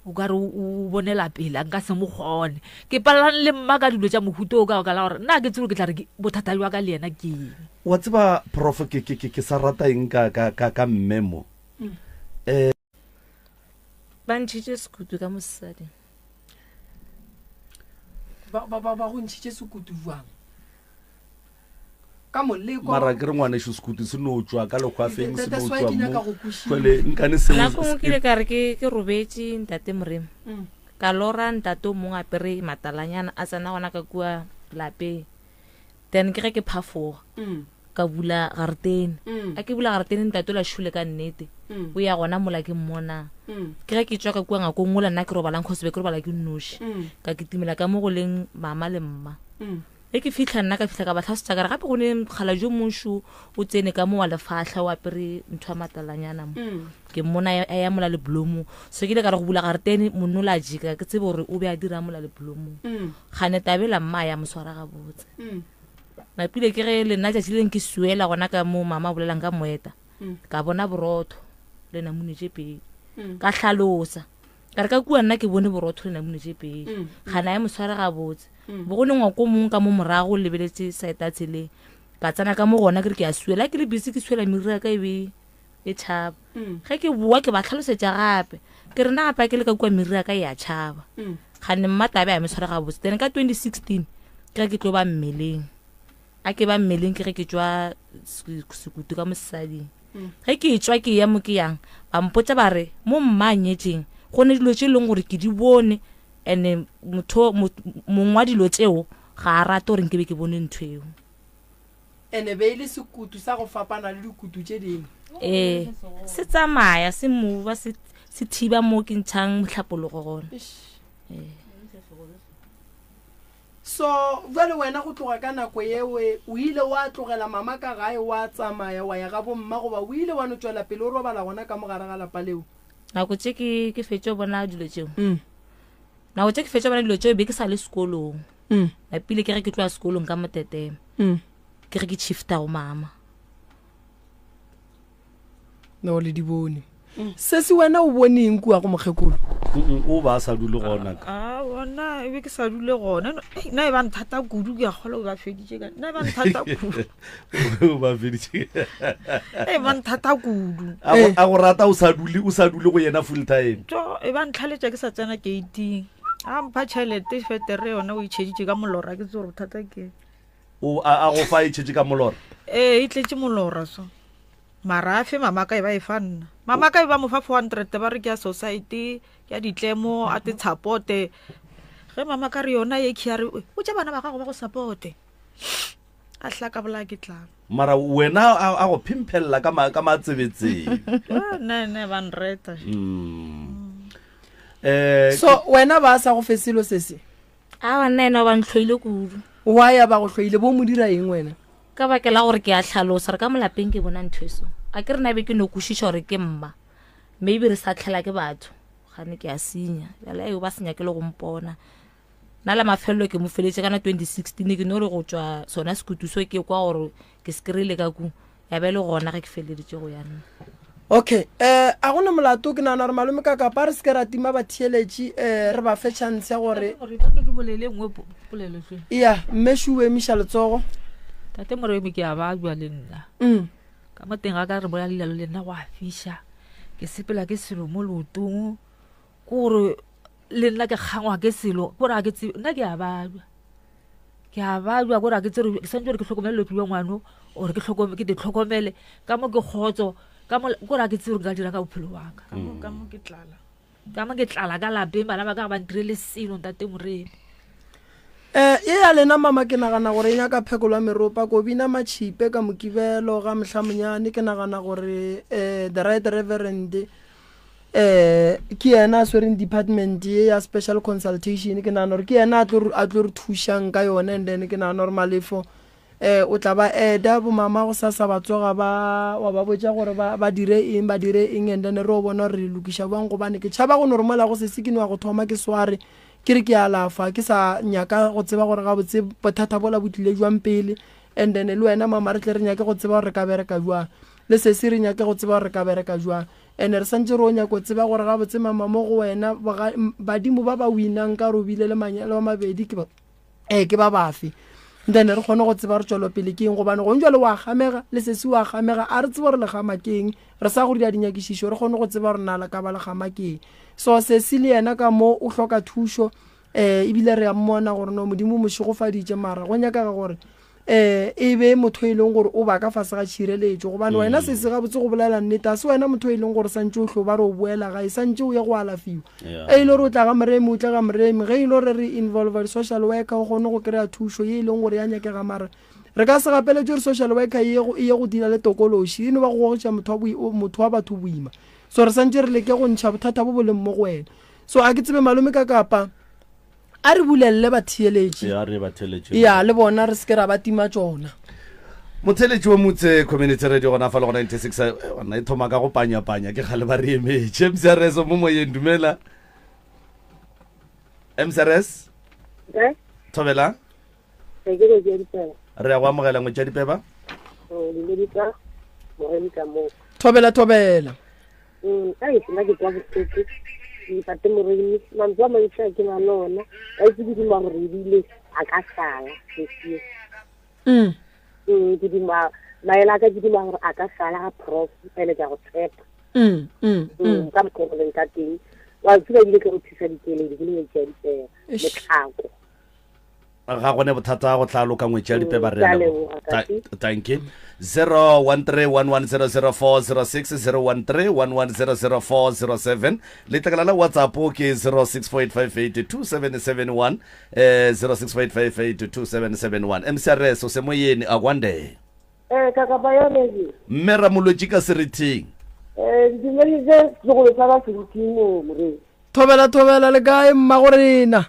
o ka re o bonela pele nka se mo kgone ke palelane le mma ka dilo tša mohuto o ka la gore nna ke tsebo ke tla re bothata jwa ka le ena ke eng wa tseba prof ke sa rata eng ka mmemo ba ntšhitše sekutu ka mosadi ba go ntšhitše sekutu jwang ka moleko mara ke re ngwanešo sekutu se no tswa ka lekgwafeng se no That's why ke nyaka tswa go kwešiša. mole nkane nako ngwe kile ka re ke robetse ntate moremo ka lora ntate o mongwe apere matalanyana a tsena gona ka kua lapeng then ke ge ke phafoga ka bula garetene a ke bula garetene ntate o la šule ka nnete o ya gona mola ke mmona ke ge ke tswa ka kua ngako ngwe le nna ke robalang kgosebe ke robala ke nnoši ka kitimela ka mo go leng mama le mma e ke fitlha nna ka fitlha ka batlhasetša ka re gape go ne kgala jo mošo o tsene ka mo wa lefahla o apere ntho ya matalanyana mo ke mmona a ya mola le blomo so ke ile ka re go bula garetene monno o la jika ke tsebe gore o be a dira mola le blomo gane tabela mma ya moswara ga botse mapile ke ge le nna tšatši leng ke suela gona ka mo mama a bolelang ka moeta ka bona borotho le namunetše pedi ka tlhalosa ka re ka kua nna ke bone borotho le namunetše pedi gana ya moswara ga botse bo go le ngwako mongwe ka mo morago lebeletse saeta tsheleng ka tsena ka mo gona ke re ke a suela ke le bise ke suela meriri ya ka e be e tšhaba ge ke boa ke ba tlhalosetša gape ke re nna gape ke le ka kua meriri ya ka e a tšhaba gane mmatabe a moswara ga botse then ka 2016 ke ke tlo ba mmeleng a ke ba mmeleng ke ge ke tswa sekutu ka mosading ge ke tswa ke ya mo ke yang ba mpotsa ba re mo mma a nyetšeng go ne dilo tše e leng gore ke di bone ene mongwe wa dilo tseo ga a rate gore nke be ke bone ntho eo ene be ile sekutu sa go fapana le dikutu tše dingwe se tsamaya se mova se thiba mo ke ntšhang motlhapologo gona so jale wena go tloga ka nako yewe o ile wa tlogela mama ka gae wa tsamaya wa ya ga bomma goba o ile wa no tswela pele o robala gona ka mogare ga lapa leo nako tše ke fetše bona dilo tšeo nako tše ke fetše bona dilo tšeo be ke sa le sekolong napile ke re ke tloa sekolong ka motetema ke re ke shifta go mama no le di bone se se wena o boneng kua go mokgekolo o ba sa dule gona bona e be ke sa dule gona nna e ba nthata kudu ke a kgola o ba feditše ka nna e ba nthata kudu o ba feditše e ba nthata kudu a go rata o sa dule go yena full time to e ba ntlhaletša ke sa tsena gating a mpha tšhelete fetere yona o itšheditše ka molora ke tse gore bothata ke a go fa itšhetše ka molora e tletše molora so mara afe mama ka e ba e fa nna mama ka e ba mo fa 400 ba re ke ya society ya ditlemo a te supporte ge mama ka re yona ye khiare o tša bana ba gago ba go supporte a hlaka bola ke tlang mara wena a go phimphelela ka matsebetseng ne ba nreta so wena ba sa go fesilo se se a nna ena ba ntlhoile kudu wa ya ba go tlhoile bo mo dira eng wena ka bakela gore ke a tlhalosa re ka molapeng ke bona ntho eso a ke re na be ke no kwešiša gore ke mma maybe re sa tlhela ke batho gane ke a senya jala eo ba senya ke le go mpona nna la mafelelo ke mo feletse kana 2016 ke no re go tswa sona sekutu so ke kwa gore ke sekerile ka ku ya be le gona ge ke feleditše go ya nna okay a gona molato ke nana re malome ka kapa re se ke ra tima ba thieletše re ba fe chance ya gore ya mmešo o emiša letsogo tate moremi ke a ba bua le nna ka mo teng ga ka re bola lelalo le nna go a fiša ke sepela ke selo mo leotong ke gore le nna ke kgangwa ke selo gore a ke tsebe nna ke a ba bua gore a ke tsere ke santse gore ke tlhokomele lopi wa ngwano ore ke di tlhokomele ka mo ke kgotso kora ke tsere ka dira ka bophelo wa ka ka mo ke tlala ka mo ke tlala ka lapeng bana ba ka ba ntirele selo ntate Moremi e ya lena mama ke nagana gore e nyaka phekolwa meropa ko bina machipe ka mokibelo ga mhlamenyane ke nagana gore the right reverend ke yena a swereng department ya special consultation ke nagana gore ke yena a tlo re thušang ka yone and then ke nagana gore malefo o tla ba eda bo mama go sa ba tsoga wa ba botsa gore ba dire eng and then re o bona re lokisha bang go bane ke tshaba go normala go se sekini wa go thoma ke sware ke re ke alafa ke sa nyaka go tseba gore ga botse bothata bola botlile jwang pele and then le wena mama re tle re nyake go tseba gore ka bereka jwang le se se re nyake go tseba gore ka bereka jwang and re santse re o nyaka go tseba gore ga botse mama mo go wena badimo ba winang ka robile le manyalo a mabedi ke ba bafi then re kgone go tseba re tswelo pele ke eng go bane go njwa le wa gamega le se se wa gamega a re tseba re le gama keng re sa go di a dinyakishišo re kgone go tseba re nala ka ba le gama keng so se se le yena ka mo o hloka thušo ebile re ya mmona gore no modimo mošigofaditše mara go nyaka gore e be motho e leng gore o ba ka fase ga tšhireletšo gobane wena se se gabotse go bolela nnete a se wena motho e leng gore santse o hlo ba re o boela gae santse o ye go alafiwa e ile gore o tla ga moremi o tla ga moremi ge e ile gore re involve social worker o kgone go kry-a thušo ye e leng gore ya nyakega mara re ka se gapeletse gore social worker e ye go dira le tokološi eno ba go gogotša motho wa batho boima so re santse re leke go ntšha bothata bo boleng mo go wena so a ke tsebe malome ka kapa a re bulelele batheeletše ya le bona re seke ra ba tima tsona motheletši wa motse community radio gona fa le go 96 ona e thoma ka go panya-panya ke kgale ba re emetše mcrs mo moyeng dumela mcrs thobela re ya go amogela ngwe tša dipeba thobela ntate Moremi mantswe a mantšha ke na lona a itse ke dima gore ebile a ka sala ke dima maela ka ke dima gore a ka sala ga prof ene ka go tshepa ka mokgoleng ka teng wa tseba ebile ke go thusa dikeledi ke le ngwetša dipea motlhako ga gone bothata go tlaloka ngwetša dipeba rena thank you 01311004006 01311004007 letlakala la whatsapp ke 0648582771 0648582771 mcrs o se moyeni a kwande kaka bayonezi mme ramolotši ka serithing dimelise segolo sa ba serithing mo Moremi thobela le kae mma go rena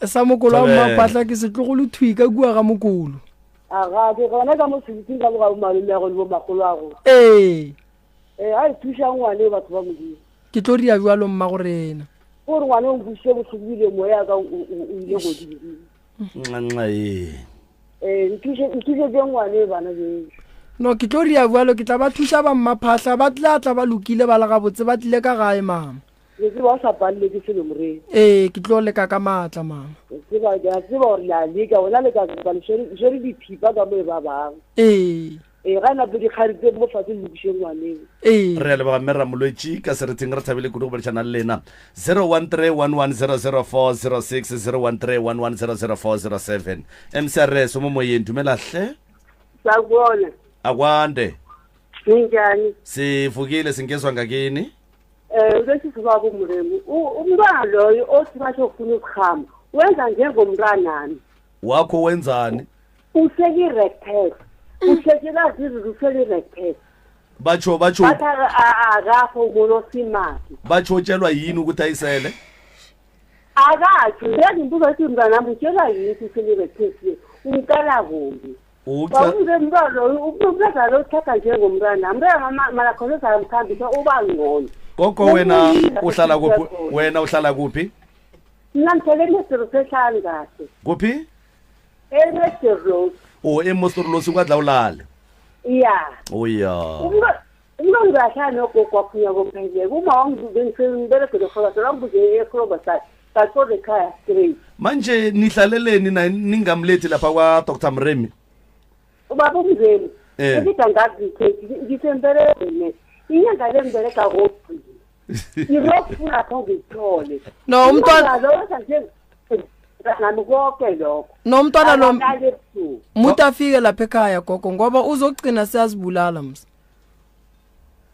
sa mokolo wa mmapatla ke setlogolo thwi ka kua ga mokolo aga ke gona ka mo serithing ka boga malome go le bo magolo a go a e thuša ngwane batho ba modimo ke tlo ria jwalo mma go rena gore ngwane o buše botlhokile moya ka o ile godimo nkisetse ngwane bana be no ke tlo ria jwalo ke tla ba thuša ba mmaphatla ba tla ba lokile ba la gabotse ba tlile ka gae mama ke ba sa palle ke selo Moremi ke tlo leka ka matla mama ke ba gore la leka wena le ka ba le sheri diphipa ka mo ba bang ga na pedi kharitse mo fatse le bisheng ngwaneng re le ba mera molwetši ka serething re thabile kudu go boletsana le lena 0131100406 0131100407 mcrs mo moyeng dumela hle sa bona akwande njani sifukile singezwa ngakini lesizibaba Moremi umntwana loyo othi basho ufuna ukuhamba wenza njengomntwanami wakho wenzani useki rectest usekela zizu useki rectest batsho akafo umuntu osimaki batshotshelwa yini ukuthi ayisele akatsho ngezinto zathi mntanami utshela yini useki rectest umkala kumbi umntwana loyo umntwana lo uthatha njengomntwana mntwana malakhoseza mkhambisa uba ngcono koko wena uhlala kuphi mina ngihlele eMosoro sehlali kahle kuphi eMosoro eMosoro sikwadla ulala umntwana ngahlala nogogo waphunya komphezeko uma wangibengisebengiberegele khola solangibuze ekroba satsode ekhaya straight manje nihlaleleni ningamlethi lapha kwa Dr. Moremi ubaba umzeni ngithi ngisemberegele inyanga le mbereka gophi irofuna ngithole no umntwana lo nje nami konke lokho nomntwana lo umuntu afike lapha ekhaya gogo ngoba uzogcina siyazibulala msa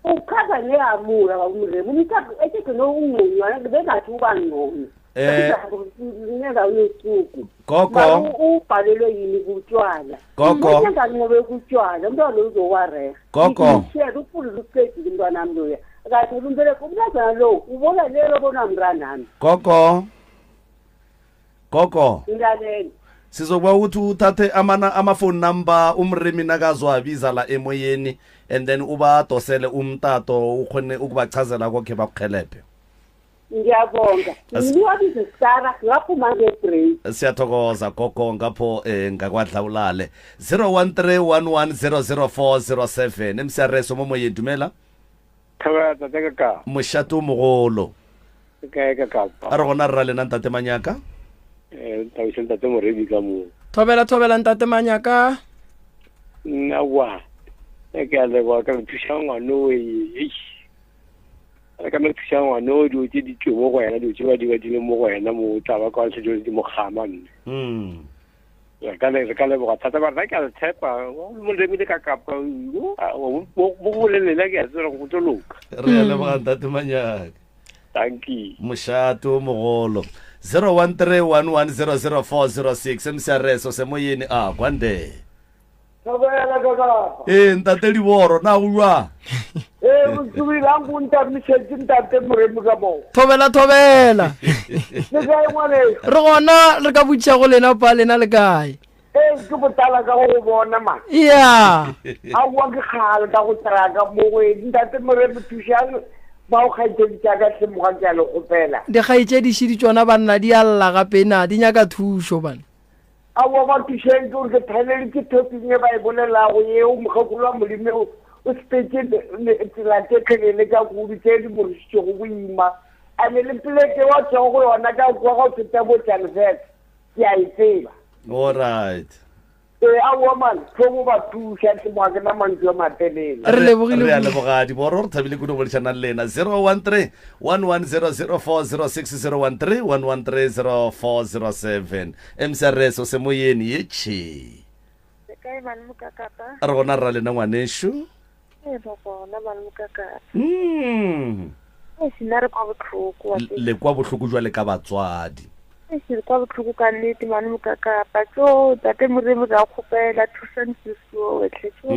ukhaza neyamula kakumremu umthathu esigcino ungqonywana bengathi uba ngcono ngenza usuku gogo ubhalelwe yini kutshwala gogo ngani ngobe kutshwala umntwana uzowareha gogo shela uphule uqedile umntwana nami loya kathi umbele kumntazana lo ubona lelo bona mntanami gogo ngilalela sizokuba ukuthi uthathe amafoni number umremi nakazwabiza la emoyeni and then ubadosele umtato ukhone ukubachazela kokhe bakukhelephe ngiyabonga niwabize Sara ngaphuma ngebreak siyathokoza gogo ngapho ngakwadlawulale 0131100407 emsiyareso momoyeni dumela thawata teka moshato mogolo ka ka a re gona rra lena ntate manyaka tawise ntate Moremi ka mo thobela ntate manyaka na wa ke le wa ka thusa ngwana we ka me thusa ngwana o di tse di tšwe mo go yena di tšwe ba di mo go yena mo taba ka se di mo khamane ya ka le go thata ba ka le tshepa mo le mi ka ka mo le le ke tsere go toloka re le ba ntate manyaka thank you moshato mogolo 0131100406 emsiareso semoyeni a kwande thobela kaka ntate Liboro na uwa utsubila ngunta misheti ntate Moremi ka mo thobela le kae ngwane re gona re ka butša go lena pa lena le kae ke botala ka go bona ma ya a wa ke khale ka go traka mo go ntate Moremi thušang ba o khaitse ka se mo ga ke le gopela di khaitse di shidi tsona banna di alla gape na di nyaka thušo bana a wa ba thušeng ke thanele ke thoping e ba e bolela go ye o mogakolo wa molemi o spetse tsela ke khelele ka go tse di morisitse go boima a ne le pleke wa tsego go yona ka kwa go feta bo Janvet ke a itseba all right a wa man go ba thuša ke mo ga na mantswe matelele re lebogile re a lebogadi boro re thabile kuno bolishana le lena 0131100406 emsiareso semoyeni yechi kae mane mokakapa re gona rra lena ngwanesho bona mane mokakapa le kwa botlhoko jwa le ka batswadi se kwa botlhoko ka nnete mane mokakapa tso tate Moremi ra kgopela thusang seso wetlhe tso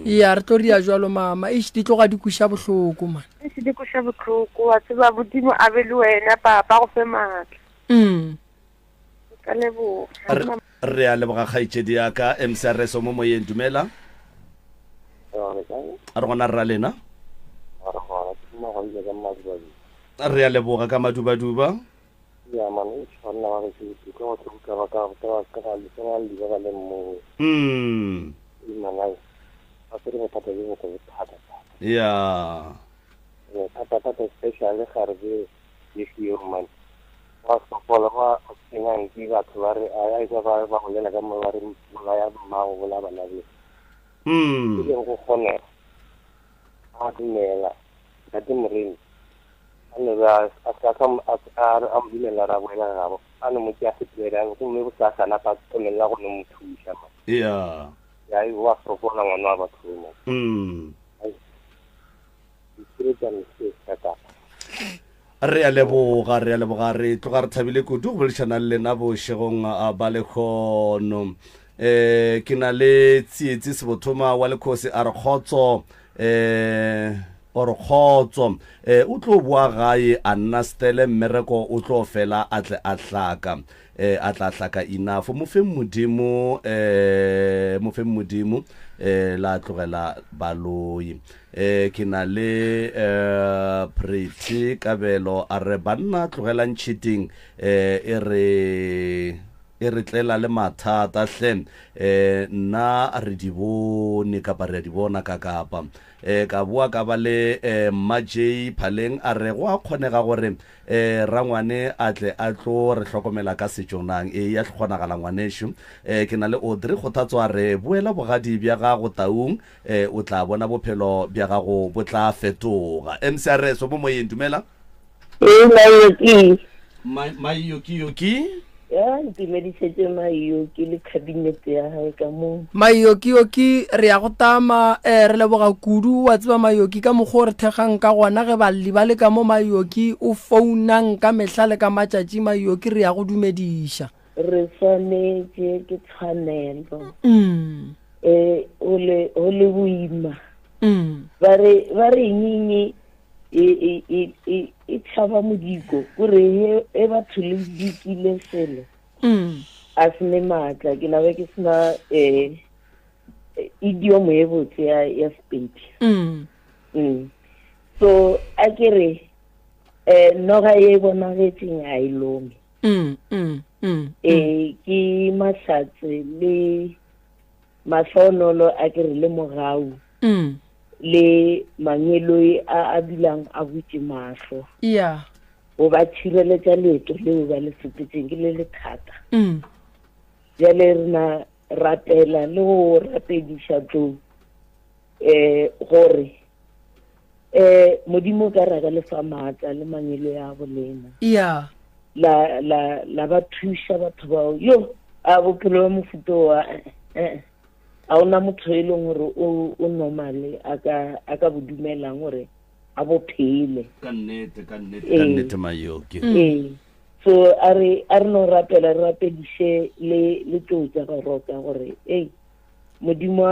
ya re tlo ria jwalo mama e di tloga di kuša bohloko man e se di kuša botlhoko wa tseba bodimo a be le wena papa go fe maatla ka lebo re a leboga kgaitšedi yaka emsiareso mo moyeng dumela a re gona rra lena re a leboga ka madubaduba ya mane tsona wa se ko go ka ba ka le tsona le ba le mo mana a se re pata le go thata ya pata special le garbe ye hiyo man wa so pola wa singa ngi ga tsare a ya ba go lela ka mo re mo ya ma go la bana le ke go khona a dinela tate Moremi ane ba akakam ambile la ra wena ngabo ane mo tya sipela go me go sa sana pa tsolela go no mothuša ma ya ya I wa propola ngwana ba tsoma re a leboga re tloga re thabile kudu go bolešana le lena bošegong a ba lekgono ke na le tsietsi sebothoma wa lekgosi a re kgotso o tlo boa gae a nna stele mmereko o tlo fela a tle a tla hlaka enough mo fe modimo la tlogela baloi ke na le Pretty Kabelo a re banna tlogelang cheating e re tlela le mathata hle nna re di bone kapa re di bona ka kapa ka bua ka ba le Majay Phaleng a re go a kgonega gore rangwane a tle a tlo re hlokomela ka setjonang ya tlhonagala ngwanesho ke na le Audrey go thatswa re boela bogadi bja gago taung o tla bona bophelo bja gago bo tla fetoga emsiareso mo moyeng dumela Mayoki Mayoki ya ntumedisetse Mayoki le cabinet ya hae ka mo Mayoki re ya go tama re leboga kudu wa tseba Mayoki ka mogho re thegang ka gona ge ba le ka mo Mayoki o founang ka mehlale ka matšatši Mayoki re ya go dumediša re tshwanetse ke tshwanelo o le boima ba re nyinyi e tshaba modiko gore e batho le dikile selo a sene matla ke nabe ke sena idiom e botse ya Sepedi so a kere noga e bonagetseng a ilome ke mahlatse le mahlonolo a kere le mogau le mangelo a bilang a butse mahlo o ba tshireletsa leeto leo ba le sepetseng ke le le thata jale rena rapela le go rapediša tlo gore modimo ka raka le fa maatla le mangelo ya bolena la ba thuša batho bao yo a bophelo ba mofuto wa a ona motho e leng gore o normale a ka bodumelang gore a bophele ka nnete Mayoki so a re no rapela re rapediše le tlo tsa go roka gore modimo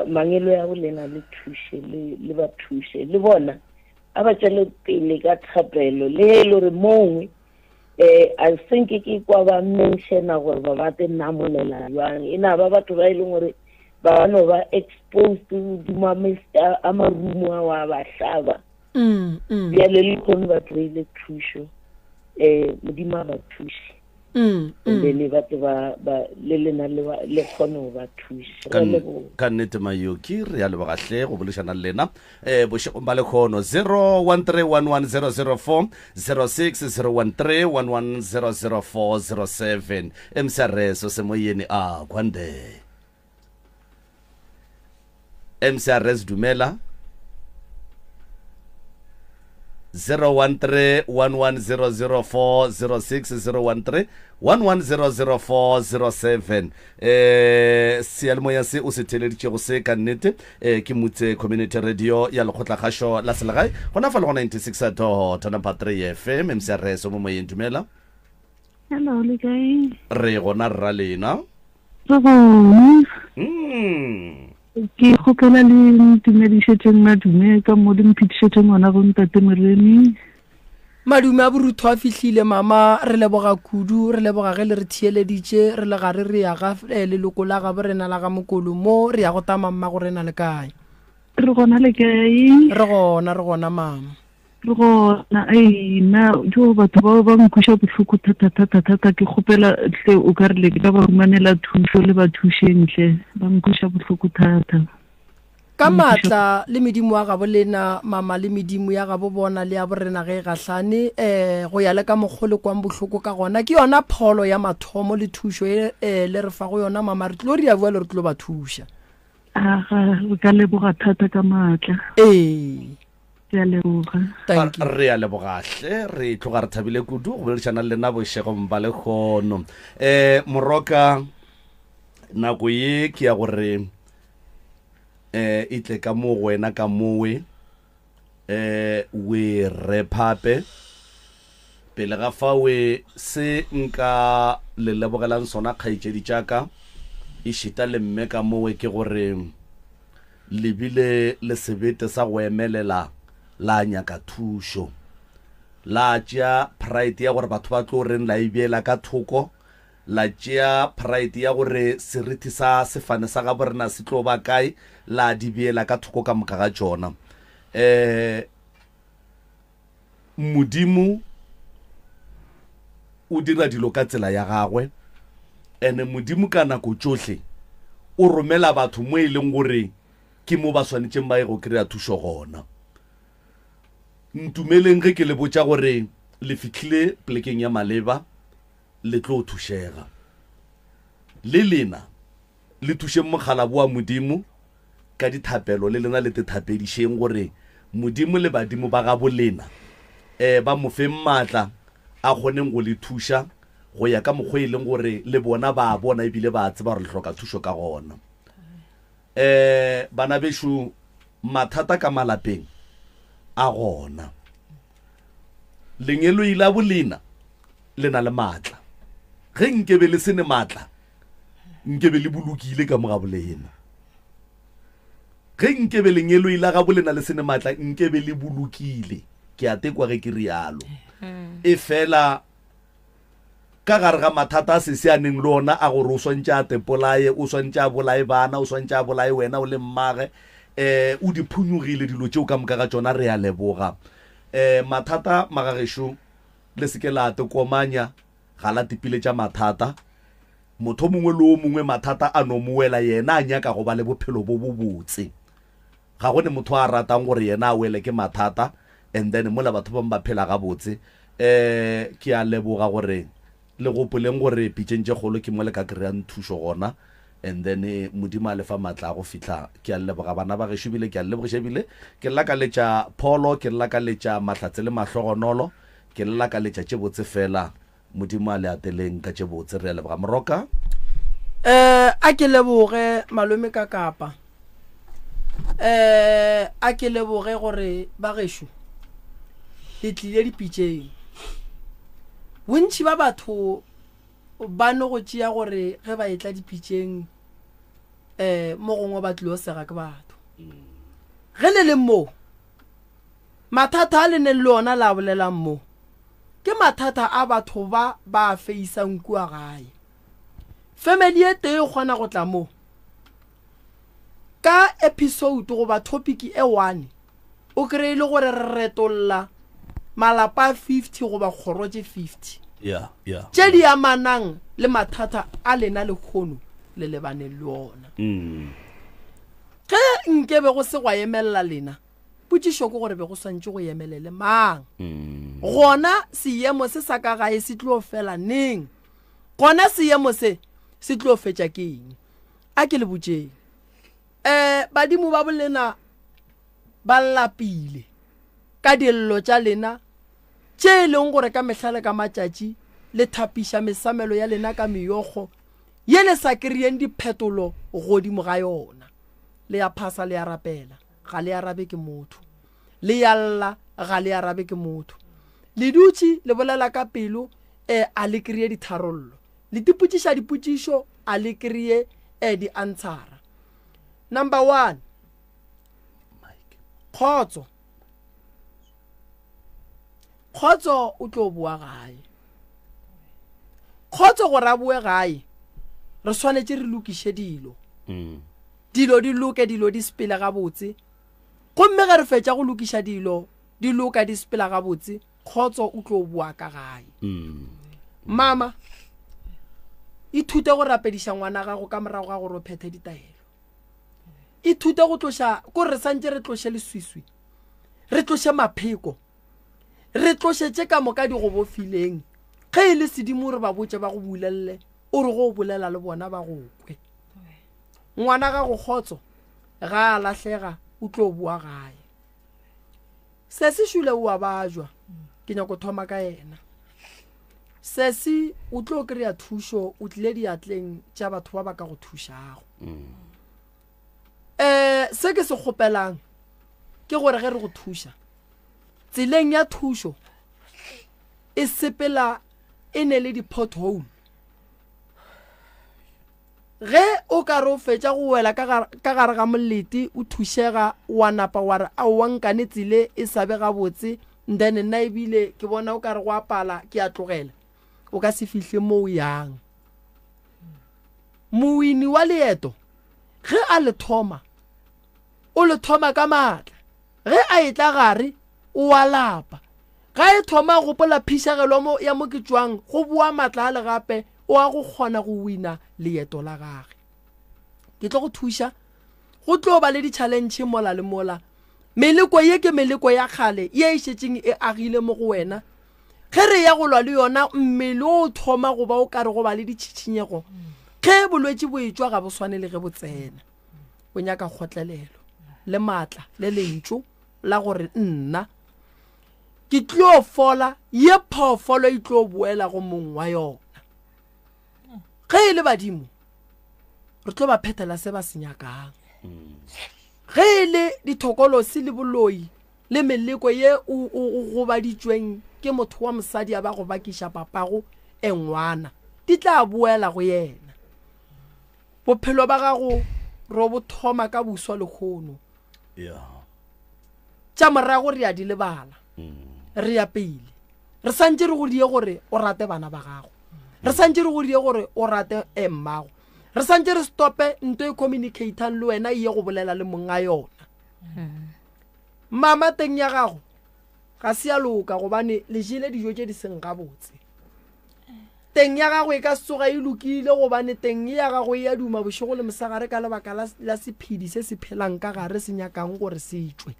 mangelo ya bolena le thushe le ba thushe le bona a ba tšwele pele ka thapelo le le re mongwe I think ke kwa ba mentiona gore ba bate namolela jwang ena ba batho ba leng gore ba no ba exposed to a marumo a ba hlaba ya le khone ba tsile thusho modimo ba thushi le batho ba le lena le khone ba thushi ka nnete Mayoki re ya le bagahle go boleshana le lena boshego ba le khono 01311004 060131100407 MCRS se moyeni a kwande MCRS dumela 013110040601311004007 sealemoya se o se theleditšego se ka nnete ke motse community radio ya lekgotlakgašo la selegae gona fa le go 96.3 FM MCRS mo moyeng dumela hello le kae re gona rra lena ke gopela le dumedišetseng madume ka mo di mphetišetseng ngwana go ntate Moremi madume a borutho a fihlile mama re leboga kudu re leboga ge le re thieleditše re le gare re ya ga leloko la ga borena la ga mokolo mo re ya go tama mma go rena le kae re gona le kae re gona mama re gona na jo batho ba nkuša bohloko thata ke gopela tle o ka re le ka ba rumanela thušo le ba thušentle ba nkuša bohloko thata ka matla le medimo wa gabo lena mama le medimo ya gabo bona le ya borena ge gahlane go ya le ka mogole kwang bohloko ka gona ke yona pholo ya mathomo le thušo le re fa go yona mama re tlo re ya bua le re tlo ba thuša re ka leboga thata ka matla re ya lebogahle re tloga re thabile kudu go boledišana le nna bošego mpa le kgono moroka nako ye ke ya gore e tle ka mo wena ka mowe we rephape pele ga fa we se nka le lebogelang sona kgaitšedi tšaka e šita le mme ka mowe ke gore lebile le sebete sa go emelela la nyaka thušo la tšea pride ya gore batho ba tlo reng la ebiela ka thoko la tšea pride ya gore serithi sa sefane sa ga borena se tlo ba kae la dibiela ka thoko ka moka ga tšona modimo o dira dilo ka tsela ya gagwe ene modimo ka nako tšohle o romela batho mo e leng gore ke mo ba swanetšeng ba ye go kry-a thušo gona ntumeleng ge ke le botša gore le fitlhile plekeng ya maleba le tlo thušega le lena le thušeng mogalabu wa modimo ka dithapelo le lena le tethapedišeng gore modimo le badimo ba gabo lena ba mo fe maatla a kgoneng go le thuša go ya ka mokgwa e leng gore le bona ba bona ebile ba tseba re hloka thuso ka gona. Bana beshu mathata ka malapeng a gona. Lenyelo ila bolena le na le matla. Ge nkebe le sene matla nkebe le bolukile ka moga bolena. Ge nkebe lenyelo ila ga bolena le sene matla nkebe le bolukile. Ke a tekwa ge ke rialo. E fela ka gare ga mathata a se seaneng le ona a gore o swantse a tepolae, o swantse a bolae bana, o swantse a bolae wena o le mmage, o di phunyogile dilo tšeo ka moka ga tsona re a leboga. Mathata magagesho le seke la tekomanya ga la tipile tša mathata. Motho mongwe le o mongwe mathata a no moela yena a nyaka go ba le bophelo bo bo botse. Ga gone motho a ratang gore yena a wele ke mathata and then mola batho ba ba phela ga botse. Ke a leboga gore le gopoleng gore pitšentše kgolo ke mo le ka kry-a nthušo gona and then modimo a lefa matla go fitla. Ke a leboga bana ba gešo bile, ke a lebogiša bile, ke lakaletša Pholo, ke lakaletša Mahlatse le Mahlogonolo, ke lakaletša tše botse fela. Modimo a le ateleng ka tše botse. Re a leboga Moroka. A ke leboge malome ka Kapa. A ke leboge gore ba gešo le tlile dipitšeng. Bontši ba batho ba no go tšea gore ge ba etla dipitšeng mo gongwe ba tlile o sega ke batho. Ge le leng mo mathata a le neng le ona la bolelang mo ke mathata a batho ba feisang kua gae. Family e tee kgona go tla mo ka episode goba topic e 1 o kry-ile gore re retolla malapa 50 goba kgoroje 50. Yeah. Tše di amanang le mathata a lena le khono le lebane le ona. Ge nkebe go se gwa emelela lena potšišo ke gore be go swantše go emelele mang. Gona seemo se sa ka gae se tlo fela neng. Gona seemo se tlo fetša ke eng. A ke le botšeng. Badimo ba bolena ba lapile ka dillo tša lena tše leng gore ka mehlale ka matšatši le thapiša mesamelo ya lena ka meyogo ye le sa kry-eng diphetolo godimo ga yona. Le ya phasa le ya rapela ga le arabe ke motho, le ya lla ga le arabe ke motho, le dutše le bolela ka pelo a le kry-e ditharollo, le dipotšiša dipotšišo a le kry-e di-answera. Number 1, Kgotso o tlo bua gae. Kgotso gore a bue gae re swanetše re lokiše dilo. Dilo di loke, dilo di sepela ga botse. Gomme ge re fetša go lokiša dilo di loka di sepela ga botse, Kgotso o tlo bua ka gae. Mama ithute go rapediša ngwana gago ka morago ga gore o phethe ditaelo. Ithute go tloša ko re santše re tloše leswiswi, re tloše mapheko, re tlošetše ka moka di go bofileng. Ge e le sedimo re ba botše ba go bulelle o re go bolela le bona ba go kwe. Ngwana ga go Kgotso ga a lahlega o tlo bua gae. Sesi šule o a bajwa ke nyako thoma ka yena. Sesi o tlo kry-a thušo o tlile diatleng tša batho ba ba ka go thušago. Se ke se kgopelang ke gore ge re go thuša tseleng ya thušo e sepela e ne le di-pothole. Ge o ka re o fetša go wela ka gare ga molete o thušega wa napa wa re a wankane tsele e sa be ga botse, then nna ebile ke bona o ka re go apala ke a tlogela o ka se fihle mo o yang. Moini wa leeto ge a le thoma o le thoma ka maatla, ge a etla gare o a lapa, ga e thoma gopola phišagelo ya mo ke tswang go bua maatla a le gape o a go kgona go wina leeto la gage. Ke tlo go thuša go tlo ba le di-challenge mola le mola. Meleko ye ke meleko ya kgale ye e šetšeng e agile mo go wena. Ge re ya go lwa le yona mmele o thoma go ba o ka re go ba le ditšhitšhinyego, ge bolwetši bo etswa ga bo swane le ge bo tsena. O nyaka kgotlelelo le maatla le lentšu la gore nna ke tlo fola ye phoofolo e tlo boela go mong wa yona. ge e le badimo re tlo ba phethela se ba senyakang ge e le dithokolosi le boloi le meleko ye o gobaditšweng ke motho wa mosadi a ba go bakiša papago e ngwana di tla boela go yena bophelo ba gago ro bo thoma ka buswa lekgono tša morago re a di lebala re ya pele re santse re go die gore o rate bana ba gago re santse re go die gore o rate emmago re santse re stope nto e communicatang le wena e ye go bolela le monga yona mama teng ya gago ga se ya loka gobane le jele dijo tše di seng gabotse teng ya gago e ka soga e lokile gobane teng ya gago e ya duma bošego le mosagare ka lebaka la sephedi se se phelang ka gare se nyakang gore se tšwe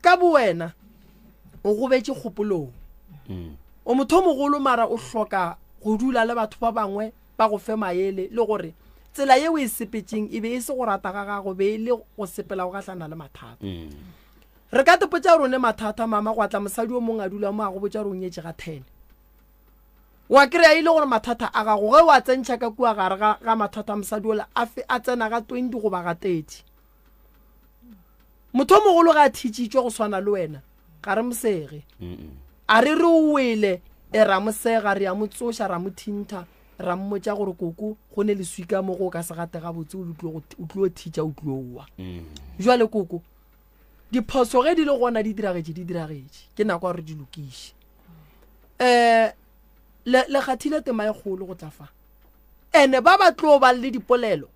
ka bo wena o gobetse kgopolong o motho mogolo mara o hloka go dula le batho ba bangwe ba go fe maele le gore tsela ye o e sepetseng e be e se go rata ga gago be le go sepela go gatlana le mathata re ka tepotsa rone mathata mama go atla mosadi o mongwe a dula mo a go botsa rong etse ga 10 wa kry-a ile gore mathata a gago ge wa tsentšha ka kua gare ga mathata a mosadi ole a tsena ga 20 goba ga 30 motho mogolo ga a thitšitšwe go swana le wena ga re mosege a re re o wele e ra mosega re ya motsoša ra mothintha ra mmotša gore koko go ne le swika mo go ka se gate gabotse o tlo thitša o tlowa jwale koko diphoso ge di le gona di diragetše ke nako gore di lokiše le kgathile tema e kgolo go tla fa ene ba ba tlo ba le dipolelo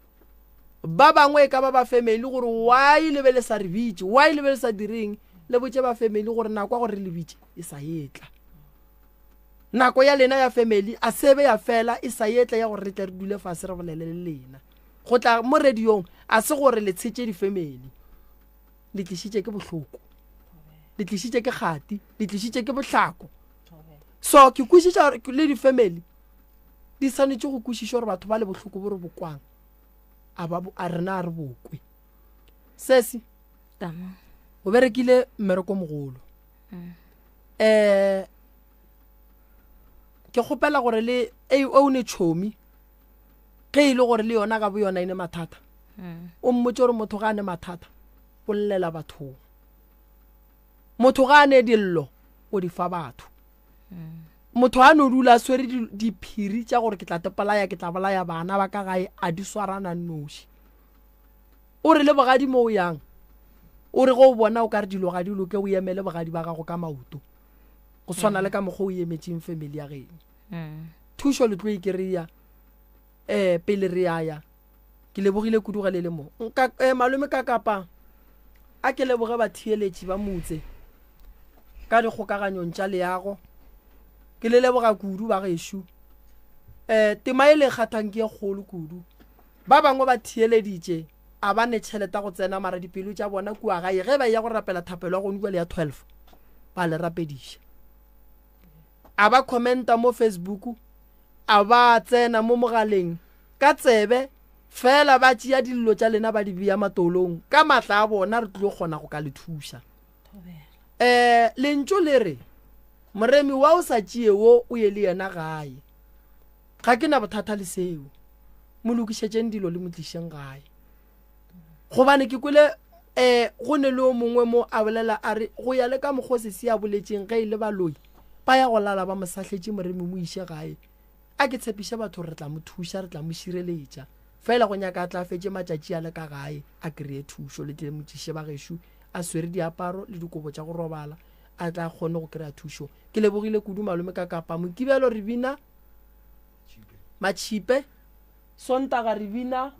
ba bangwe ka ba family gore why le be le sa re bitse why le be le sa direng le botse ba family gore nako gore le bitse e sa yetla nako ya lena ya family a sebe ya fela e sa yetla ya gore re tle re dule fase re bolele le lena go tla mo radiong a se gore le tshetse di family le tlisitse ke bohloko le tlisitse ke khati le tlisitse ke bohlako so ke kušitša le di family di sanetse go kušiša gore batho ba le bohloko bo re bokwang a rena a re bokwe sesi o berekile mmereko mogolo ke kgopela gore le o ne tšhomi ge ile gore le yona ka bo yona ine mathata o mmotse gore motho ga ane mathata o llela bathong motho ga ane dillo o di fa batho motho a no dula a swere diphiri tša gore ke tla tepalaya ke tla bolaya bana ba ka gae a di swarana noši o re le bogadi mo o yang o re go o bona o ka re dilo ga di loke o emele bogadi ba gago ka maoto go tshwana le ka mokgwa o emetseng family ya geno thušo le tlo ikereya pele re yaya ke lebogile kuduga le le mo malome ka kapa a ke leboge bathiyeletši ba motse ka dikgokaganyong tša leago ke le leboga kudu ba gešo tema e le kgathang ke e kgolo kudu ba bangwe ba thiyeleditše a ba ne tšheleta go tsena mara dipelo tša bona kua gae ge ba ya go rapela thapelo ya gone le ya 12 ba le rapediša a ba commenta mo Facebook a ba tsena mo mogaleng ka tsebe fela ba tšea dillo tša lena ba di bea matolong ka matla a bona re tlo kgona go ka le thuša lentso le re moremi wa o sa tšeeo o ye le yena gae ga ke na bothata le seo mo lokišetšeng dilo le motlišeng gae gobane ke kwele go ne le o mongwe mo a bolela a re go ya le ka mokgose se a boletšeng ge e le baloi ba ya go lala ba mosahletše moremi mo iše gae a ke tshepiša batho re tla mo thuša re tla mo šireletša fela go nyaka a tla fetše matšatši a le ka gae a kreye thušo le tle motšiše ba gešo a swere diaparo le dikobo tša go robala a tla kgone go kry-a thušo ke lebogile kudu malome ka kapa mokibelo re bina matšhipe sontaga re bina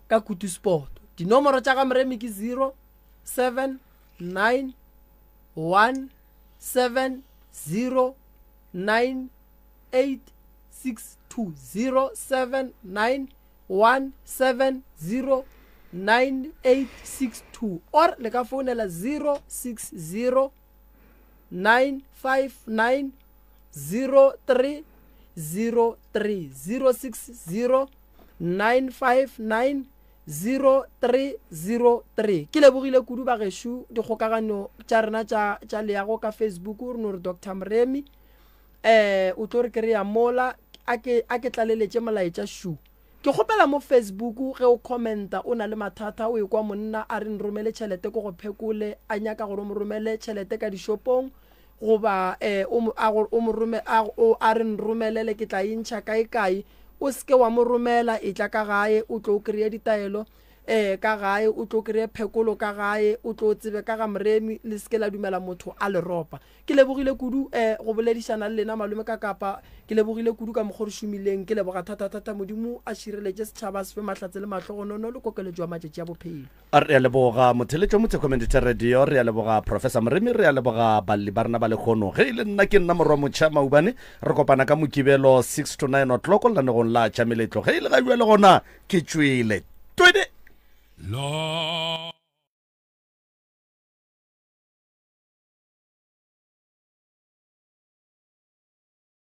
ka kutu sport dinomoro tša ga moremi ke 0791709862 or le ka founela 060 959 0303 060 959 0303 ke lebogile kudu ba gešo dikgokagano tša rena tša leago ka Facebook o re no re Dr. Mremi o tlo re kry-a mola a ke tlaleletse molaetša shu ke kgopela mo Facebook ge o commenta o na le mathata o e kwa monna a re nromele tšhelete ko go phekole a nyaka gore mo romele tšhelete ka dishopong goba a re nromelele ke tla intšha kae o seke wa mo romela e tla ka gae o tlo o kry-a ditaelo ka gae o tlo kry-a phekolo ka gae o tlo tsebe ka ga Moremi le seke la dumela motho a leropa ke lebogile kudu go boledišana le lena malome ka kapa ke lebogile kudu ka mokgwa re šomileng ke leboga thata modimo a šireletse setšhaba se fe mahlatse le mahlogonono le kokeletšo ya matšatši a bophelo re a leboga motheletšo motse community radio re a leboga professor Moremi re a leboga balli ba rena ba lekgono ge ile nna ke nna morwa motšha maubane re kopana ka mokibelo 6 to 9 o'clock lanegong la tšameletlo ge ile ga jwa le gona ke tšwele twede